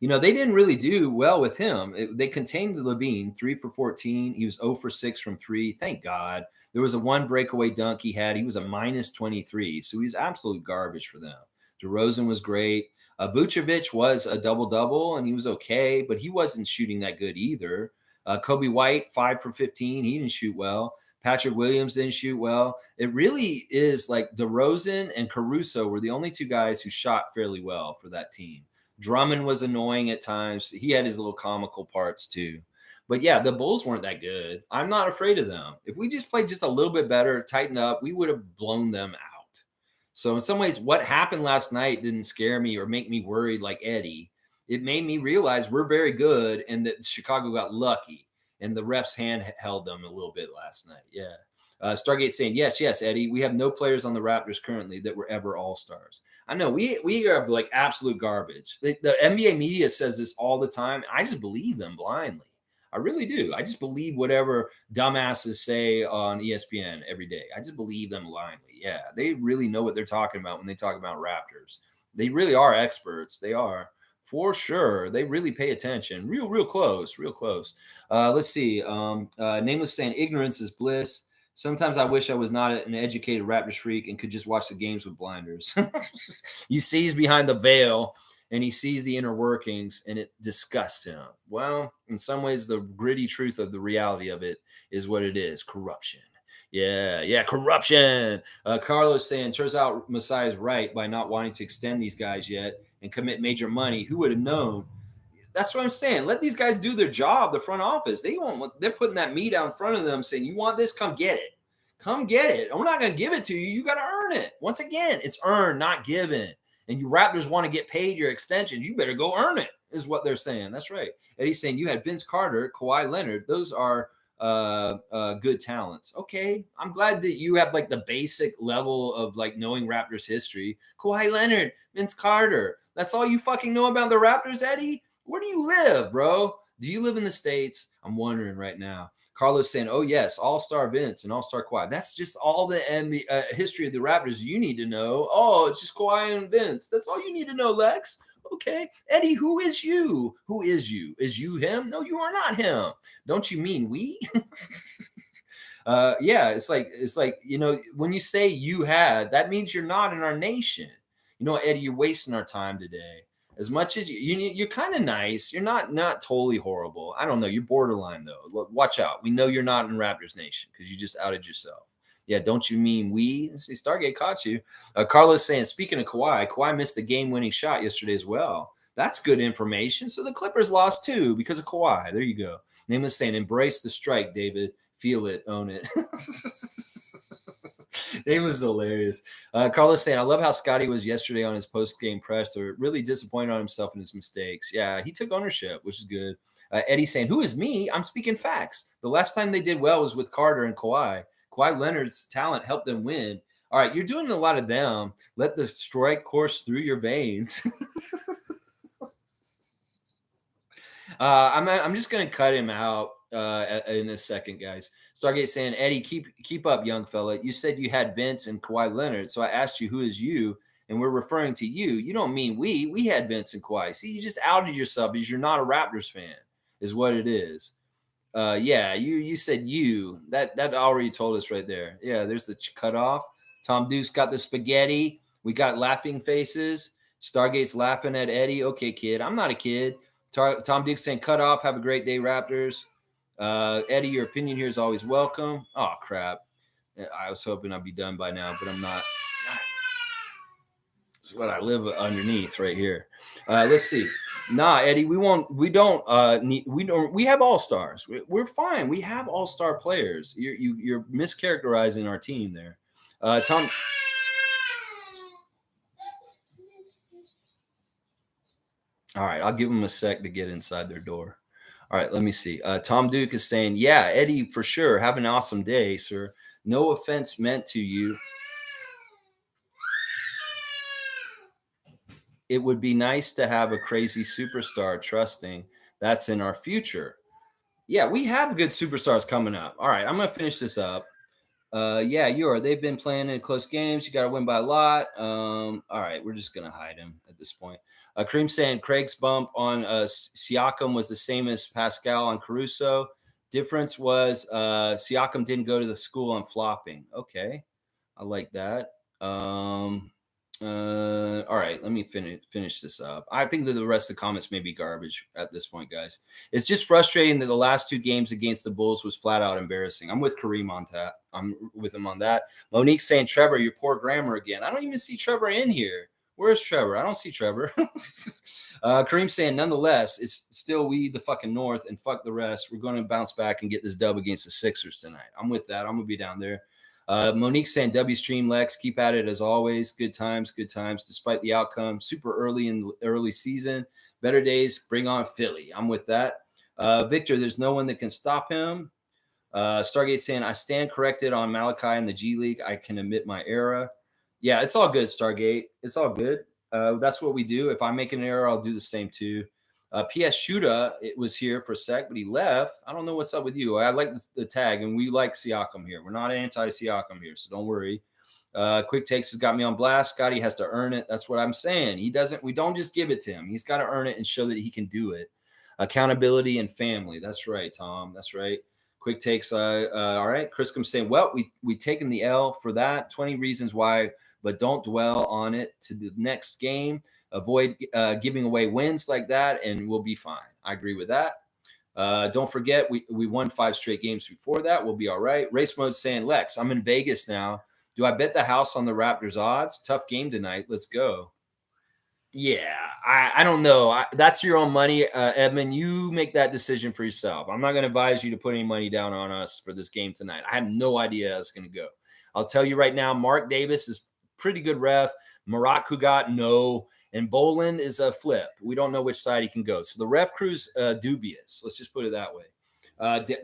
You know, they didn't really do well with him. They contained LaVine, 3 for 14. He was 0 for 6 from 3. Thank God. There was a 1 breakaway dunk he had. He was a minus 23. So he's absolute garbage for them. DeRozan was great. Vucevic was a double-double, and he was okay, but he wasn't shooting that good either. Kobe White, 5 for 15. He didn't shoot well. Patrick Williams didn't shoot well. It really is like DeRozan and Caruso were the only 2 guys who shot fairly well for that team. Drummond was annoying at times. He had his little comical parts too. But yeah, the Bulls weren't that good. I'm not afraid of them. If we just played just a little bit better, tighten up, we would have blown them out. So in some ways, what happened last night didn't scare me or make me worried like Eddie. It made me realize we're very good and that Chicago got lucky and the ref's hand held them a little bit last night. Yeah. Stargate saying, yes, Eddie. We have no players on the Raptors currently that were ever all-stars. I know we have like absolute garbage. The NBA media says this all the time. I just believe them blindly. I really do. I just believe whatever dumbasses say on ESPN every day. I just believe them blindly. Yeah, they really know what they're talking about when they talk about Raptors. They really are experts. They are. For sure. They really pay attention. Real close. Let's see. Nameless saying ignorance is bliss. Sometimes I wish I was not an educated Raptors freak and could just watch the games with blinders. He sees behind the veil and he sees the inner workings and it disgusts him. Well, in some ways, the gritty truth of the reality of it is what it is. Corruption. Yeah, corruption. Carlos saying, turns out Masai's right by not wanting to extend these guys yet and commit major money. Who would have known? That's what I'm saying. Let these guys do their job, the front office. They're putting that meat out in front of them saying, you want this? Come get it. Come get it. We're not going to give it to you. You got to earn it. Once again, it's earned, not given. And you Raptors want to get paid your extension. You better go earn it, is what they're saying. That's right. Eddie's saying you had Vince Carter, Kawhi Leonard. Those are good talents. Okay. I'm glad that you have like the basic level of like knowing Raptors history. Kawhi Leonard, Vince Carter. That's all you fucking know about the Raptors, Eddie? Where do you live, bro? Do you live in the States? I'm wondering right now. Carlos saying, oh, yes, all-star Vince and all-star Kawhi. That's just all the history of the Raptors you need to know. Oh, it's just Kawhi and Vince. That's all you need to know, Lex. Okay. Eddie, who is you? Who is you? Is you him? No, you are not him. Don't you mean we? Yeah, it's like, you know, when you say you had, that means you're not in our nation. You know, Eddie, you're wasting our time today. As much as you're kind of nice, you're not totally horrible. I don't know. You're borderline though. Look, watch out. We know you're not in Raptors Nation because you just outed yourself. Yeah, don't you mean we? See, Stargate caught you. Carlos saying, speaking of Kawhi missed the game-winning shot yesterday as well. That's good information. So the Clippers lost too because of Kawhi. There you go. Nameless saying, embrace the strike, David. Feel it, own it. Nameless is hilarious. Carlos saying, I love how Scotty was yesterday on his post-game press. They're really disappointed on himself and his mistakes. Yeah, he took ownership, which is good. Eddie saying, who is me? I'm speaking facts. The last time they did well was with Carter and Kawhi. Kawhi Leonard's talent helped them win. All right, you're doing a lot of them. Let the strike course through your veins. I'm just gonna cut him out in a second, guys. Stargate saying, Eddie, keep up, young fella. You said you had Vince and Kawhi Leonard, so I asked you who is you, and we're referring to you. You don't mean we. We had Vince and Kawhi. See, you just outed yourself because you're not a Raptors fan, is what it is. Yeah, you said you. That already told us right there. Yeah, there's the cutoff. Tom Duke's got the spaghetti. We got laughing faces. Stargate's laughing at Eddie. Okay, kid. I'm not a kid. Tom Duke saying, cut off. Have a great day, Raptors. Eddie, your opinion here is always welcome. Oh, crap. I was hoping I'd be done by now, but I'm not. This is what I live underneath right here. Let's see. Nah, Eddie, we have all-stars. We're fine. We have all-star players. You're mischaracterizing our team there. Tom. All right, I'll give them a sec to get inside their door. All right, let me see. Tom Duke is saying, yeah, Eddie, for sure. Have an awesome day, sir. No offense meant to you. It would be nice to have a crazy superstar trusting that's in our future. Yeah, we have good superstars coming up. All right, I'm going to finish this up. Yeah, you are. They've been playing in close games. You got to win by a lot. All right, we're just going to hide him at this point. Kareem saying Craig's bump on Siakam was the same as Pascal on Caruso. Difference was Siakam didn't go to the school on flopping. Okay, I like that. All right, let me finish this up. I think that the rest of the comments may be garbage at this point, guys. It's just frustrating that the last two games against the Bulls was flat out embarrassing. I'm with Kareem on that. I'm with him on that. Monique saying, Trevor, your poor grammar again. I don't even see Trevor in here. Where's Trevor? I don't see Trevor. Kareem saying, nonetheless, it's still we the fucking North and fuck the rest. We're going to bounce back and get this dub against the Sixers tonight. I'm with that. I'm going to be down there. Monique saying, W stream Lex, keep at it as always. Good times, despite the outcome. Super early in the early season. Better days, bring on Philly. I'm with that. Victor, there's no one that can stop him. Stargate saying, I stand corrected on Malachi in the G League. I can admit my error. Yeah, it's all good, Stargate. It's all good. That's what we do. If I make an error, I'll do the same too. P.S. Shuda, it was here for a sec, but he left. I don't know what's up with you. I like the tag, and we like Siakam here. We're not anti-Siakam here, so don't worry. Quick Takes has got me on blast. Scotty has to earn it. That's what I'm saying. We don't just give it to him. He's got to earn it and show that he can do it. Accountability and family. That's right, Tom. That's right. Quick Takes. All right. Chriscom saying, well, we taken the L for that. 20 reasons why, but don't dwell on it to the next game. Avoid giving away wins like that, and we'll be fine. I agree with that. Don't forget, we won 5 straight games before that. We'll be all right. Race Mode saying, Lex, I'm in Vegas now. Do I bet the house on the Raptors odds? Tough game tonight. Let's go. Yeah, I don't know. That's your own money, Edmund. You make that decision for yourself. I'm not going to advise you to put any money down on us for this game tonight. I have no idea how it's going to go. I'll tell you right now, Mark Davis is pretty good ref. Marat Kugat, no. And Boland is a flip. We don't know which side he can go. So the ref crew's dubious. Let's just put it that way.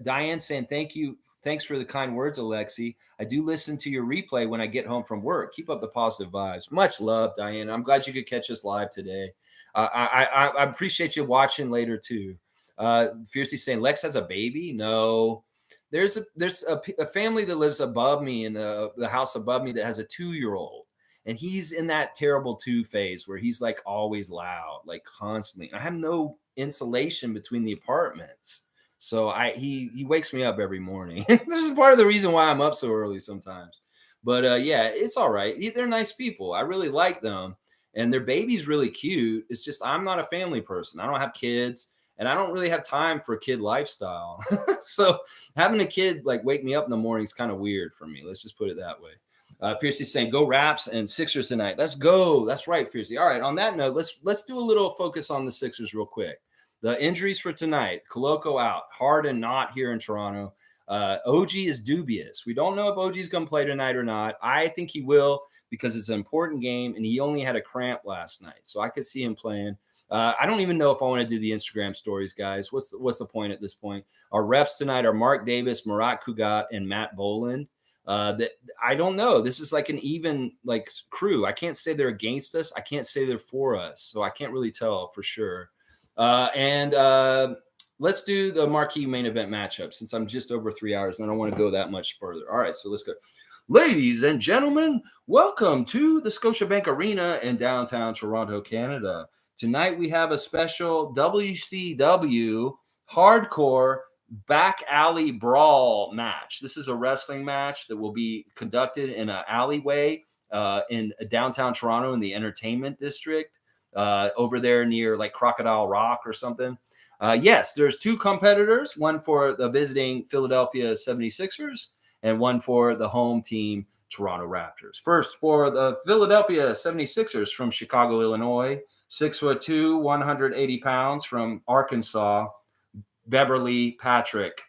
Diane saying, thank you. Thanks for the kind words, Alexi. I do listen to your replay when I get home from work. Keep up the positive vibes. Much love, Diane. I'm glad you could catch us live today. I appreciate you watching later, too. Fiercely saying, Lex has a baby? No. There's a family that lives above me in the house above me that has a 2-year-old. And he's in that terrible 2 phase where he's like always loud, like constantly. And I have no insulation between the apartments. So he wakes me up every morning. This is part of the reason why I'm up so early sometimes. But yeah, it's all right. They're nice people. I really like them. And their baby's really cute. It's just I'm not a family person. I don't have kids. And I don't really have time for a kid lifestyle. So having a kid like wake me up in the morning is kind of weird for me. Let's just put it that way. Fiercely saying, go Raps and Sixers tonight. Let's go. That's right, Fiercely. All right, on that note, let's do a little focus on the Sixers real quick. The injuries for tonight: Koloko out, Harden not here in Toronto. OG is dubious. We don't know if OG is going to play tonight or not. I think he will because it's an important game, and he only had a cramp last night, so I could see him playing. I don't even know if I want to do the Instagram stories, guys. What's the point at this point? Our refs tonight are Mark Davis, Marat Kugat, and Matt Boland. That I don't know. This is like an even like crew. I can't say they're against us. I can't say they're for us. So I can't really tell for sure. And let's do the marquee main event matchup since I'm just over 3 hours and I don't want to go that much further. All right, so let's go. Ladies and gentlemen, welcome to the Scotiabank Arena in downtown Toronto, Canada. Tonight we have a special WCW hardcore back alley brawl match. This is a wrestling match that will be conducted in an alleyway in downtown Toronto in the entertainment district over there near like Crocodile Rock or something. Yes, there's two competitors, one for the visiting Philadelphia 76ers and one for the home team Toronto Raptors. First, for the Philadelphia 76ers from Chicago, Illinois, 6'2", 180 pounds from Arkansas, Beverly Patrick,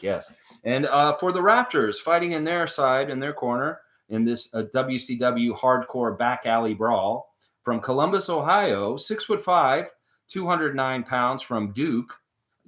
yes. And for the Raptors, fighting in their side, in their corner, in this WCW hardcore back alley brawl, from Columbus, Ohio, 6'5", 209 pounds from Duke,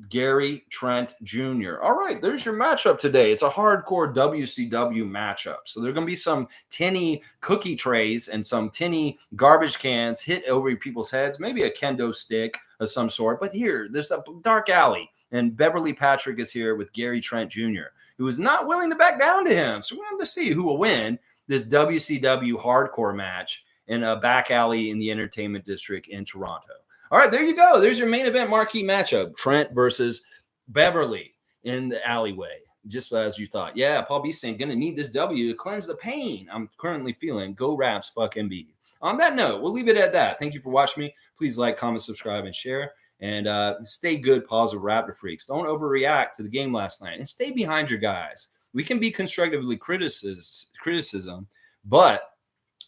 Gary Trent Jr. All right, there's your matchup today. It's a hardcore WCW matchup. So there are going to be some tinny cookie trays and some tinny garbage cans hit over people's heads, maybe a kendo stick of some sort. But here, there's a dark alley, and Beverly Patrick is here with Gary Trent Jr., who is not willing to back down to him. So we're going to see who will win this WCW hardcore match in a back alley in the entertainment district in Toronto. All right, there you go. There's your main event marquee matchup. Trent versus Beverly in the alleyway, just as you thought. Yeah, Paul B. saying, going to need this W to cleanse the pain I'm currently feeling. Go Raps, fuck MB. On that note, we'll leave it at that. Thank you for watching me. Please like, comment, subscribe, and share. And stay good, positive Raptor freaks. Don't overreact to the game last night. And stay behind your guys. We can be constructively criticism, but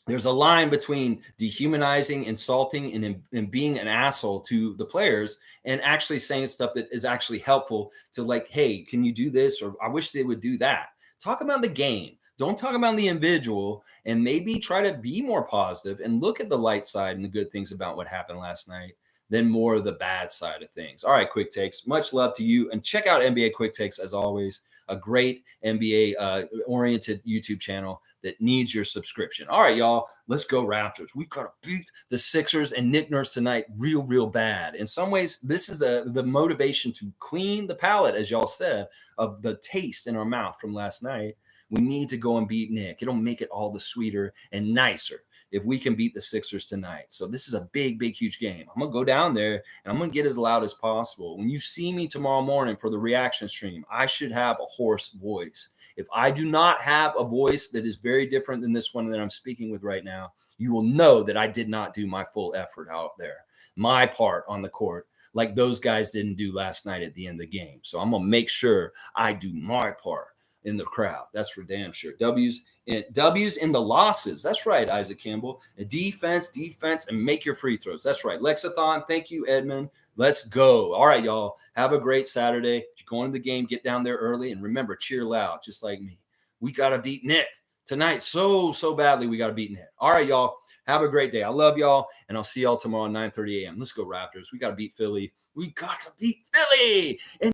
there's a line between dehumanizing, insulting, and being an asshole to the players and actually saying stuff that is actually helpful to like, hey, can you do this? Or I wish they would do that. Talk about the game. Don't talk about the individual, and maybe try to be more positive and look at the light side and the good things about what happened last night than more of the bad side of things. All right, Quick Takes. Much love to you. And check out NBA Quick Takes as always. A great NBA oriented YouTube channel that needs your subscription. All right, y'all, let's go Raptors. We got to beat the Sixers and Nick Nurse tonight real bad. In some ways, this is the motivation to clean the palate, as y'all said, of the taste in our mouth from last night. We need to go and beat Nick. It'll make it all the sweeter and nicer if we can beat the Sixers tonight. So this is a big, huge game. I'm going to go down there and I'm going to get as loud as possible. When you see me tomorrow morning for the reaction stream, I should have a hoarse voice. If I do not have a voice that is very different than this one that I'm speaking with right now, you will know that I did not do my full effort out there, my part on the court, like those guys didn't do last night at the end of the game. So I'm going to make sure I do my part in the crowd. That's for damn sure. W's in the losses. That's right, Isaac Campbell. Defense, and make your free throws. That's right. Lexathon, thank you, Edmund. Let's go. All right, y'all. Have a great Saturday. If you're going to the game, get down there early. And remember, cheer loud, just like me. We got to beat Nick tonight so badly. We got to beat Nick. All right, y'all. Have a great day. I love y'all, and I'll see y'all tomorrow at 9:30 a.m. Let's go, Raptors. We got to beat Philly. We got to beat Philly. And